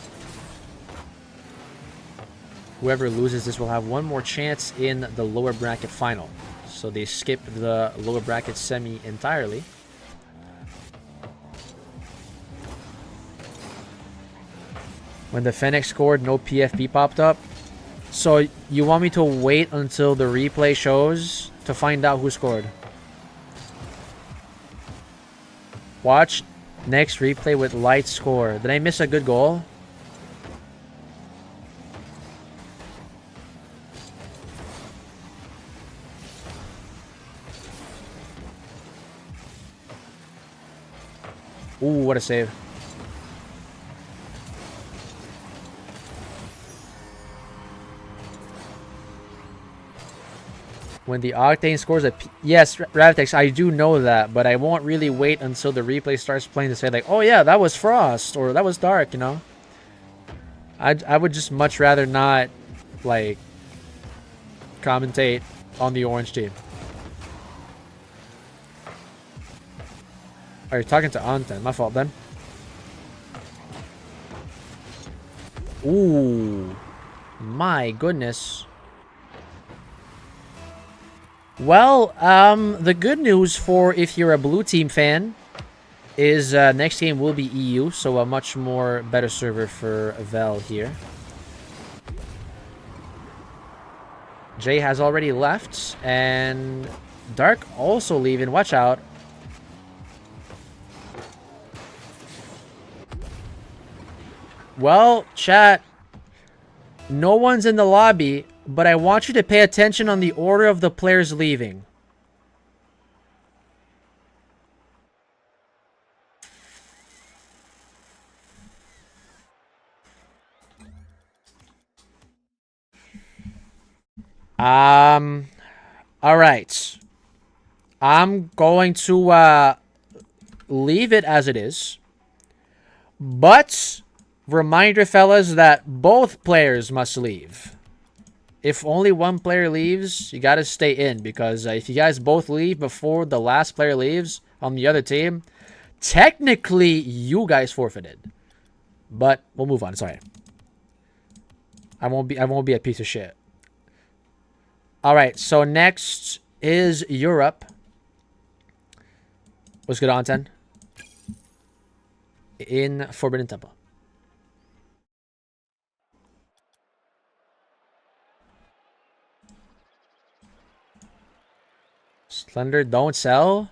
Whoever loses this will have one more chance in the lower bracket final. So they skip the lower bracket semi entirely. When the Fennec scored, no PFP popped up. So you want me to wait until the replay shows to find out who scored? Watch next replay with light score. Did I miss a good goal? Ooh, what a save. When the Octane scores a... Yes, Ravitex, I do know that, but I won't really wait until the replay starts playing to say, like, oh yeah, that was Frost, or that was Dark, you know? I would just much rather not, like, commentate on the orange team. Oh, you're talking to Anten. My fault, then. Ooh. My goodness. Well, the good news for if you're a blue team fan is next game will be EU, so a much more better server for Vel here. Jay has already left, and Dark also leaving. Watch out. Well, chat, no one's in the lobby, but I want you to pay attention on the order of the players leaving. All right. I'm going to leave it as it is. But reminder, fellas, that both players must leave. If only one player leaves, you got to stay in, because if you guys both leave before the last player leaves on the other team, technically you guys forfeited. But we'll move on. Sorry. I won't be a piece of shit. All right, so next is Europe. What's good, Anten? In Forbidden Temple. Slender, don't sell.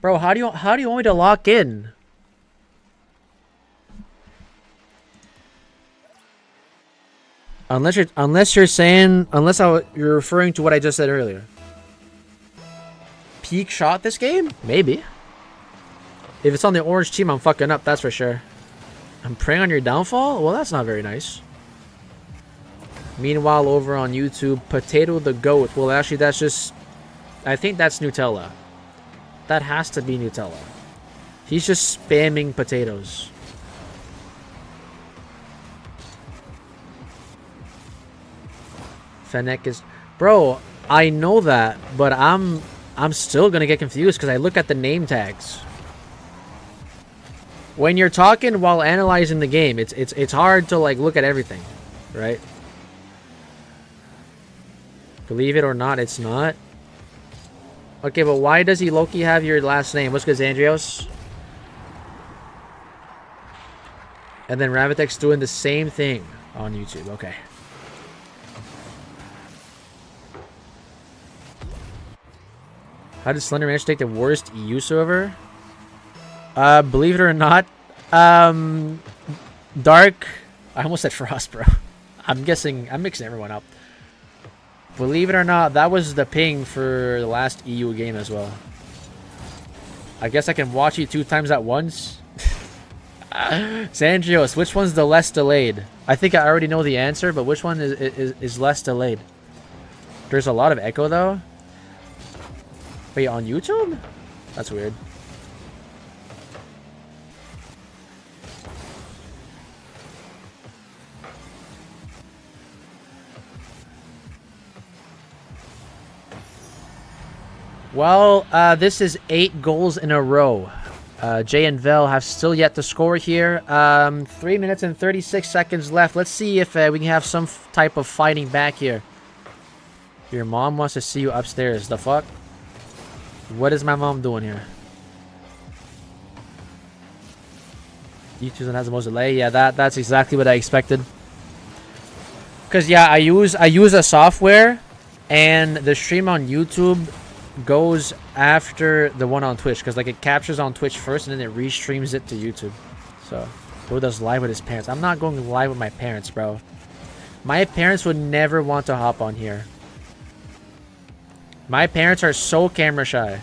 Bro, how do you want me to lock in? Unless you're referring to what I just said earlier. Peak shot this game? Maybe. If it's on the orange team, I'm fucking up, that's for sure. I'm preying on your downfall? Well, that's not very nice. Meanwhile, over on YouTube, Potato the Goat. Well, actually, that's just... I think that's Nutella. That has to be Nutella. He's just spamming potatoes. Fennec is... Bro, I know that, but I'm still gonna get confused because I look at the name tags. When you're talking while analyzing the game, it's hard to like look at everything, right? Believe it or not, it's not. Okay, but why does he Loki have your last name? What's good, Zandrios? And then Ravitex doing the same thing on YouTube. Okay. How did Slender manage to take the worst EU server? Believe it or not, Dark... I almost said Frost, bro. I'm mixing everyone up. Believe it or not, that was the ping for the last EU game as well. I guess I can watch you 2 times at once. Sandrios, which one's the less delayed? I think I already know the answer, but which one is less delayed? There's a lot of echo, though. Wait, on YouTube? That's weird. Well, this is 8 goals in a row. Jay and Vel have still yet to score here. 3 minutes and 36 seconds left. Let's see if we can have some type of fighting back here. Your mom wants to see you upstairs. The fuck? What is my mom doing here? YouTube has the most delay. Yeah, that's exactly what I expected. Cause yeah, I use a software, and the stream on YouTube goes after the one on Twitch, because like it captures on Twitch first and then it restreams it to YouTube. So Bro does live with his parents. I'm not going live with my parents, bro. My parents would never want to hop on here. My parents are so camera shy.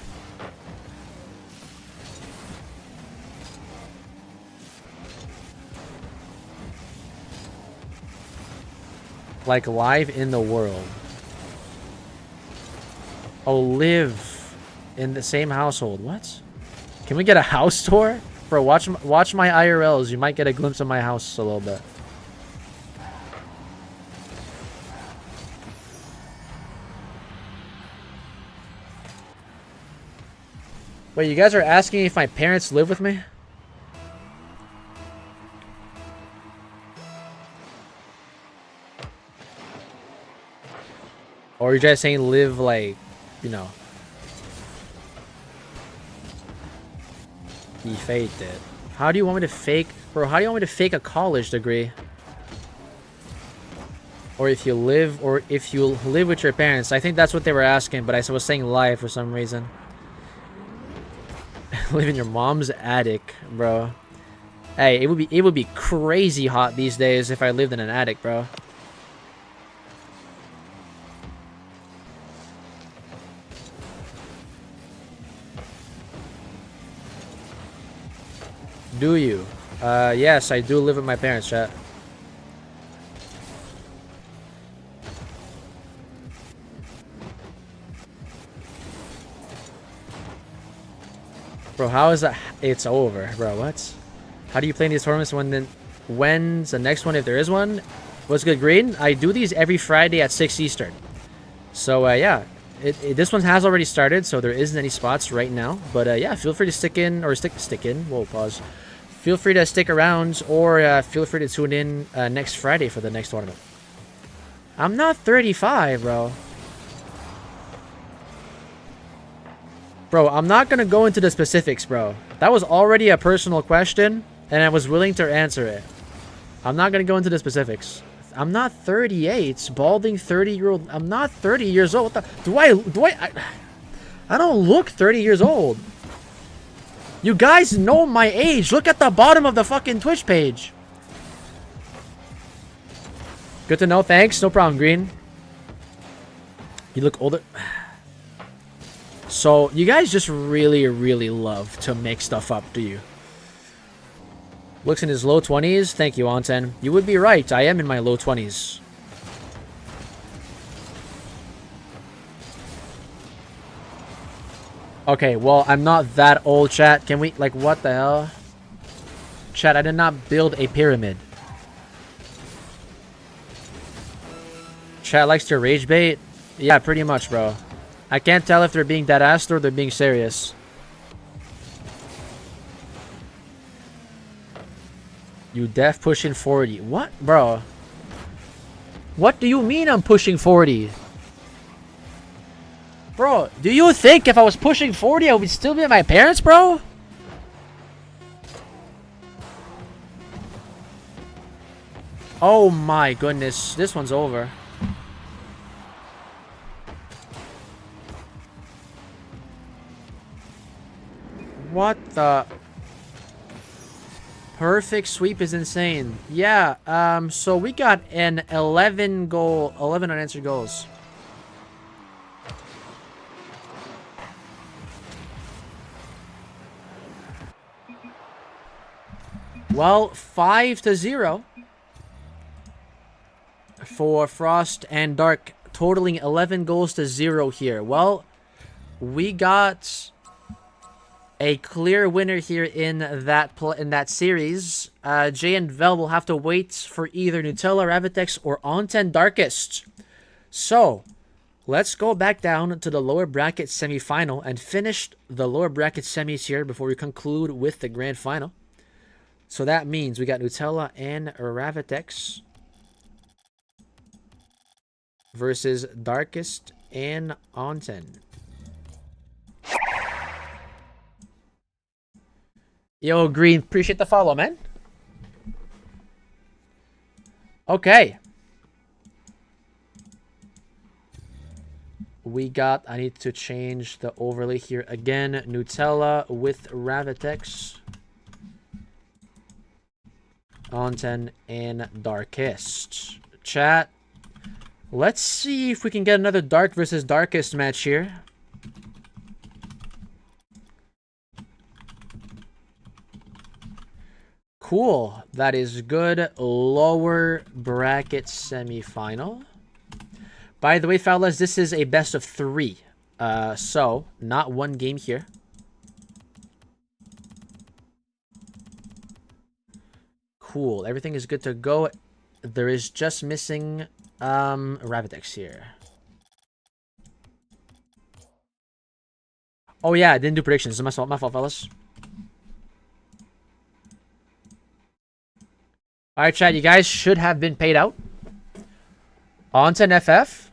Like live in the world. Oh, live in the same household. What? Can we get a house tour? Bro, watch my IRLs. You might get a glimpse of my house a little bit. Wait, you guys are asking if my parents live with me? Or are you guys saying live like, you know? He faked it. How do you want me to fake? Bro, how do you want me to fake a college degree? Or if you live with your parents. I think that's what they were asking, but I was saying live for some reason. Live in your mom's attic, bro. Hey, it would be crazy hot these days if I lived in an attic, bro. Do you? Yes, I do live with my parents, chat. Bro, how is that? It's over, bro. What? How do you play in these tournaments when's the next one, if there is one? What's good, Green? I do these every Friday at 6 Eastern. So, yeah. This one has already started, so there isn't any spots right now. But, yeah, feel free to stick in. Whoa, pause. Feel free to stick around, or feel free to tune in next Friday for the next tournament. I'm not 35, bro. Bro, I'm not going to go into the specifics, bro. That was already a personal question, and I was willing to answer it. I'm not going to go into the specifics. I'm not 38. Balding 30-year-old. I'm not 30 years old. What the, I don't look 30 years old. You guys know my age. Look at the bottom of the fucking Twitch page. Good to know. Thanks. No problem, Green. You look older. So, you guys just really, really love to make stuff up, do you? Looks in his low 20s. Thank you, Anten. You would be right. I am in my low 20s. Okay, well, I'm not that old, chat. Can we, like, what the hell? Chat, I did not build a pyramid. Chat likes to rage bait? Yeah, pretty much, bro. I can't tell if they're being dead-assed or they're being serious. You def pushing 40. What? Bro. What do you mean I'm pushing 40? Bro, do you think if I was pushing 40 I would still be at my parents, bro? Oh my goodness. This one's over. What the? Perfect sweep is insane. Yeah, so we got an 11 unanswered goals. Well, 5-0 for Frost and Dark, totaling 11 goals to 0 here. Well, we got a clear winner here in that series. Jay and Vel will have to wait for either Nutella, Ravitex, or Onten Darkest. So, let's go back down to the lower bracket semifinal and finish the lower bracket semis here before we conclude with the grand final. So that means we got Nutella and Ravitex versus Darkest and Onten. Yo, Green, appreciate the follow, man. Okay. We got, I need to change the overlay here again. Nutella with Ravitex. Onten and Darkest. Chat. Let's see if we can get another Dark versus Darkest match here. Cool. That is good. Lower bracket semifinal. By the way, fellas, this is a best of 3. So, not one game here. Cool. Everything is good to go. There is just missing Ravitex here. Oh yeah, I didn't do predictions. It's my fault, fellas. Alright, chat, you guys should have been paid out. On to an FF.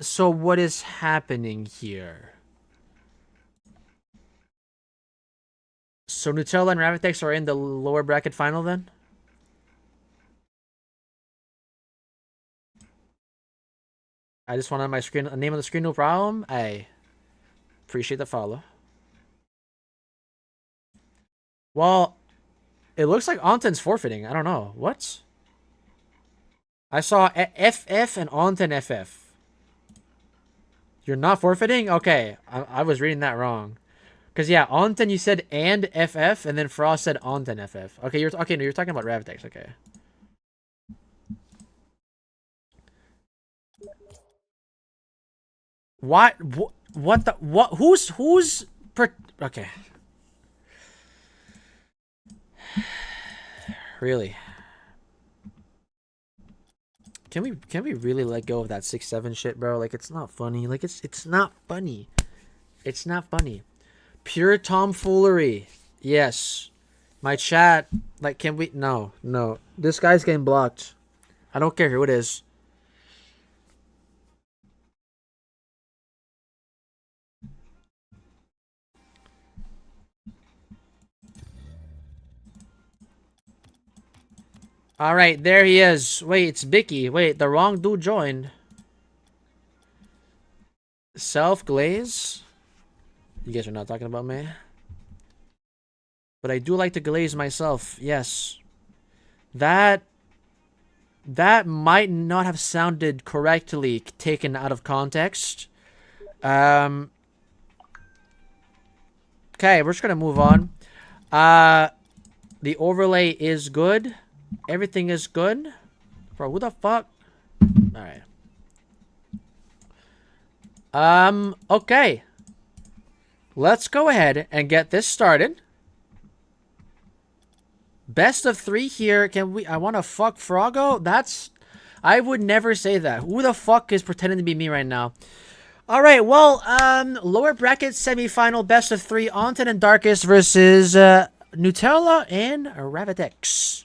So what is happening here? So Nutella and Ravitex are in the lower bracket final then? I just want on my screen, name on the screen, no problem. I appreciate the follow. Well, it looks like Onten's forfeiting. I don't know. What? I saw FF and Onten FF. You're not forfeiting? Okay. I was reading that wrong. Because, yeah, Onten you said and FF, and then Frost said Onten FF. Okay, no, you're talking about Ravitex. Okay. What? What the? What? Who's? Okay. Really? Can we really let go of that 6-7 shit, bro? Like, it's not funny. Like, it's not funny. It's not funny. Pure tomfoolery. Yes. My chat. Like, can we? No. This guy's getting blocked. I don't care who it is. Alright, there he is. Wait, it's Bicky. Wait, the wrong dude joined. Self-glaze? You guys are not talking about me. But I do like to glaze myself. Yes. That might not have sounded correctly taken out of context. Okay, we're just gonna move on. The overlay is good. Everything is good. Bro, who the fuck? Alright. Okay. Let's go ahead and get this started. Best of 3 here. Can we? I want to fuck Froggo? That's... I would never say that. Who the fuck is pretending to be me right now? Alright, well, lower bracket semifinal best of 3. Onten and Darkest versus Nutella and Ravitex.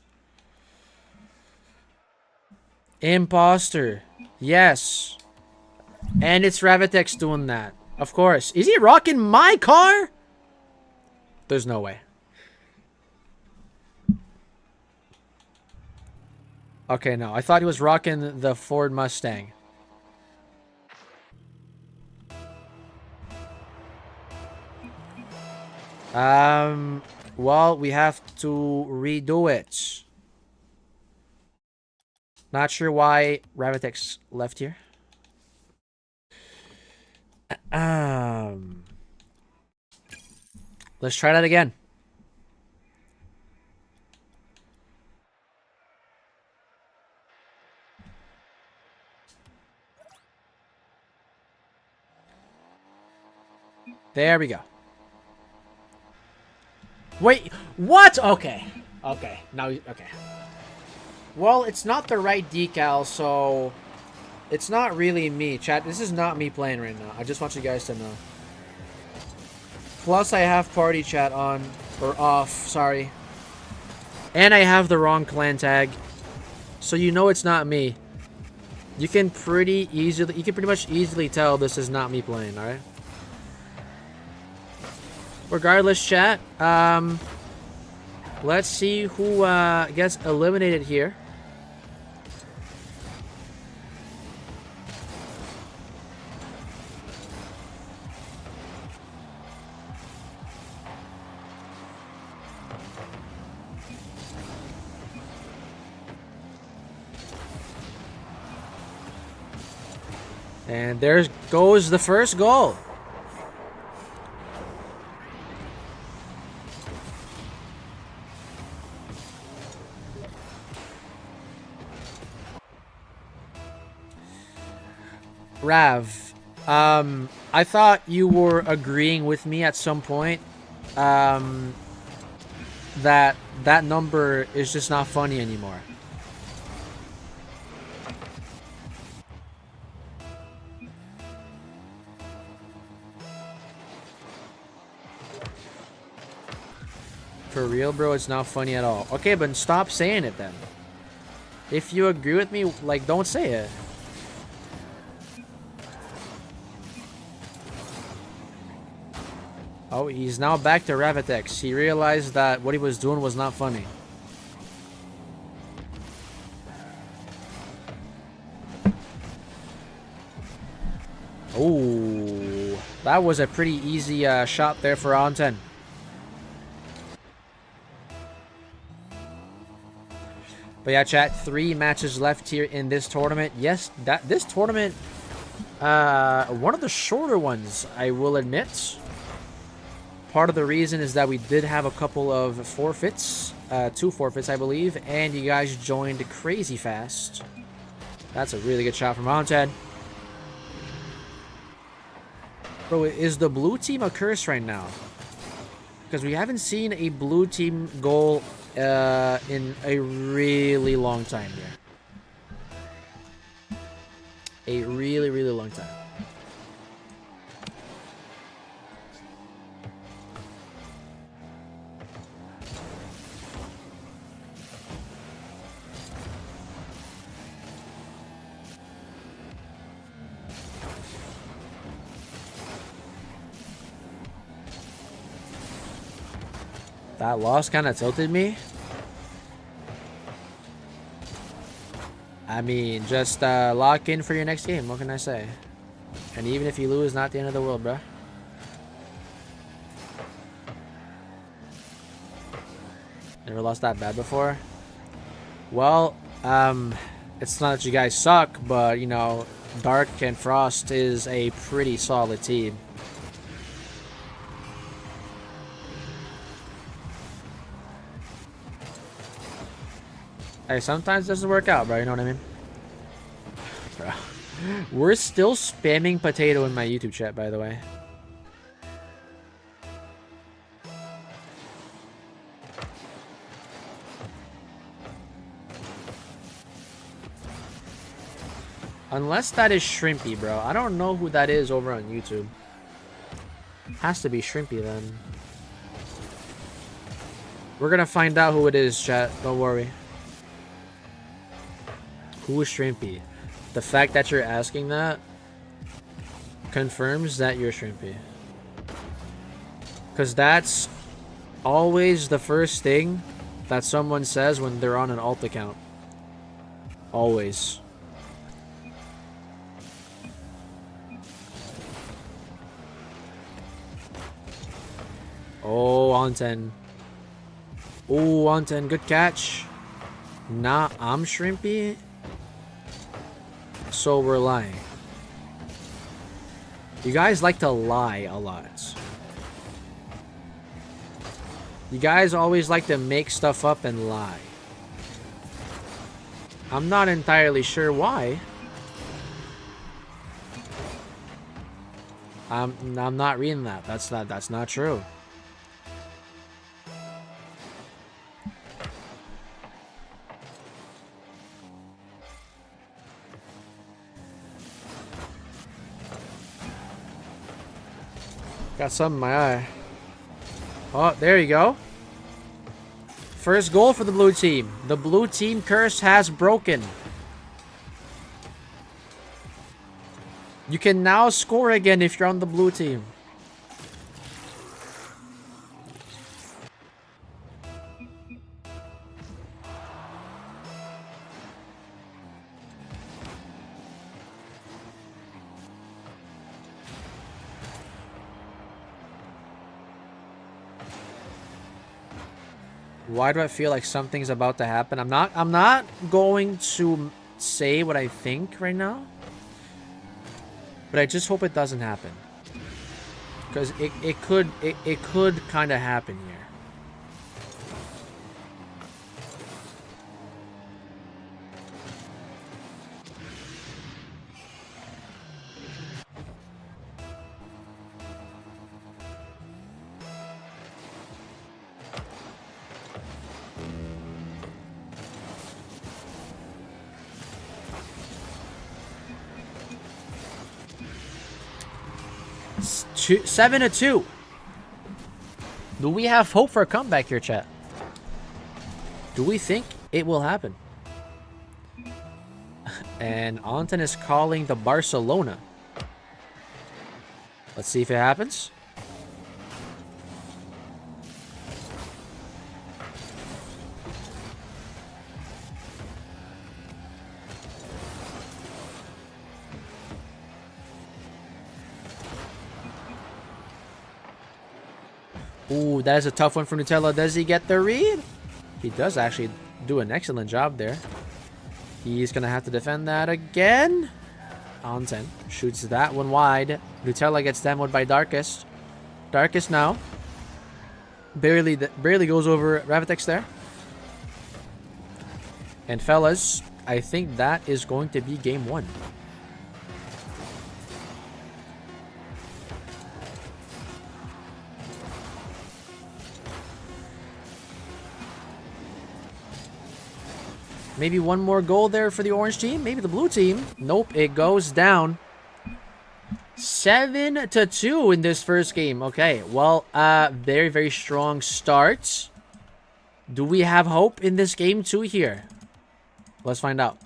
Imposter. Yes. And it's Ravitex doing that. Of course. Is he rocking my car? There's no way. Okay, no. I thought he was rocking the Ford Mustang. Well, we have to redo it. Not sure why Ravitex left here. Let's try that again. There we go. Wait, what? Okay. Okay. Now, okay. Well, it's not the right decal, so it's not really me. Chat, this is not me playing right now. I just want you guys to know. Plus, I have party chat on, or off, sorry. And I have the wrong clan tag. So you know it's not me. You can pretty much easily tell this is not me playing, alright? Regardless, chat, let's see who gets eliminated here. And there goes the first goal. Rav, I thought you were agreeing with me at some point that that number is just not funny anymore. For real, bro, it's not funny at all. Okay, but stop saying it then. If you agree with me, like, don't say it. Oh, he's now back to Ravitex. He realized that what he was doing was not funny. Oh, that was a pretty easy shot there for on 10. But yeah, chat, 3 matches left here in this tournament. Yes, this tournament, one of the shorter ones, I will admit. Part of the reason is that we did have a couple of forfeits, 2 forfeits, I believe, and you guys joined crazy fast. That's a really good shot from Mountain. Bro, is the blue team a curse right now? Because we haven't seen a blue team goal in a really long time here. A really, really long time. That loss kind of tilted me. I mean, just lock in for your next game. What can I say? And even if you lose, not the end of the world, bruh. Never lost that bad before. Well, it's not that you guys suck, but, you know, Dark and Frost is a pretty solid team. Hey, sometimes it doesn't work out, bro. You know what I mean? Bro. We're still spamming potato in my YouTube chat, by the way. Unless that is Shrimpy, bro. I don't know who that is over on YouTube. Has to be Shrimpy, then. We're gonna find out who it is, chat. Don't worry. Who is Shrimpy? The fact that you're asking that confirms that you're Shrimpy. Because that's always the first thing that someone says when they're on an alt account. Always. Oh, on 10. Oh, on 10. Good catch. Nah, I'm Shrimpy. So we're lying. You guys like to lie a lot. You guys always like to make stuff up and lie. I'm not entirely sure why. I'm not reading that. That's not true. Got something in my eye. Oh, there you go. First goal for the blue team. The blue team curse has broken. You can now score again if you're on the blue team. Why do I feel like something's about to happen? I'm not going to say what I think right now. But I just hope it doesn't happen. Because it could kind of happen here. 7-2. Do we have hope for a comeback here, chat? Do we think it will happen? And Anton is calling the Barcelona. Let's see if it happens. Ooh, that is a tough one for Nutella. Does he get the read? He does actually do an excellent job there. He's going to have to defend that again. Anton shoots that one wide. Nutella gets demoed by Darkest. Darkest now. Barely goes over Ravitex there. And fellas, I think that is going to be game 1. Maybe one more goal there for the orange team. Maybe the blue team. Nope, it goes down. 7-2 in this first game. Okay, well, very, very strong start. Do we have hope in this game 2 here? Let's find out.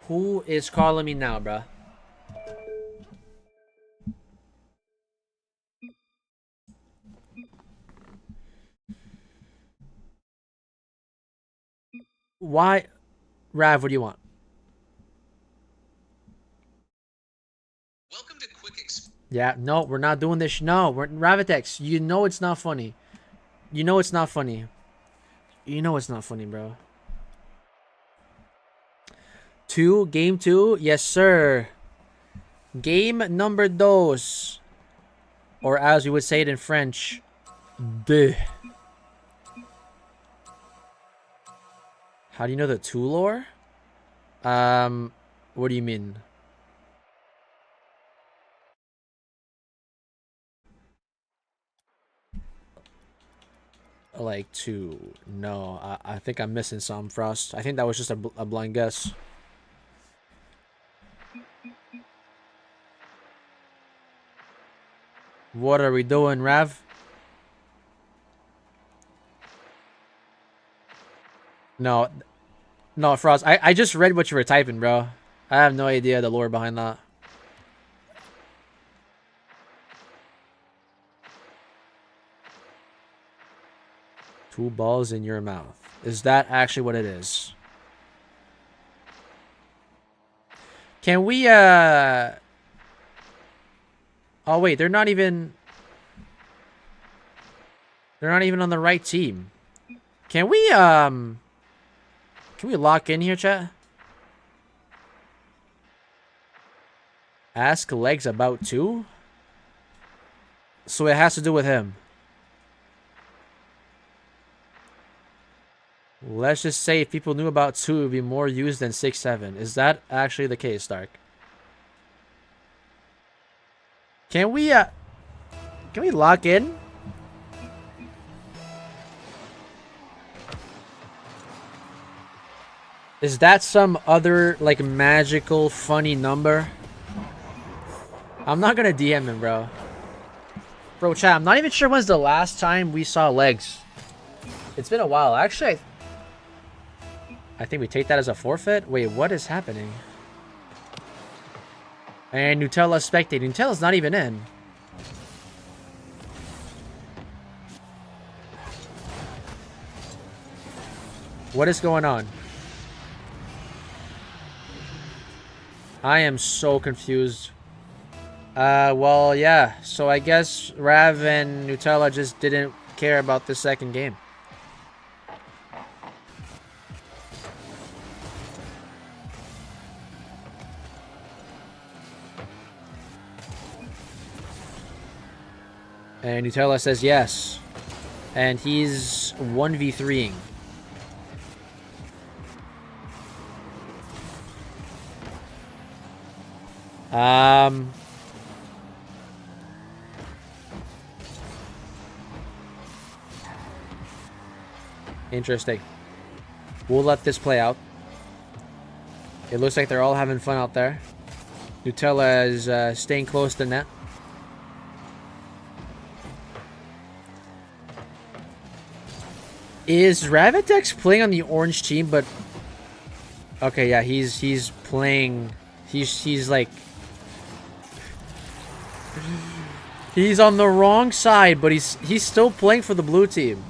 Who is calling me now, bruh? Why? Rav, what do you want? Welcome to Quick Yeah, no, we're not doing this. No, we're Ravitex. You know it's not funny. You know it's not funny. You know it's not funny, bro. Game 2? Yes, sir. Game number dos. Or as we would say it in French, deux. How do you know the 2 lore? What do you mean? Like 2. No, I think I'm missing some, Frost. I think that was just a blind guess. What are we doing, Rav? No, Frost. I just read what you were typing, bro. I have no idea the lore behind that. Two balls in your mouth. Is that actually what it is? Can we, Oh, wait. They're not even on the right team. Can we lock in here, chat? Ask Legs about 2? So it has to do with him. Let's just say if people knew about 2, it would be more used than 6-7. Is that actually the case, Stark? Can we lock in? Is that some other, like, magical, funny number? I'm not gonna DM him, bro. Bro, chat, I'm not even sure when's the last time we saw Legs. It's been a while. Actually, I think we take that as a forfeit. Wait, what is happening? And Nutella spectating. Nutella's not even in. What is going on? I am so confused. Well, yeah. So I guess Rav and Nutella just didn't care about the second game. And Nutella says yes. And he's 1v3ing. Interesting. We'll let this play out. It looks like they're all having fun out there. Nutella is staying close to net. Is Ravitex playing on the orange team? But okay, yeah, he's playing. He's like he's on the wrong side, but he's still playing for the blue team.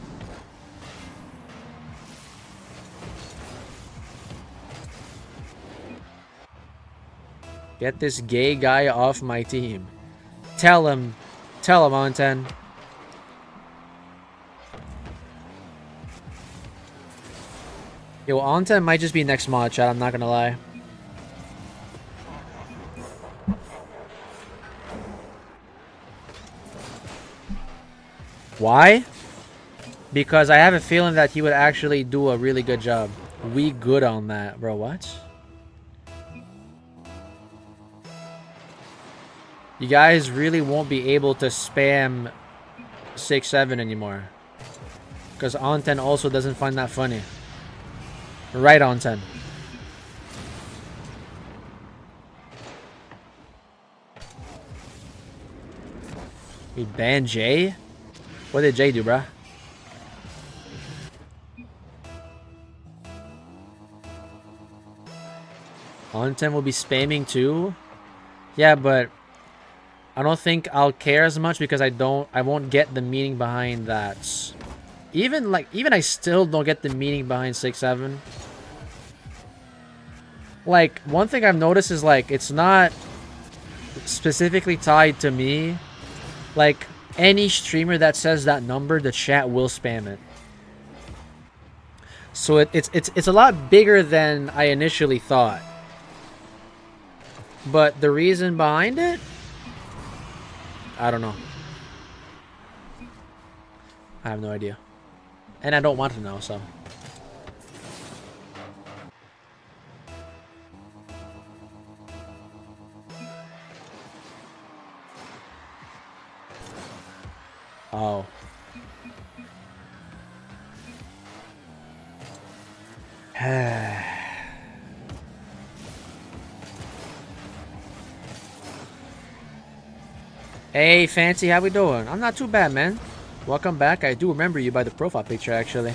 Get this gay guy off my team. Tell him, Onten. Yo, Onten might just be next mod, chat. I'm not gonna lie. Why? Because I have a feeling that he would actually do a really good job. We good on that, bro. What? You guys really won't be able to spam 6-7 anymore. Because Onten also doesn't find that funny. Right, Onten. We banned Jay? What did Jay do, bruh? Onten will be spamming too? Yeah, but I don't think I'll care as much because I won't get the meaning behind that. Even I still don't get the meaning behind 6-7. Like, one thing I've noticed is like it's not specifically tied to me. Like, any streamer that says that number, the chat will spam it. So it's a lot bigger than I initially thought. But the reason behind it, I don't know. I have no idea. And I don't want to know, so. Oh. Hey, Fancy, how we doing? I'm not too bad, man. Welcome back. I do remember you by the profile picture, actually.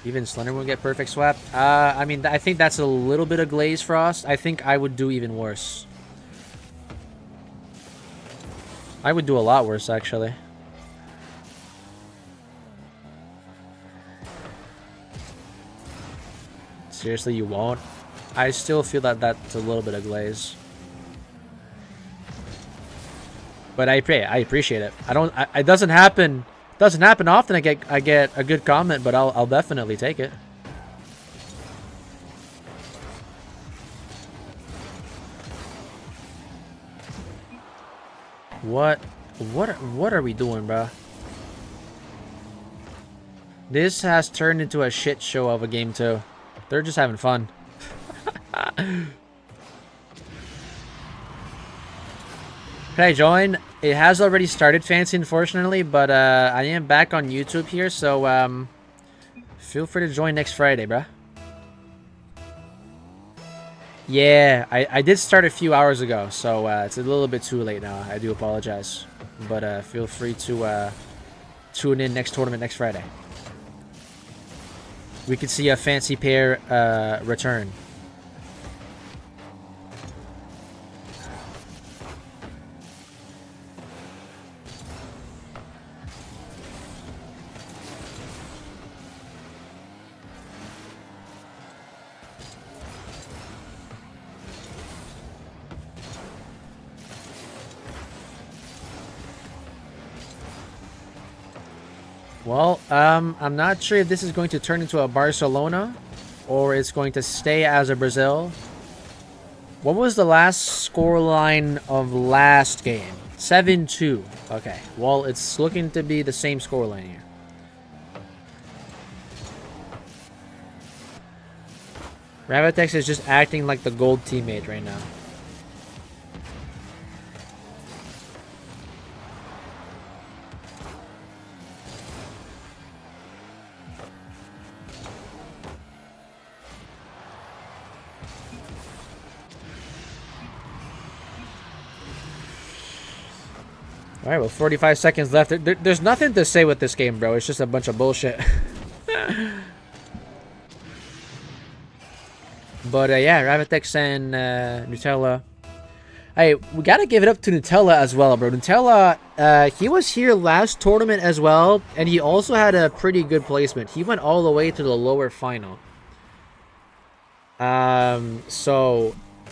Even Slender will get perfect swap. I mean, I think that's a little bit of glaze frost. I think I would do even worse. I would do a lot worse, actually. Seriously, you won't? I still feel that that's a little bit of glaze. But I appreciate it. It doesn't happen often. I get a good comment, but I'll definitely take it. What are we doing, bro? This has turned into a shit show of a game too. They're just having fun. Can I join? It has already started, Fancy, unfortunately, but I am back on YouTube here, so feel free to join next Friday, bruh. Yeah, I did start a few hours ago, so it's a little bit too late now. I do apologize, but feel free to tune in next tournament next Friday. We could see a Fancy pair return. Well, I'm not sure if this is going to turn into a Barcelona or it's going to stay as a Brazil. What was the last scoreline of last game? 7-2. Okay, well, it's looking to be the same scoreline here. Ravitex is just acting like the gold teammate right now. All right, well, 45 seconds left. There's nothing to say with this game, bro. It's just a bunch of bullshit. But yeah, Ravitex and Nutella. Hey, we gotta give it up to Nutella as well, bro. Nutella, he was here last tournament as well, and he also had a pretty good placement. He went all the way to the lower final.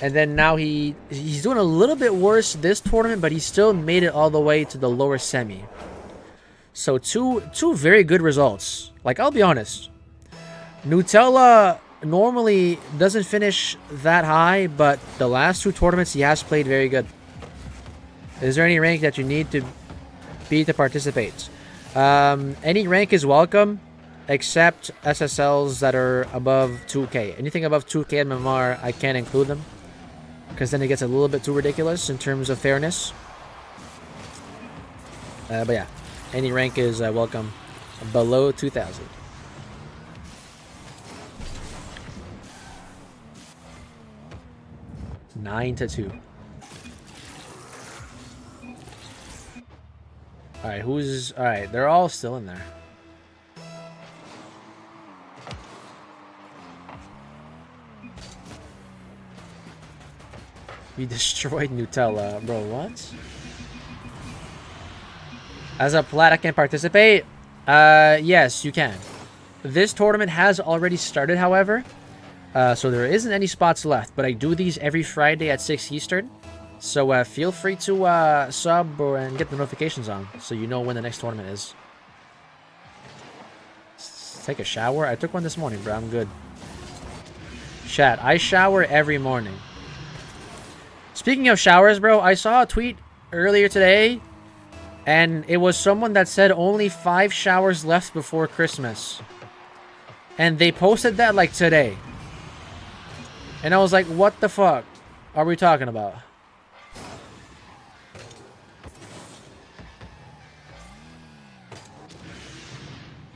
And then now he's doing a little bit worse this tournament, but he still made it all the way to the lower semi. So two very good results. Like, I'll be honest, Nutella normally doesn't finish that high, but the last two tournaments he has played very good. Is there any rank that you need to beat to participate? Any rank is welcome, except SSLs that are above 2k. Anything above 2k MMR, I can't include them, because then it gets a little bit too ridiculous in terms of fairness. But yeah, any rank is welcome below 2000. Nine to 2. Alright, who's... Alright, they're all still in there. We destroyed Nutella. Bro, what? As a plat, I can participate? Yes, you can. This tournament has already started, however. So there isn't any spots left, but I do these every Friday at 6 Eastern. So feel free to sub and get the notifications on, so you know when the next tournament is. Take a shower? I took one this morning, bro. I'm good. Chat, I shower every morning. Speaking of showers, bro, I saw a tweet earlier today, and it was someone that said only 5 showers left before Christmas. And they posted that, like, today. And I was like, what the fuck are we talking about?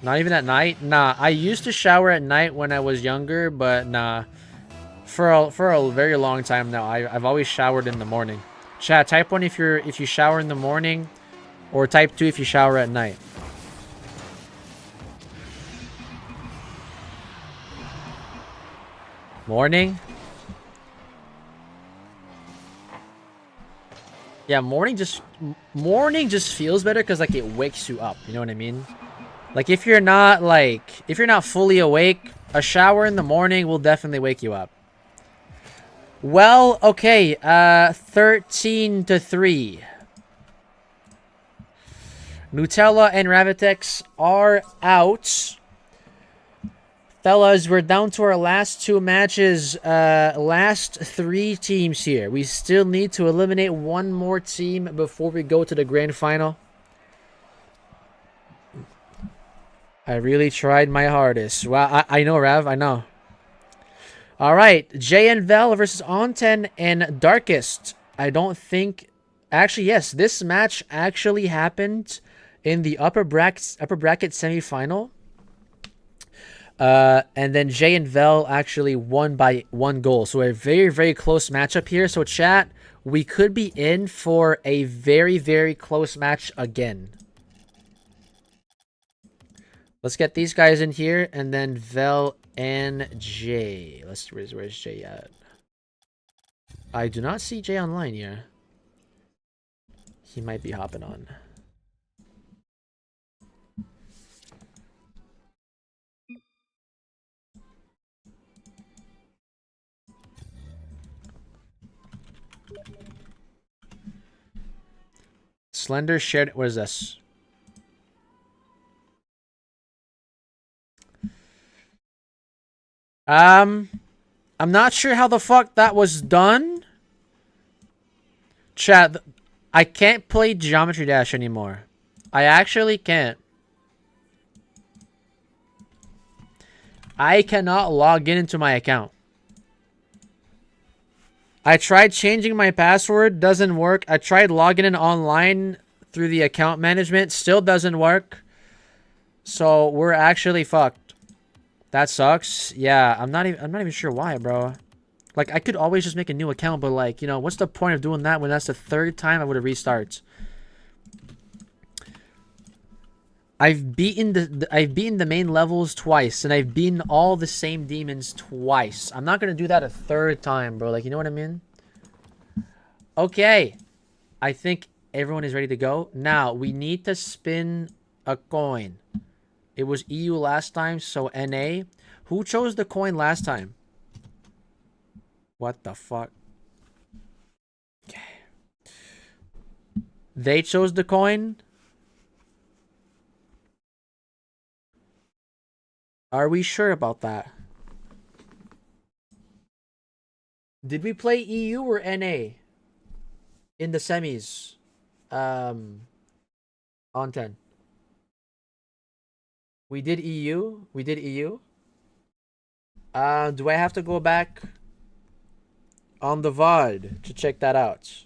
Not even at night? Nah, I used to shower at night when I was younger, but nah. For a very long time now, I've always showered in the morning. Chat, type 1 if you shower in the morning, or type 2 if you shower at night. Morning? Yeah, morning just feels better because, like, it wakes you up. You know what I mean? Like, if you're not fully awake, a shower in the morning will definitely wake you up. Well, okay, 13 to 3. Nutella and Ravitex are out. Fellas, we're down to our last 2 matches. Last 3 teams here. We still need to eliminate 1 more team before we go to the grand final. I really tried my hardest. Wow, I know, Rav. I know. All right, Jay and Vel versus Onten and Darkest. I don't think... Actually, yes, this match actually happened in the upper bracket semifinal. And then Jay and Vel actually won by 1 goal. So a very, very close matchup here. So chat, we could be in for a very, very close match again. Let's get these guys in here, and then Vel and Jay. Where's Jay at? I do not see Jay online here. He might be hopping on. Slender shared... What is this? I'm not sure how the fuck that was done. Chat, I can't play Geometry Dash anymore. I actually can't. I cannot log into my account. I tried changing my password, doesn't work. I tried logging in online through the account management, still doesn't work. So we're actually fucked. That sucks. Yeah, I'm not even sure why, bro. Like, I could always just make a new account, but, like, you know, what's the point of doing that when that's the 3rd time I would have restart? I've beaten the main levels twice, and I've beaten all the same demons twice. I'm not gonna do that a third time, bro. Like, you know what I mean? Okay. I think everyone is ready to go. Now, we need to spin a coin. It was EU last time, so NA. Who chose the coin last time? What the fuck? Okay. They chose the coin? Are we sure about that? Did we play EU or NA in the semis? On 10. We did EU. We did EU. Do I have to go back on the VOD to check that out?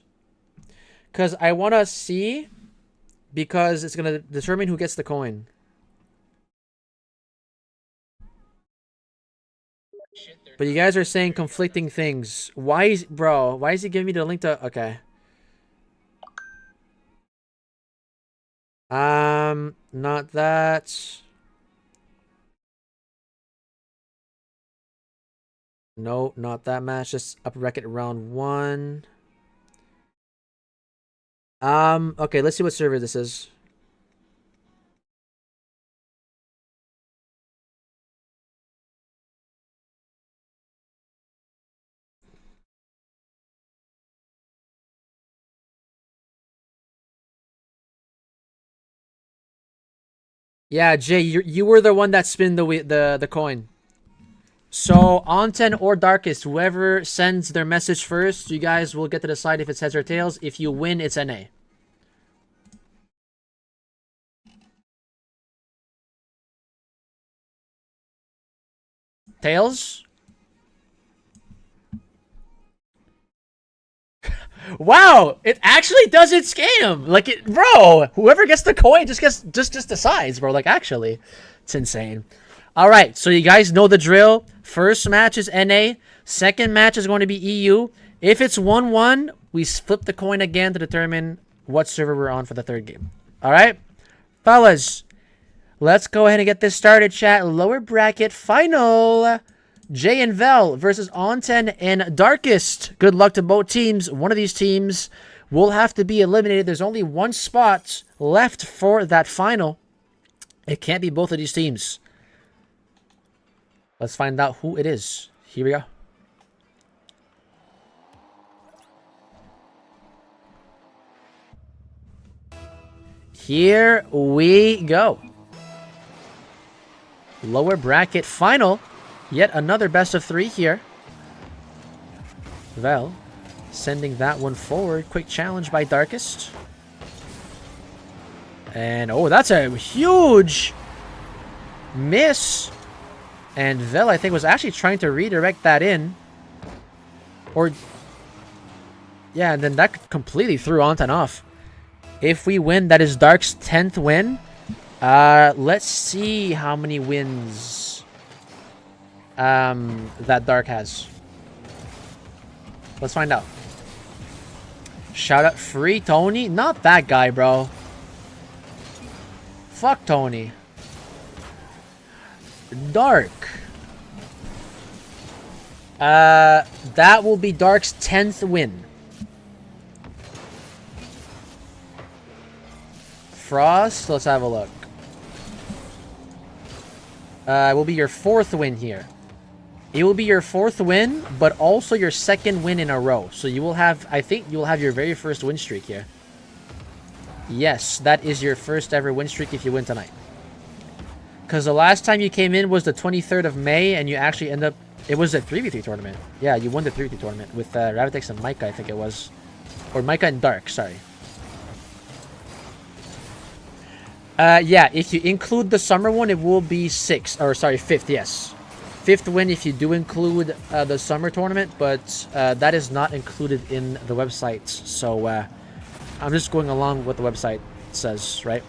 Because I want to see, because it's going to determine who gets the coin. But you guys are saying conflicting things. Why is, bro, why is he giving me the link to, okay. Not that. No, not that match. Just upper bracket round 1. Okay, let's see what server this is. Yeah, Jay, you were the one that spin the coin. So on 10 or darkest, whoever sends their message first, you guys will get to decide if it's heads or tails. If you win, it's NA. Tails? Wow, it actually doesn't scam. Like, it, bro, whoever gets the coin just decides, bro. Like, actually, it's insane. All right, so you guys know the drill. First match is NA. Second match is going to be EU. If it's 1-1, we flip the coin again to determine what server we're on for the third game. All right, fellas, let's go ahead and get this started, chat. Lower bracket final. Jay and Vel versus On10 and Darkest. Good luck to both teams. One of these teams will have to be eliminated. There's only one spot left for that final. It can't be both of these teams. Let's find out who it is. Here we go. Here we go. Lower bracket final. Yet another best of 3 here. Vel sending that one forward. Quick challenge by Darkest. And, oh, that's a huge miss. And Vel, I think, was actually trying to redirect that in. Or, yeah, and then that completely threw On10 off. If we win, that is Dark's 10th win. Let's see how many wins that Dark has. Let's find out. Shout out free Tony. Not that guy, bro. Fuck Tony. Dark. That will be Dark's 10th win. Frost, let's have a look. It will be your 4th win here. It will be your 4th win, but also your 2nd win in a row. So you will have, I think you will have your very first win streak here. Yes, that is your first ever win streak if you win tonight. Because the last time you came in was the 23rd of May, and you actually end up, it was a 3v3 tournament. Yeah, you won the 3v3 tournament with Ravitex and Micah, I think it was. Or Micah and Dark, sorry. Yeah, if you include the summer one, it will be 6th, or sorry, 5th, yes. 5th win if you do include the summer tournament, but that is not included in the website. So I'm just going along with what the website says, right?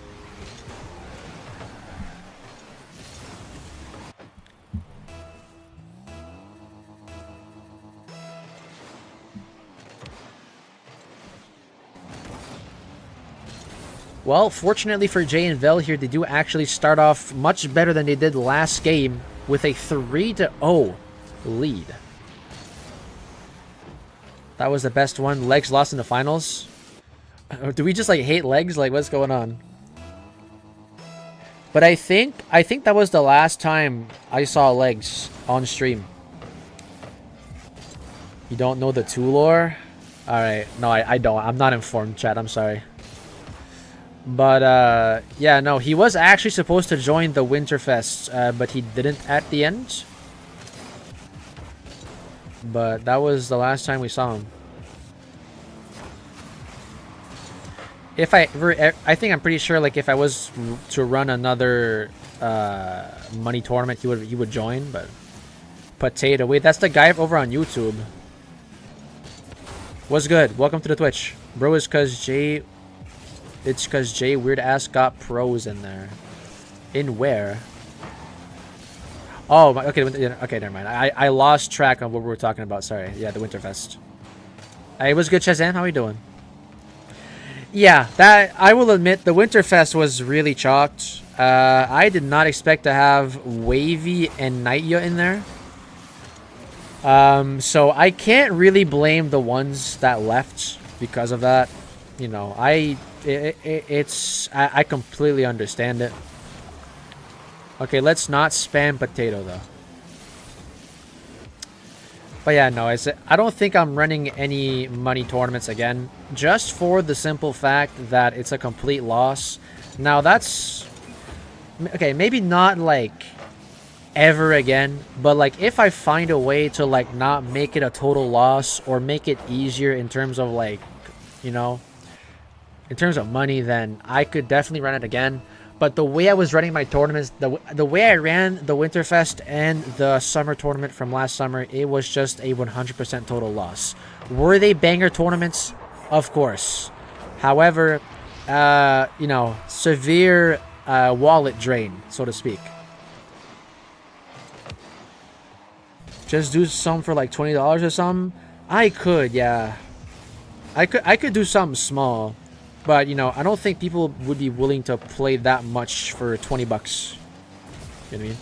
Well, fortunately for Jay and Vel here, they do actually start off much better than they did last game with a 3-0 lead. That was the best one. Legs lost in the finals. Do we just like hate legs? Like, what's going on? But I think that was the last time I saw legs on stream. You don't know the 2 lore? Alright, no, I don't. I'm not informed, chat. I'm sorry. But, yeah, no, he was actually supposed to join the Winterfest, but he didn't at the end. But that was the last time we saw him. If I think I'm pretty sure, like, if I was to run another money tournament, he would join. But Potato, wait, that's the guy over on YouTube. What's good? Welcome to the Twitch, bro. It's cause Jay weird ass got pros in there. In where? Oh, okay, okay, never mind. I lost track of what we were talking about. Sorry. Yeah, the Winterfest. Hey, what's good, Shazam? How are you doing? Yeah, that I will admit, the Winterfest was really chalked. I did not expect to have Wavy and Nightya in there. So I can't really blame the ones that left because of that. You know, I completely understand it. Okay, let's not spam Potato though. But yeah, no, I don't think I'm running any money tournaments again, just for the simple fact that it's a complete loss. Now that's okay, maybe not like ever again, but like if I find a way to like not make it a total loss or make it easier in terms of like, you know, in terms of money, then I could definitely run it again. But the way I was running my tournaments, the way I ran the Winterfest and the summer tournament from last summer, it was just a 100% total loss. Were they banger tournaments? Of course. However, you know, severe wallet drain, so to speak. Just do some for like $20 or something? I could, yeah. I could do something small. But, you know, I don't think people would be willing to play that much for 20 bucks. You know what I mean?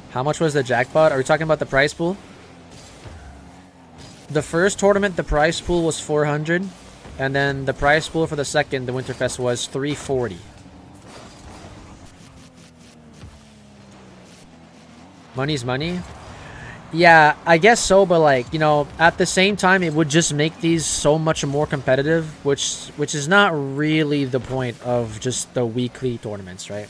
How much was the jackpot? Are we talking about the prize pool? The first tournament, the prize pool was 400. And then the prize pool for the second, the Winterfest, was 340. Money's money? Yeah, I guess so, but like, you know, at the same time, it would just make these so much more competitive, which is not really the point of just the weekly tournaments, right?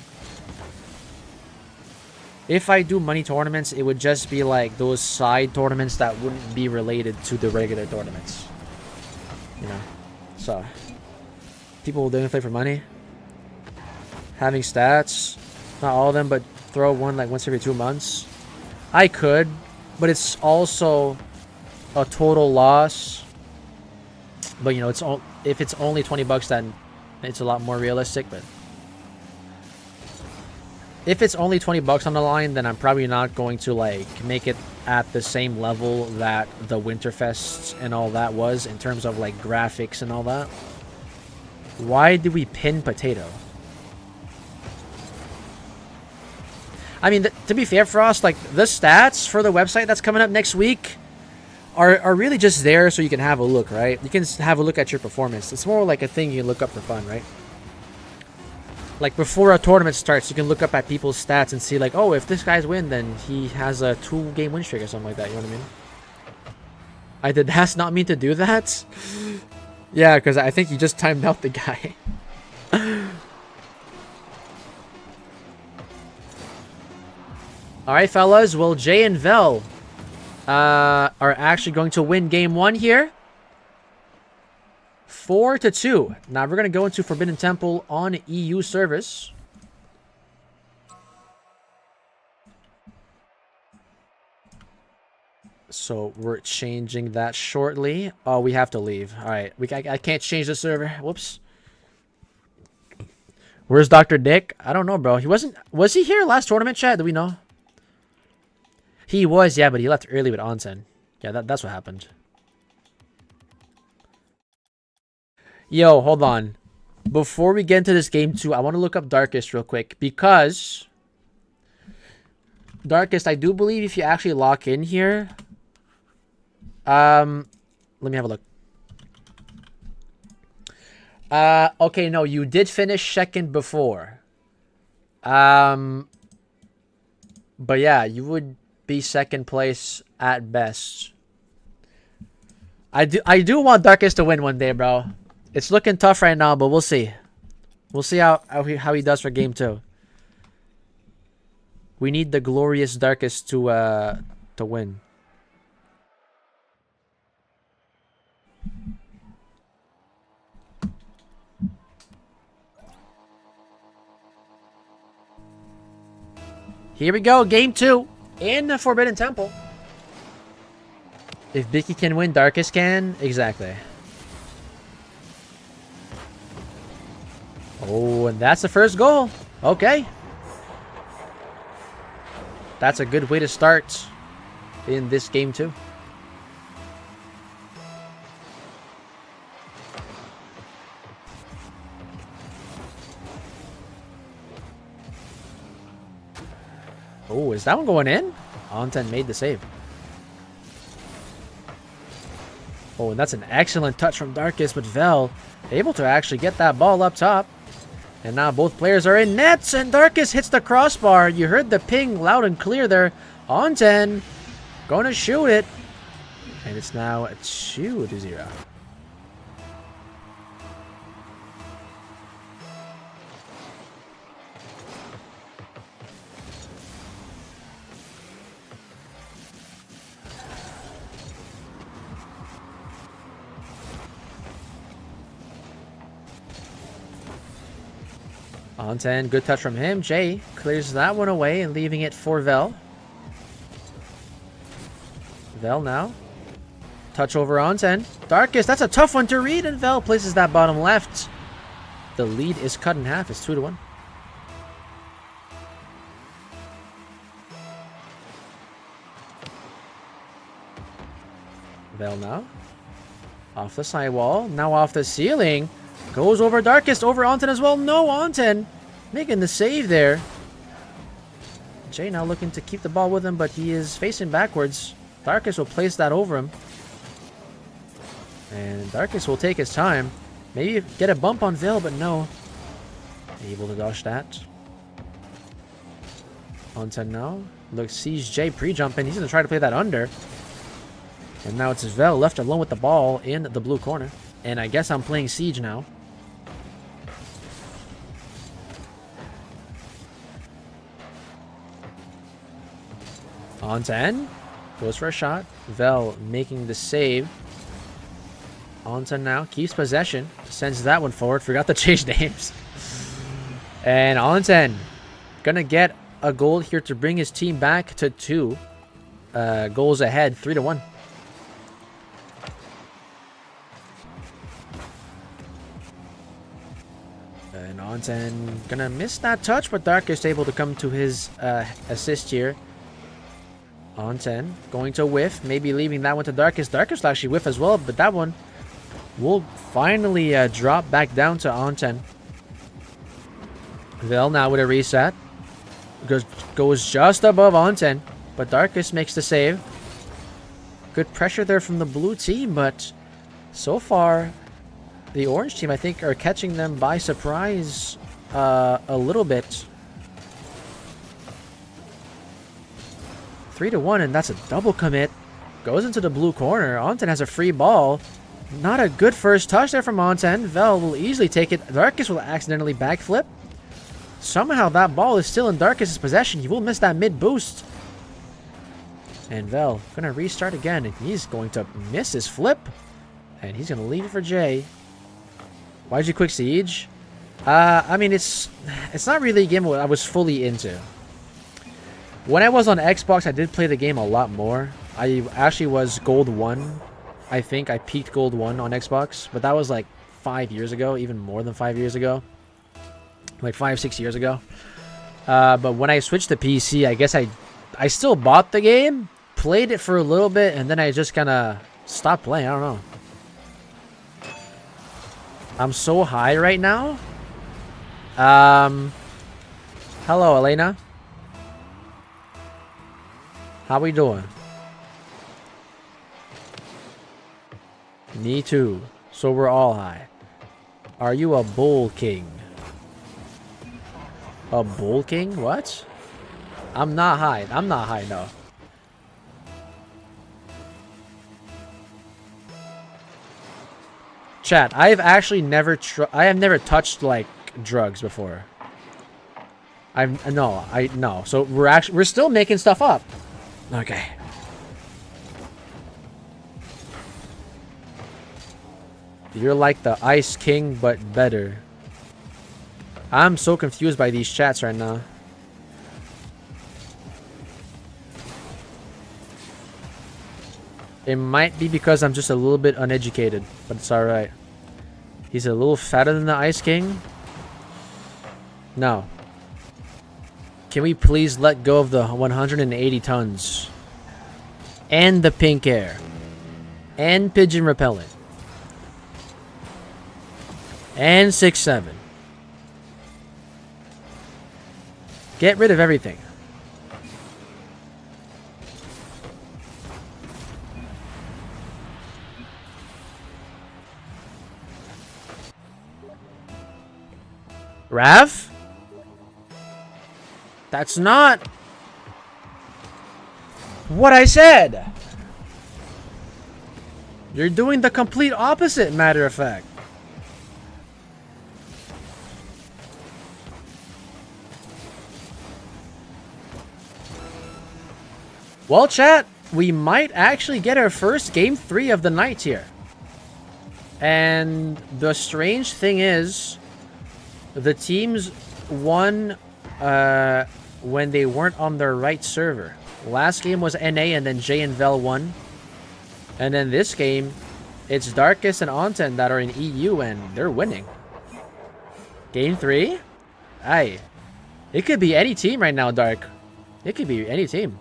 If I do money tournaments, it would just be like those side tournaments that wouldn't be related to the regular tournaments. You know? So, people will definitely play for money. Having stats, not all of them, but throw one like once every 2 months. I could. But it's also a total loss. But you know, if it's only 20 bucks, then it's a lot more realistic. But if it's only 20 bucks on the line, then I'm probably not going to like make it at the same level that the Winterfest and all that was in terms of like graphics and all that. Why did we pin Potato? I mean, to be fair, Frost, like, the stats for the website that's coming up next week are really just there so you can have a look, right? You can have a look at your performance. It's more like a thing you look up for fun, right? Like, before a tournament starts, you can look up at people's stats and see, like, oh, if this guy's win, then he has a 2-game win streak or something like that, you know what I mean? That's not mean to do that? Yeah, because I think you just timed out the guy. Alright, fellas. Well, Jay and Vel are actually going to win game 1 here. 4-2. Now, we're going to go into Forbidden Temple on EU service. So, we're changing that shortly. Oh, we have to leave. Alright. I can't change the server. Whoops. Where's Dr. Dick? I don't know, bro. He wasn't... Was he here last tournament, chat? Do we know? He was, yeah, but he left early with Onsen. Yeah, that's what happened. Yo, hold on. before we get into this game too, I want to look up Darkest real quick because Darkest, I do believe if you actually lock in here, let me have a look. Okay, no, you did finish second before. But yeah, you would be second place at best. I do want Darkest to win one day, bro. It's looking tough right now, but we'll see. We'll see how he does for game 2. We need the glorious Darkest to win. Here we go, game 2 in the Forbidden Temple. If Bicky can win, Darkest can. Exactly. Oh, and that's the first goal. Okay. That's a good way to start in this game too. Oh, is that one going in? Onten made the save. Oh, and that's an excellent touch from Darkest, but Vel able to actually get that ball up top. And now both players are in nets, and Darkest hits the crossbar. You heard the ping loud and clear there. Onten going to shoot it. And it's now a 2-0. Onten, good touch from him. Jay clears that one away and leaving it for Vel. Vel now. Touch over Onten. Darkest, that's a tough one to read, and Vel places that bottom left. The lead is cut in half. It's 2-1. Vel now. Off the sidewall. Now off the ceiling. Goes over Darkest, over Onten as well. No, Onten making the save there. Jay now looking to keep the ball with him, but he is facing backwards. Darkest will place that over him. And Darkest will take his time. Maybe get a bump on Vel, but no. Able to dodge that. Onten now. Look, sees Jay pre-jumping. He's going to try to play that under. And now it's Vel left alone with the ball in the blue corner. And I guess I'm playing Siege now. Onten goes for a shot. Vel making the save. Onten now keeps possession. Sends that one forward. Forgot to change names. And Onten gonna get a goal here to bring his team back to 2 goals ahead. 3-1. And Onten gonna miss that touch, but Darkest able to come to his assist here. Onten going to whiff, maybe leaving that one to Darkest. Darkest will actually whiff as well, but that one will finally drop back down to Onten. Vel now with a reset. Goes just above Onten, but Darkest makes the save. Good pressure there from the blue team, but so far the orange team, I think, are catching them by surprise a little bit. 3-1, and that's a double commit. Goes into the blue corner. Onten has a free ball. Not a good first touch there from Onten. Vel will easily take it. Darkest will accidentally backflip. Somehow that ball is still in Darkest's possession. He will miss that mid boost. And Vel gonna restart again, and he's going to miss his flip. And he's gonna leave it for Jay. Why'd you quick siege? I mean, it's not really a game I was fully into. When I was on Xbox, I did play the game a lot more. I actually was Gold 1. I think I peaked Gold 1 on Xbox, but that was like 5 years ago, even more than 5 years ago. Like 5-6 years ago. But when I switched to PC, I guess I still bought the game, played it for a little bit, and then I just kind of stopped playing. I don't know. I'm so high right now. Hello, Elena. How we doing? Me too. So we're all high. Are you a bull king? A bull king? What? I'm not high. I'm not high, no. Chat, I have actually never touched like drugs before. No. So we're still making stuff up. Okay. You're like the Ice King, but better. I'm so confused by these chats right now. It might be because I'm just a little bit uneducated, but it's alright. He's a little fatter than the Ice King? No. Can we please let go of the 180 tons? And the pink hair. And pigeon repellent. And 6'7". Get rid of everything. Rav? That's not what I said. You're doing the complete opposite, matter of fact. Well, chat, we might actually get our first game 3 of the night here. And the strange thing is, the teams won when they weren't on their right server. Last game was NA and then Jay and Vel won. And then this game, it's Darkus and Onten that are in EU and they're winning. Game 3? Aye. It could be any team right now, Dark. It could be any team.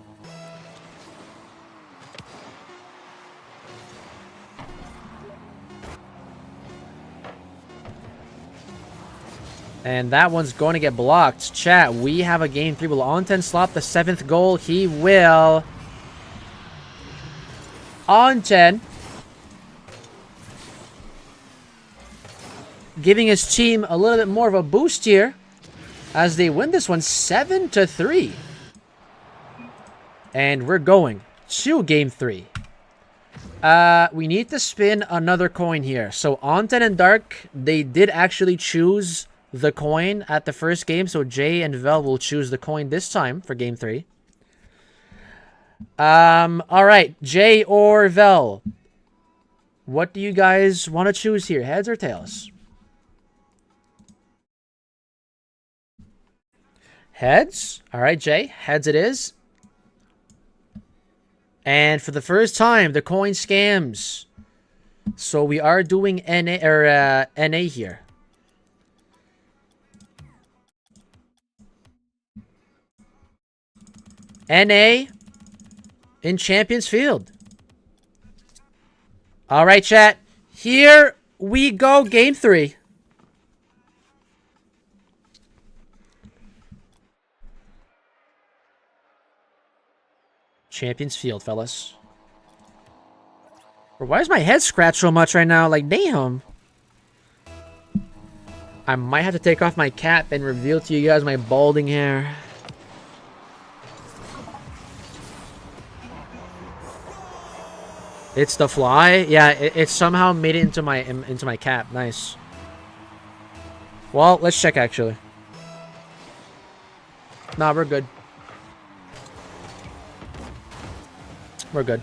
And that one's going to get blocked. Chat, we have a game 3. Will Onten slot the 7th goal? He will. Onten giving his team a little bit more of a boost here as they win this one 7-3. And we're going to game 3. We need to spin another coin here. So Onten and Dark, they did actually choose the coin at the first game, so Jay and Vel will choose the coin this time for game 3. All right, Jay or Vel, what do you guys want to choose here, heads or tails? Heads. All right, Jay, heads it is. And for the first time, the coin scams. So we are doing NA here. NA in Champions Field. All right, chat. Here we go. Game 3. Champions Field, fellas. Why is my head scratched so much right now? Like, damn. I might have to take off my cap and reveal to you guys my balding hair. It's the fly. Yeah, it somehow made it into my cap. Nice. Well, let's check actually. Nah, we're good. We're good.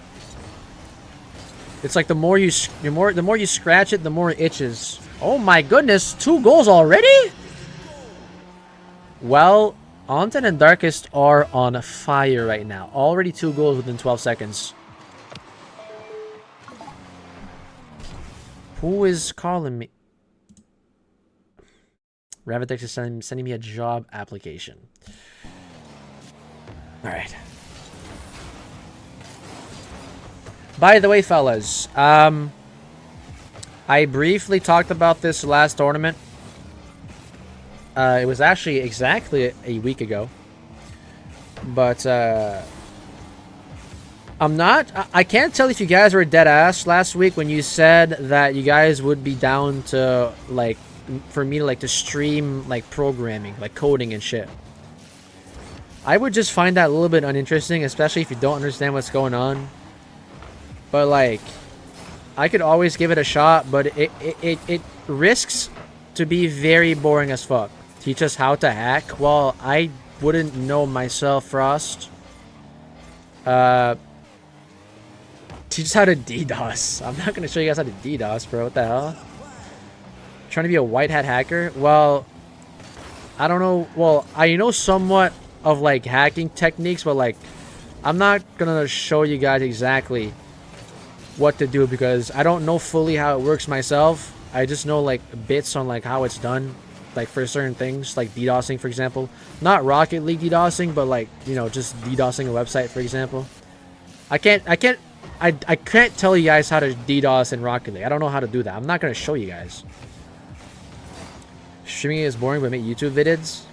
It's like the more you scratch it, the more it itches. Oh my goodness, 2 goals already? Well, Onten and Darkest are on fire right now. Already 2 goals within 12 seconds. Who is calling me? Ravitex is sending me a job application. Alright. By the way, fellas, I briefly talked about this last tournament. It was actually exactly a week ago. But, I can't tell if you guys were dead ass last week when you said that you guys would be down to, like, for me to, like, to stream, like, programming, like, coding and shit. I would just find that a little bit uninteresting, especially if you don't understand what's going on. But, like, I could always give it a shot, but it risks to be very boring as fuck. Teach us how to hack? Well, I wouldn't know myself, Frost. Teach us how to DDoS. I'm not gonna show you guys how to DDoS, bro. What the hell? Trying to be a white hat hacker? Well, I don't know. Well, I know somewhat of like hacking techniques, but like I'm not gonna show you guys exactly what to do because I don't know fully how it works myself. I just know like bits on like how it's done, like for certain things, like DDoSing, for example. Not Rocket League DDoSing, but like, you know, just DDoSing a website, for example. I can't tell you guys how to DDoS in Rocket League. I don't know how to do that. I'm not gonna show you guys. Streaming is boring, but make YouTube vids.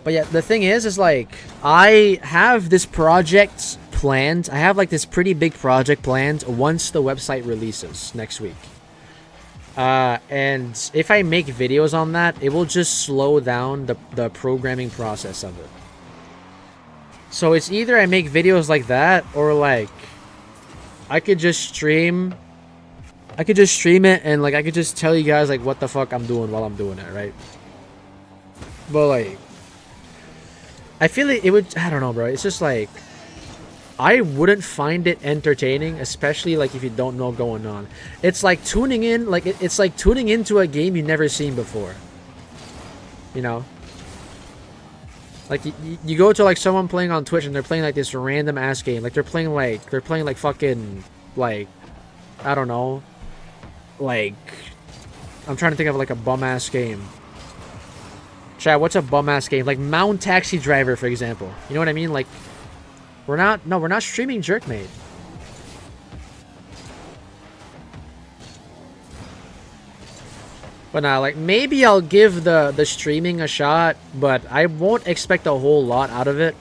But yeah, the thing is like I have this project planned. I have like this pretty big project planned once the website releases next week. And if I make videos on that, it will just slow down the programming process of it. So it's either I make videos like that or like I could just stream it and like I could just tell you guys like what the fuck I'm doing while I'm doing it, right? But like I feel like it would, I don't know, bro. It's just like I wouldn't find it entertaining, especially like if you don't know what's going on. It's like tuning in, like it's like tuning into a game you've never seen before. You know? Like you go to like someone playing on Twitch and they're playing like this random ass game. Like they're playing like fucking like I don't know. Like I'm trying to think of like a bum ass game. Chad, what's a bum ass game? Like Mount Taxi Driver, for example. You know what I mean? Like we're not streaming Jerkmate. But now, like, maybe I'll give the streaming a shot, but I won't expect a whole lot out of it.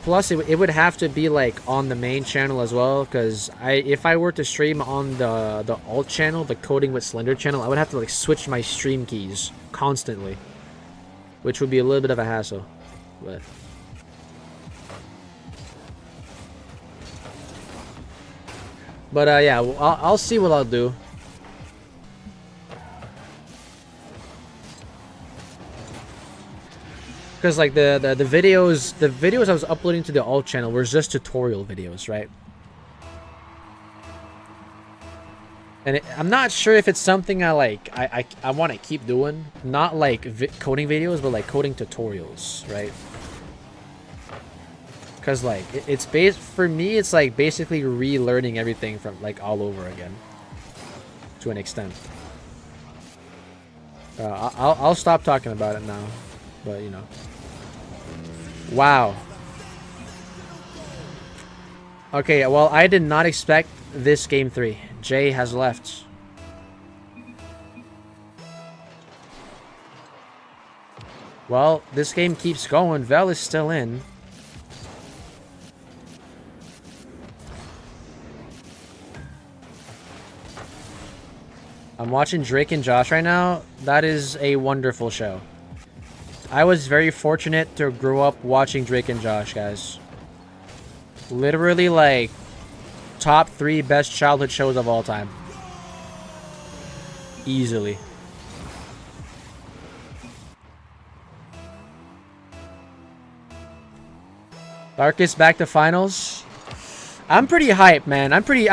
Plus, it would have to be, like, on the main channel as well, because if I were to stream on the alt channel, the Coding with Slender channel, I would have to, like, switch my stream keys constantly, which would be a little bit of a hassle. But yeah, I'll see what I'll do. Because like the videos I was uploading to the alt channel were just tutorial videos, right? And I'm not sure if it's something I want to keep doing. Not like coding videos, but like coding tutorials, right? Because like it's based for me, it's like basically relearning everything from like all over again, to an extent. I'll stop talking about it now, but you know. Wow. Okay, well I did not expect this game 3. Jay has left. Well, this game keeps going. Vel is still in. I'm watching Drake and Josh right now. That is a wonderful show. I was very fortunate to grow up watching Drake and Josh, guys. Literally, like, top 3 best childhood shows of all time. Easily. Darkest back to finals. I'm pretty hyped, man. I'm pretty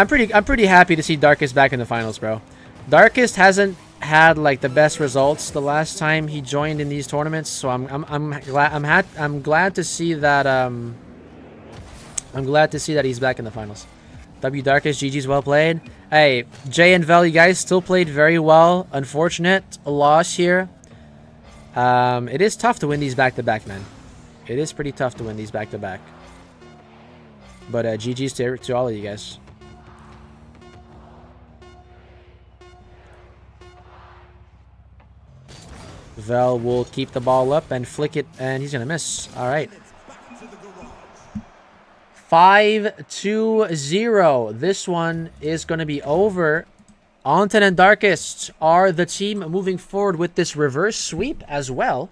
happy to see Darkest back in the finals, bro. Darkest hasn't had like the best results the last time he joined in these tournaments, so I'm glad to see that he's back in the finals. W Darkest, GG's, well played. Hey, Jay and Vel, you guys still played very well. Unfortunate loss here. It is tough to win these back to back, man. It is pretty tough to win these back to back. But GG's to all of you guys. Vel will keep the ball up and flick it, and he's going to miss. All right. 5-2-0. This one is going to be over. Onten and Darkest are the team moving forward with this reverse sweep as well.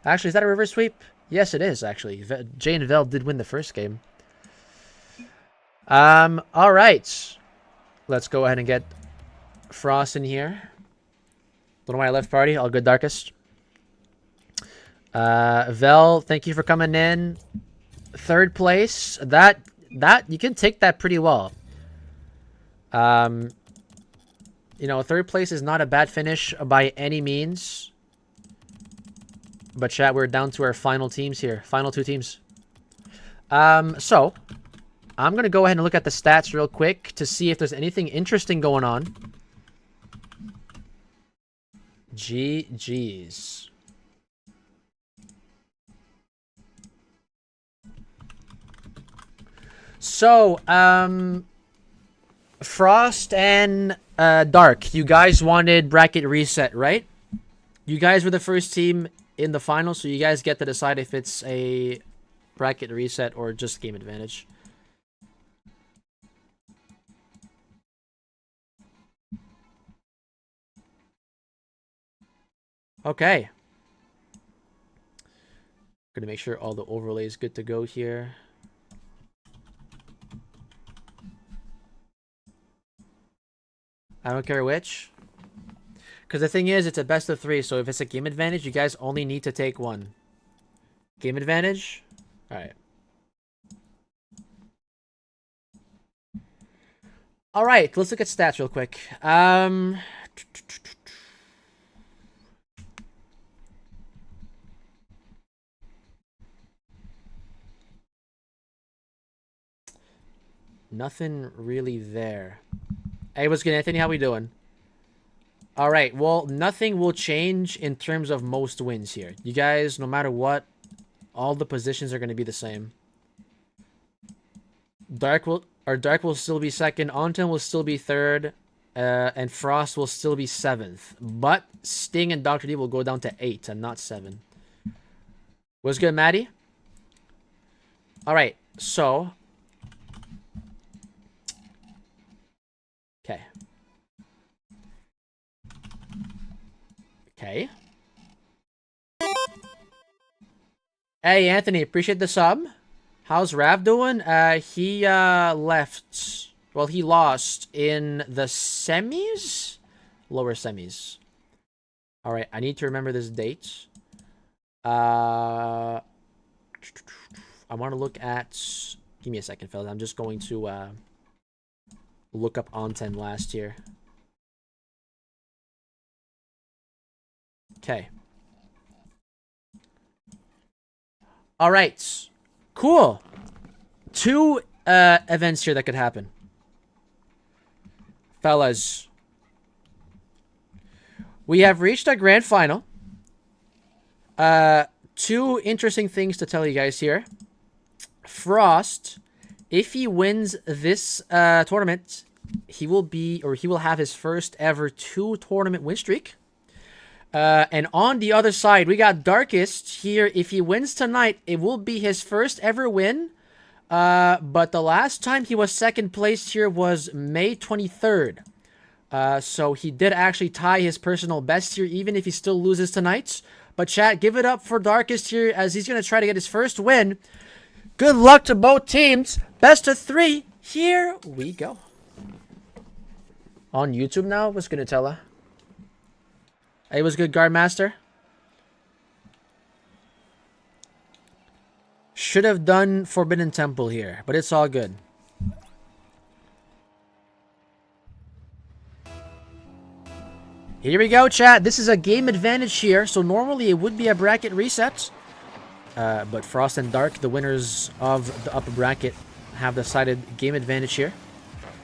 Actually, is that a reverse sweep? Yes, it is, actually. Jay and Vel did win the first game. All right. Let's go ahead and get Frost in here. Don't know why I left party. All good, Darkest. Vel, thank you for coming in. Third place. That you can take that pretty well. You know, third place is not a bad finish by any means. But chat, we're down to our final teams here. Final two teams. So I'm gonna go ahead and look at the stats real quick to see if there's anything interesting going on. GG's. So, Frost and Dark, you guys wanted bracket reset, right? You guys were the first team in the final, so you guys get to decide if it's a bracket reset or just game advantage. Okay. Gonna make sure all the overlay is good to go here. I don't care which. Because the thing is, it's a best of 3, so if it's a game advantage, you guys only need to take one. Game advantage? Alright. Alright, let's look at stats real quick. Nothing really there. Hey, what's good, Anthony? How we doing? Alright, well, nothing will change in terms of most wins here. You guys, no matter what, all the positions are going to be the same. Dark will still be second, Onten will still be third, and Frost will still be 7th. But Sting and Dr. D will go down to 8 and not 7. What's good, Maddie? Alright, so... Okay. Okay. Hey, Anthony, appreciate the sub. How's Rav doing? He left. Well, he lost in the semis? Lower semis. Alright, I need to remember this date. I want to look at... Give me a second, fellas. I'm just going to... look up Onten last year. Okay. Alright. Cool. 2 events here that could happen. Fellas. We have reached our grand final. 2 interesting things to tell you guys here. Frost... If he wins this tournament, he will have his first ever 2-tournament win streak. And on the other side, we got Darkest here. If he wins tonight, it will be his first ever win. But the last time he was second place here was May 23rd. So he did actually tie his personal best here, even if he still loses tonight. But chat, give it up for Darkest here as he's going to try to get his first win. Good luck to both teams. Best of 3. Here we go. On YouTube now? What's good, Nutella? Hey, what's good, Guardmaster? Should have done Forbidden Temple here, but it's all good. Here we go, chat. This is a game advantage here, so normally it would be a bracket reset. But Frost and Dark, the winners of the upper bracket, have decided game advantage here.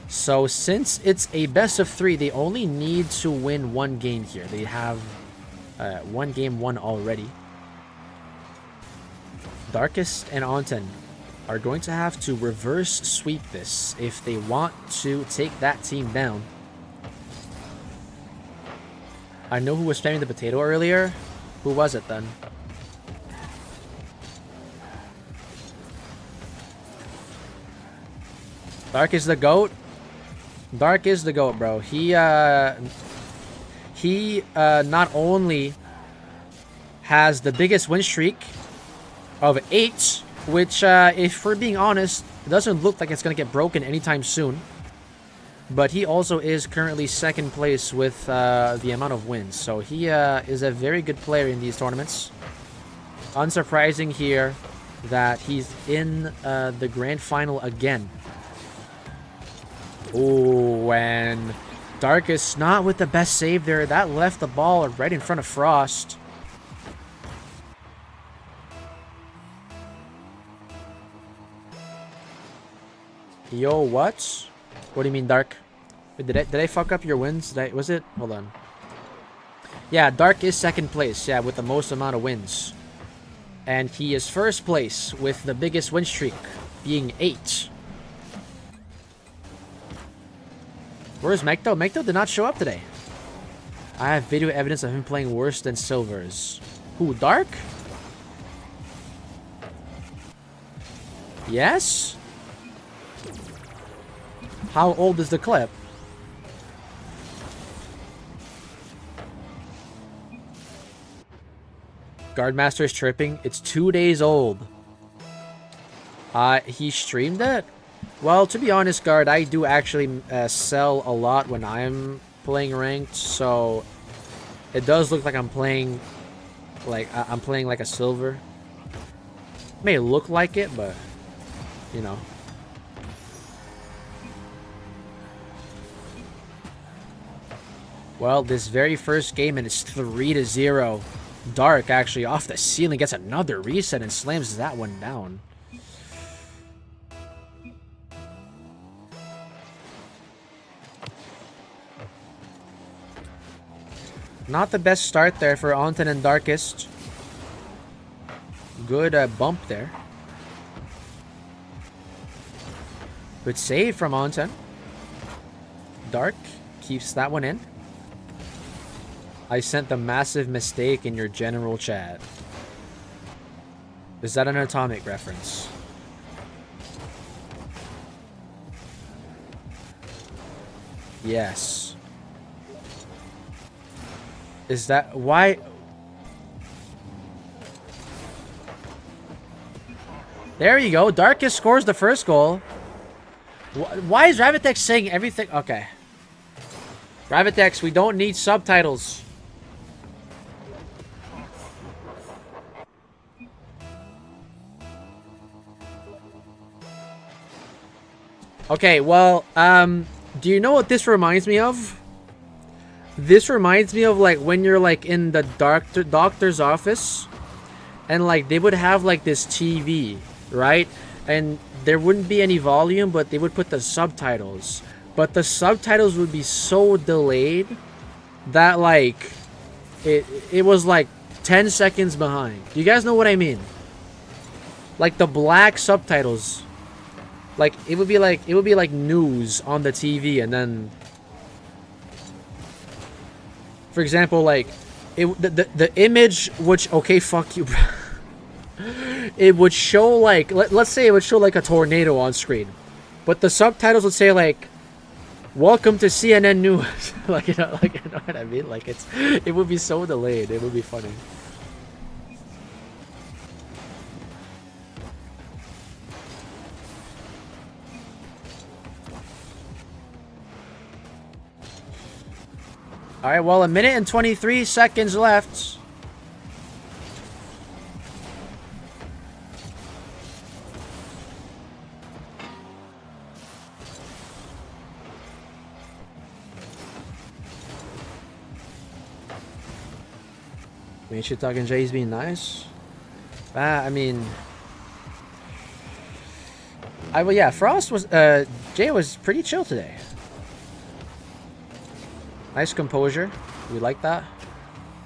So since it's a best of 3, they only need to win 1 game here. They have 1 game won already. Darkest and Onten are going to have to reverse sweep this if they want to take that team down. I know who was spamming the potato earlier. Who was it then? Dark is the GOAT. Dark is the GOAT, bro. He not only has the biggest win streak of 8, which, if we're being honest, it doesn't look like it's going to get broken anytime soon. But he also is currently second place with the amount of wins. So he is a very good player in these tournaments. Unsurprising here that he's in the grand final again. Oh, and Darkest not with the best save there. That left the ball right in front of Frost. Yo, what? What do you mean, Dark? Wait, did I fuck up your wins? Was it? Hold on. Yeah, Dark is second place. Yeah, with the most amount of wins. And he is first place with the biggest win streak, being 8. Where's Mekto? Mekto did not show up today. I have video evidence of him playing worse than Silvers. Who, Dark? Yes? How old is the clip? Guardmaster is tripping. It's 2 days old. He streamed it? Well, to be honest, Guard, I do actually sell a lot when I'm playing ranked, so it does look like I'm playing like a silver. It may look like it, but you know. Well, this very first game, and it's 3-0. Dark actually off the ceiling gets another reset and slams that one down. Not the best start there for Onten and Darkest. Good bump there. Good save from Onten. Dark keeps that one in. I sent the massive mistake in your general chat. Is that an atomic reference? Yes. Is that why? There you go. Darkest scores the first goal. Why is Ravitex saying everything? Okay. Ravitex, we don't need subtitles. Okay, well, do you know what this reminds me of? This reminds me of like when you're like in the doctor's office and like they would have like this TV, right? And there wouldn't be any volume, but they would put the subtitles. But the subtitles would be so delayed that like it was like 10 seconds behind. Do you guys know what I mean? Like the black subtitles. Like it would be like news on the TV, and then for example, like the image which, okay, fuck you, bro. It would show like let's say it would show like a tornado on screen, but the subtitles would say like welcome to CNN News. like you know what I mean? Like it would be so delayed. It would be funny. Alright, well, 1 minute and 23 seconds left. Ain't shit talking Jay's being nice. I mean, well, yeah, Frost was, Jay was pretty chill today. Nice composure. We like that.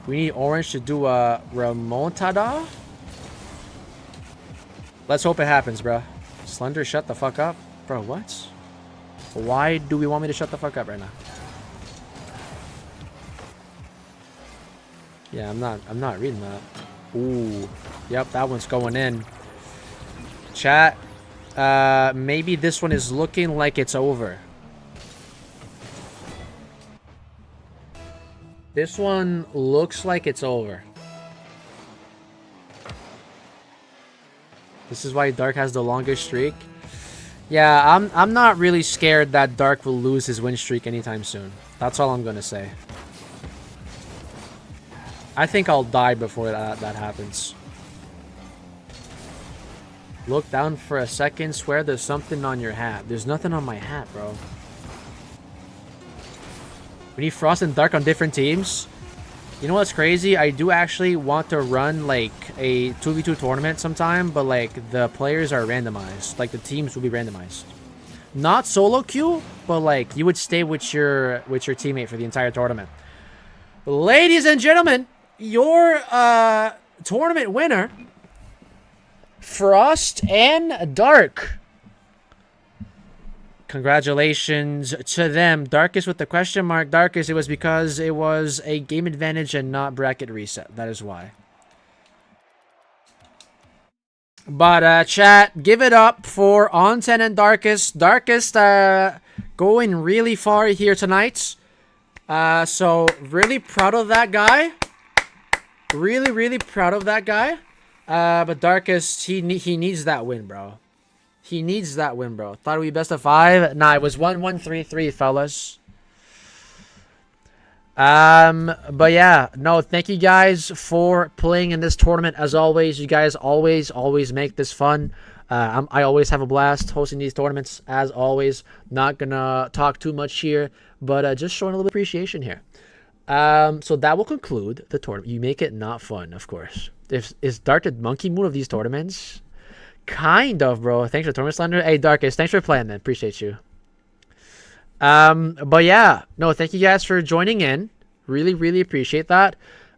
We need Orange to do a remontada. Let's hope it happens, bro. Slender, shut the fuck up. Bro, what? Why do we want me to shut the fuck up right now? Yeah, I'm not reading that. Ooh. Yep, that one's going in. Chat. Maybe this one is looking like it's over. This one looks like it's over. This is why Dark has the longest streak. Yeah, I'm not really scared that Dark will lose his win streak anytime soon. That's all I'm gonna say. I think I'll die before that happens. Look down for a second. Swear there's something on your hat. There's nothing on my hat, bro. We need Frost and Dark on different teams. You know what's crazy? I do actually want to run like a 2v2 tournament sometime, but like the players are randomized. Like the teams will be randomized. Not solo queue, but like you would stay with your teammate for the entire tournament. Ladies and gentlemen, your tournament winner, Frost and Dark. Congratulations to them. Darkest with the question mark. Darkest, it was because it was a game advantage and not bracket reset. That is why. But chat, give it up for On10 and Darkest. Darkest going really far here tonight. So really proud of that guy. Really proud of that guy. But Darkest, he needs that win, bro. He needs that win, bro. Thought it would be best of 5. Nah, it was 1-1-3-3, fellas. But yeah, no, thank you guys for playing in this tournament. As always, you guys always make this fun. I always have a blast hosting these tournaments. As always, not gonna talk too much here, but just showing a little bit of appreciation here. So that will conclude the tournament. You make it not fun, of course. Is Dark the monkey mood of these tournaments? Kind of, bro. Thanks for tournament, Slender. Hey, Darkest, thanks for playing, man. Appreciate you. But yeah, no, thank you guys for joining in. Really appreciate that.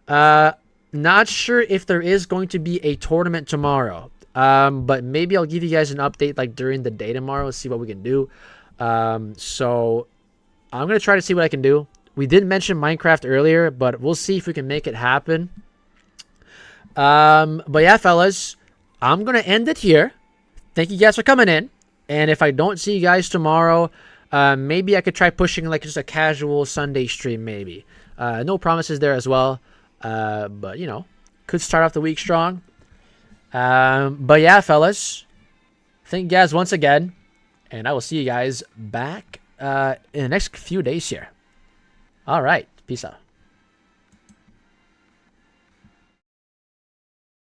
Not sure if there is going to be a tournament tomorrow. But maybe I'll give you guys an update like during the day tomorrow. See what we can do. So I'm gonna try to see what I can do. We did mention Minecraft earlier, but we'll see if we can make it happen. But yeah, fellas, I'm gonna end it here. Thank you guys for coming in. And if I don't see you guys tomorrow, maybe I could try pushing like just a casual Sunday stream, maybe. No promises there as well. But you know, could start off the week strong. But yeah, fellas, thank you guys once again, and I will see you guys back in the next few days here. All right, peace out.